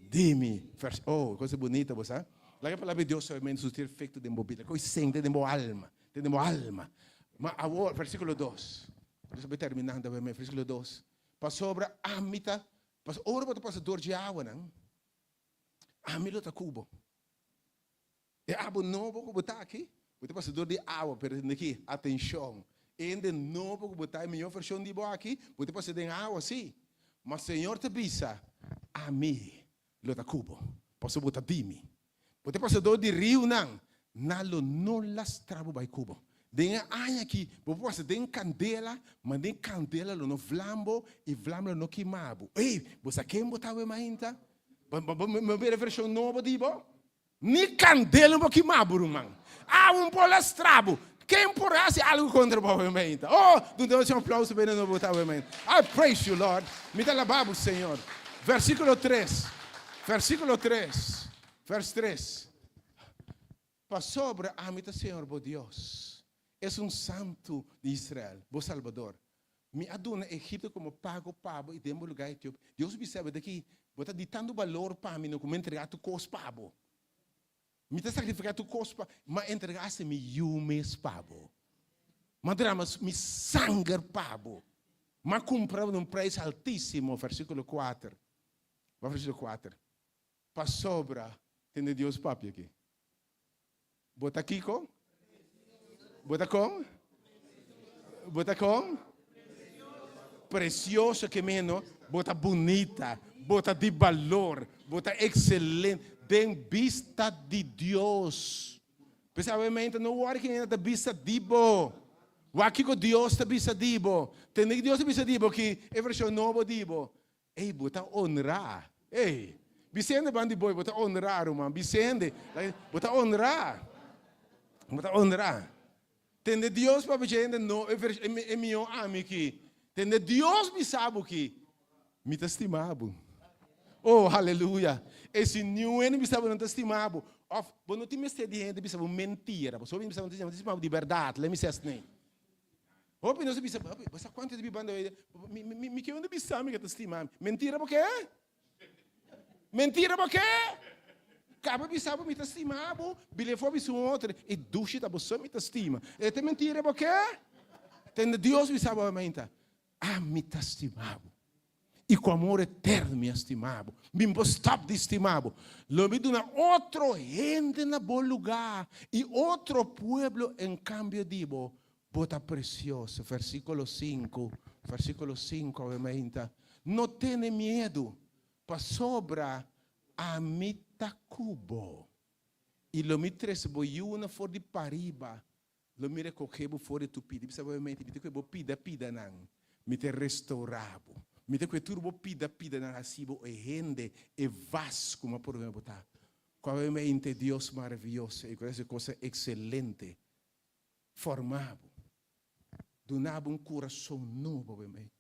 Dime. Oh, coisa bonita, você. Lá que a palavra de Deus somente o efeito de mobília. Coisa sente de boa alma. De boa alma. Mas agora, versículo 2. Estou terminando, versículo 2. Para sobre a mita. Para ora para o passador de água, não? A mita está cubo. E água novo que botar aqui. O passador de água, perdendo aqui, atenção. E de novo que botar a melhor versão de boa aqui, o passador de água, sim. Mas o Senhor te bisa, a mim, lo da cubo. Posso botar de mim. O passador de rio, não. Nalo não lastrabo by cubo. Den anya aqui, você tem candela, mas tem candela no flambo e flambo no queimabo. Ei, você quer botar o mainta? Mas ver a versão nova de bo? Ni candela no queimabo, irmão. Ah, po lastrabo. Quem porrasse algo contra o movimento? Oh, não deu um aplauso para não botar o movimento. I praise you, Lord. Me dá lababo, Senhor. Versículo 3. Versículo 3. Verso 3. Para sobre a mita, Senhor, bo Deus. É santo de Israel, bo Salvador. Me aduna Egipto como pago e demo lugar Etiópia. Deus me sabe daqui. Bota ditando valor para mim, não como entregar tu cos pabo. Me está sacrificando tu cospa, mas entregasse me yumes pabo. Mas dramas me sangue pabo. Mas comprava um preço altíssimo, versículo 4. Versículo 4. Para sobra, tem Deus papi aqui. Bota aqui com? Bota com? Bota com? Precioso que menos, bota bonita, bota de valor, bota excelente. Den vista de Deus. Pessoalmente, não hora que ainda vista de bo. O aqui com Deus está vista de bo. Tem que Deus está vista de bo que é versão nova de bo. Ei, bota honrar. Ei, Vicente bandi boy, bota honrar, irmão. Vicente, bota honrar. Bota honrar. Tem Deus para gente não é meu amigo aqui. Tem Deus me sabe que me está estimado. Oh, aleluia. Esse não é me sabe não estimado. Bom, não tem mais de gente me sabe mentira. Só me sabe de verdade. Let me say assim. Hopi não se bisa, você quanto de banda me que onde bisa me que te estima. Mentira por quê? Mentira por quê? Cabo bisa me te estima, bile foi bisu outro e duche tá você me te estima. É te mentira por quê? Tem Deus bisa menta. Me te estimavo. E com amor eterno me estimavo. Me stop de estimavo. Lo me dá outro gente na bom lugar e outro pueblo em cambio dibo. Bota precioso, versículo 5, obviamente. Não tenha medo, para sobra a mitacubo. E lo me tres boiuna for de pariba, lo me recoquebo for de tupida. Obviamente, me te quebo pida não, me te restaurabo, me te turbo pida não recibo e rende e vasco, mas por botar. Obviamente, Deus maravilhoso e com essa coisa excelente, formado. Donava coração novo, obviamente.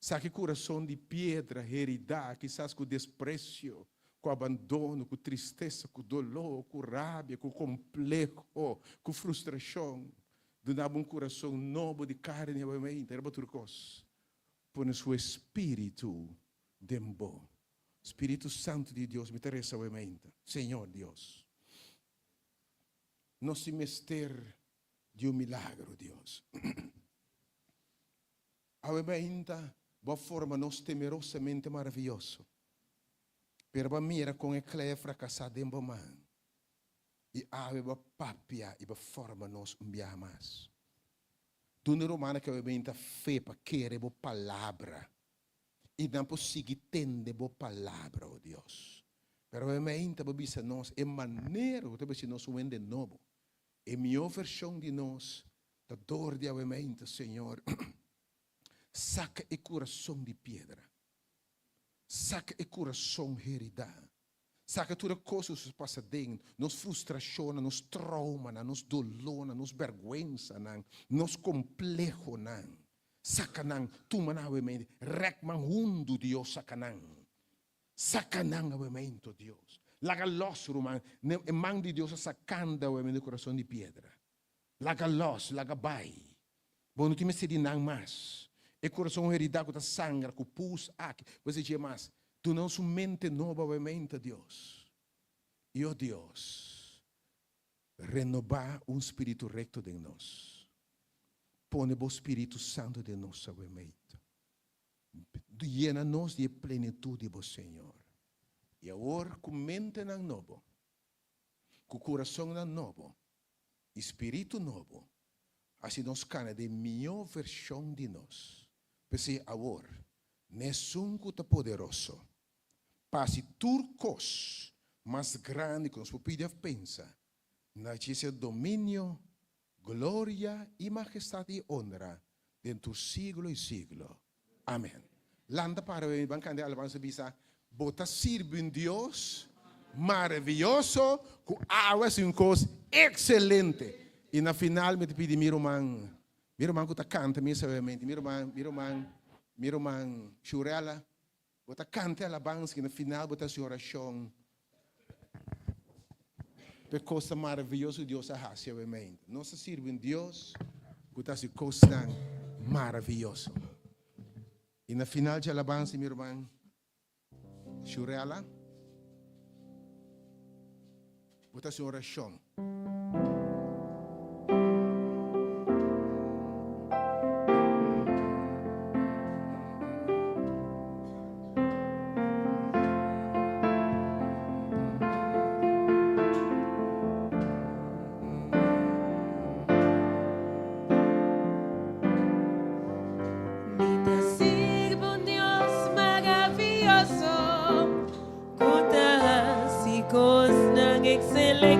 Sabe que coração de pedra, heredar, quizás com desprezo, com abandono, com tristeza, com dolor, com rabia, com complexo, com frustração. Donava coração novo de carne, obviamente. Era outra coisa. Põe seu espírito dentro. Espírito Santo de Deus, me interessa, obviamente. Senhor Deus. Não se mester de milagro, Deus. Obviamente, boa forma, nós temerosamente maravilhoso. Pero a mira com a cleia fracassada em bomão. E a papia e a forma nós enviar mais. Tu não romana que obviamente fé para querer boa palavra. E não conseguir entender boa palavra, oh Deus. Pero obviamente, babisa nós é maneira, talvez nós o de novo. E minha versão de nós, da dor de obviamente, Senhor, saca o coração de pedra, saca o coração heredado, saca toda coisa que passa dentro, nos frustração, nos trauma, nos dolor, nos vergüenza, nos complexo, saca não, tu manawamente, recman hundo Deus saca não, obviamente, Deus. Laga los, Roman, e mão de Deus sacando o coração de pedra. Laga los, laga bai. Bom, não tem se não mais. E coração heredado com sangue, com pus, aqui. Você diz mais, tu não sua mente nova, obviamente, Deus. E oh Deus, renovar espírito recto de nós. Põe o Espírito Santo de nós, obviamente. Llena-nos de plenitude, do Senhor. E agora, com mente não novo, com coração não novo, espírito novo, assim nós cana de melhor versão de nós. Porque agora, nessun que poderoso, passe turcos mais grande que nós podemos pensar, na esse domínio, glória e majestade e honra dentro do século e século. Amém. Landa para o banco de alabança bisa. Bota sirve um Deus maravilhoso, com água é uma coisa excelente. E na final me pedi meu irmão que está cantando, meu irmão, Churela, bota canta a alabança, que na final bota sua oração. Que coisa maravilhosa Deus faz, obviamente. Nós sirve um Deus que está se coisa maravilhosa. E na final de alabança, meu irmão, Churela, bota sua oração. Señor,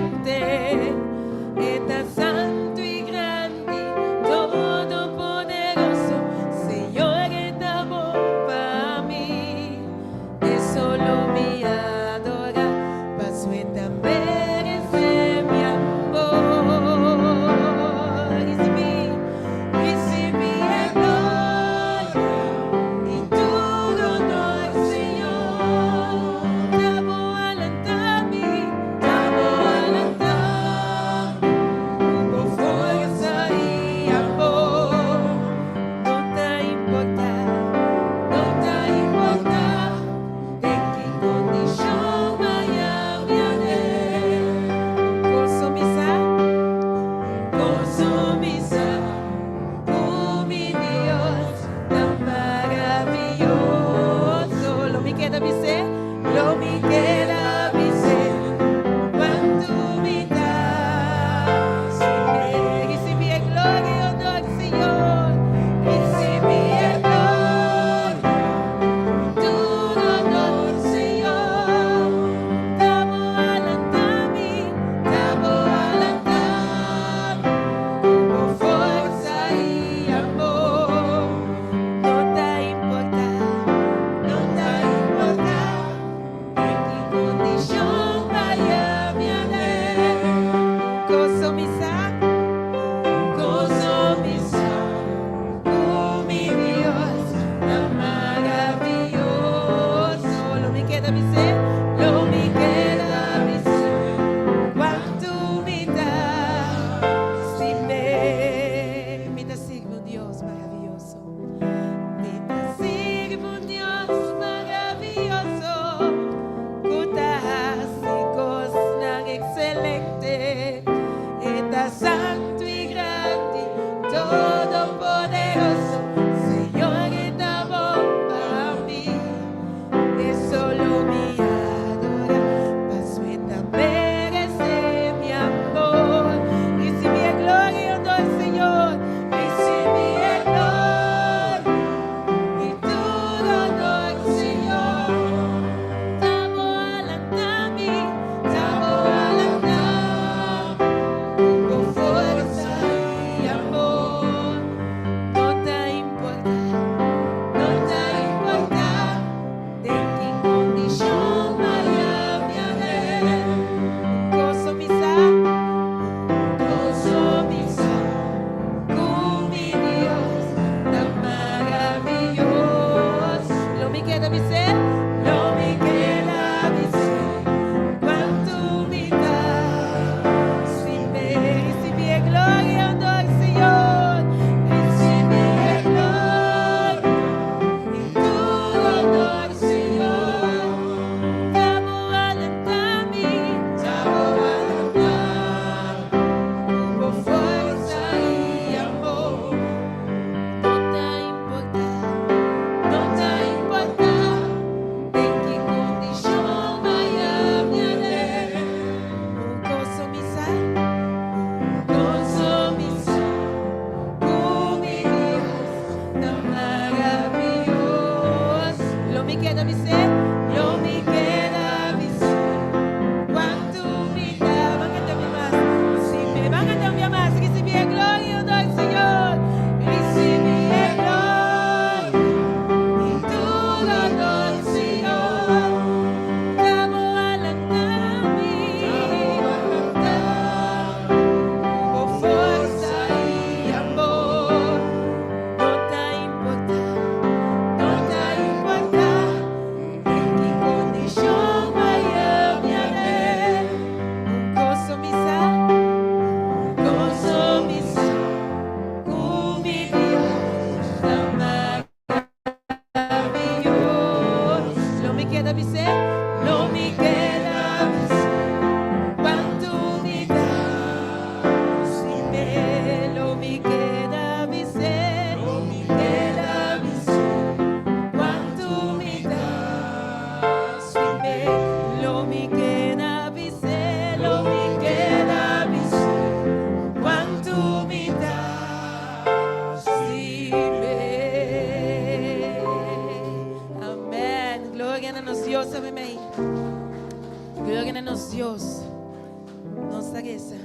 parece.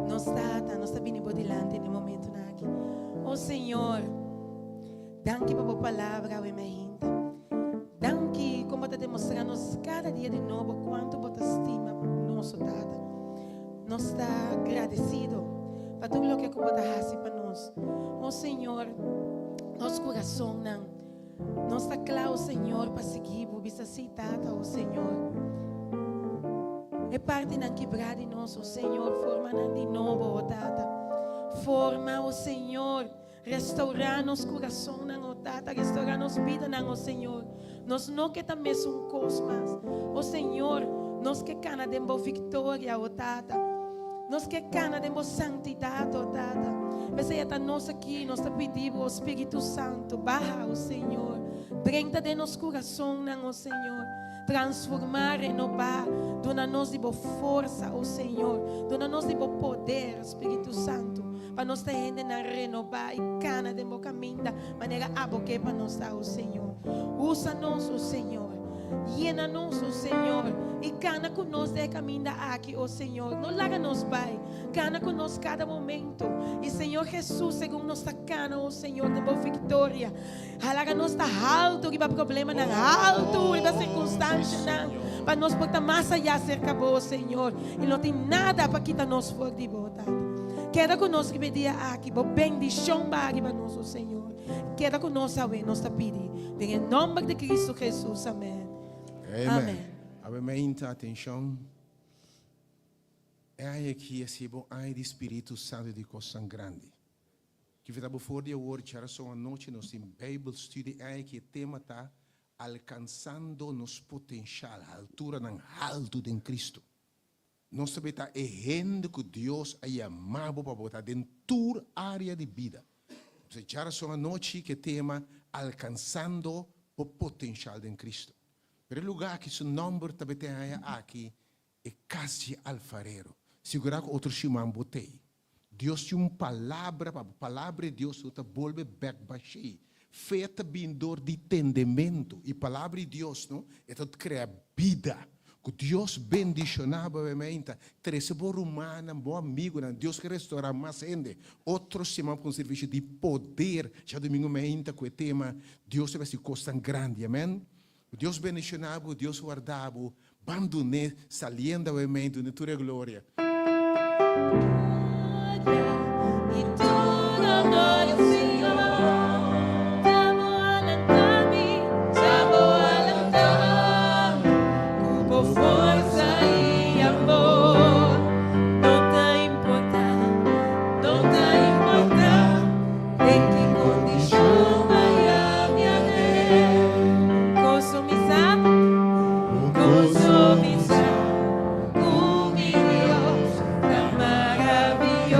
Nós está vindo dilante no momento aqui. Oh Senhor, danke por a palavra, we me danke como está demonstrando-nos cada dia de novo quanto você estima nosso Tata. Nós está agradecido para tudo o que você faz para nós. Oh Senhor, nosso coração não está claro, Senhor, para seguir, para visitar, Tata, oh Senhor. É parte da quebrada de nós, oh Senhor, forma de novo, oh Tata. Forma, oh Senhor, restaurar nosso coração, oh Tata, restaurar nossa vida, oh Senhor. Nós não queremos cosmas, oh Senhor, nós queremos vitória, oh Tata. Nós queremos santidade, oh Tata. Mas está nós aqui, nós pedimos o Espírito Santo, barra, oh Senhor. Prenda de nosso coração, oh Senhor. Transformar, renovar, dona-nos de boa força, oh Senhor. Dona-nos de bom poder, Espírito Santo. Para nós ter renovar e cana de boa caminho, maneira aboque para nós, oh Senhor. Usa-nos, oh Senhor. Llena-nos, oh Senhor. E cana conosco de caminho aqui, oh Senhor. Não larga-nos, Pai. Cana conosco cada momento. E Senhor Jesus, segundo nossa cana, oh Senhor, de boa vitória. Larga-nos da alto, que vai problema na alto, e da circunstância, não. Para nós botar mais allá cerca, oh Senhor. E não tem nada para quitar nós fora de boa. Queda conosco que pedia aqui, boa bendição para nós, oh Senhor. Queda conosco, nós te pedimos. Em nome de Cristo Jesus, amém. Amen. Abre muita atenção. É aí que recebo ai do Espírito Santo de coisa grande. Que vi tabo for de hoje, era só uma noite nós em Bible Study, é aí que o tema está alcançando nos potencial, a altura ng alto de Cristo. Nós também está errando que Deus é amado para botar dentro da área de vida. Você era só uma noite que o tema alcançando o potencial de Cristo. Pero o lugar que seu nome também tem aqui é Casa Alfarero. Segurar que outro chamam botei. Deus tem uma palavra, a palavra de Deus está volve back baixei. Feita bindor de entendimento. E a palavra de Deus não é tudo criar vida. Que Deus bendicionava obviamente. Três boa romana, bom amigo, Deus que restaurar mais gente. Outros chamam com serviço de poder. Já domingo mente com o tema Deus vai ser coisa grande, amém? Deus bendicionava, Deus guardava, abandoné, saliendo obviamente na tua glória. E toda glória ao Senhor. Estamos alentando-me, estamos alentando, com força e amor. Não está importando, não está importando em que condição vai a minha vida. Consumizar, consumizar, humilhou, tão maravilhoso.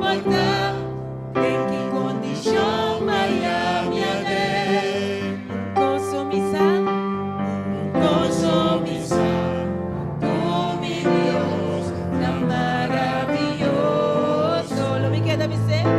mortal, em que condição Maria me amé. Consumissão, tu mi Dios, tan maravilloso. Lo me queda me ser.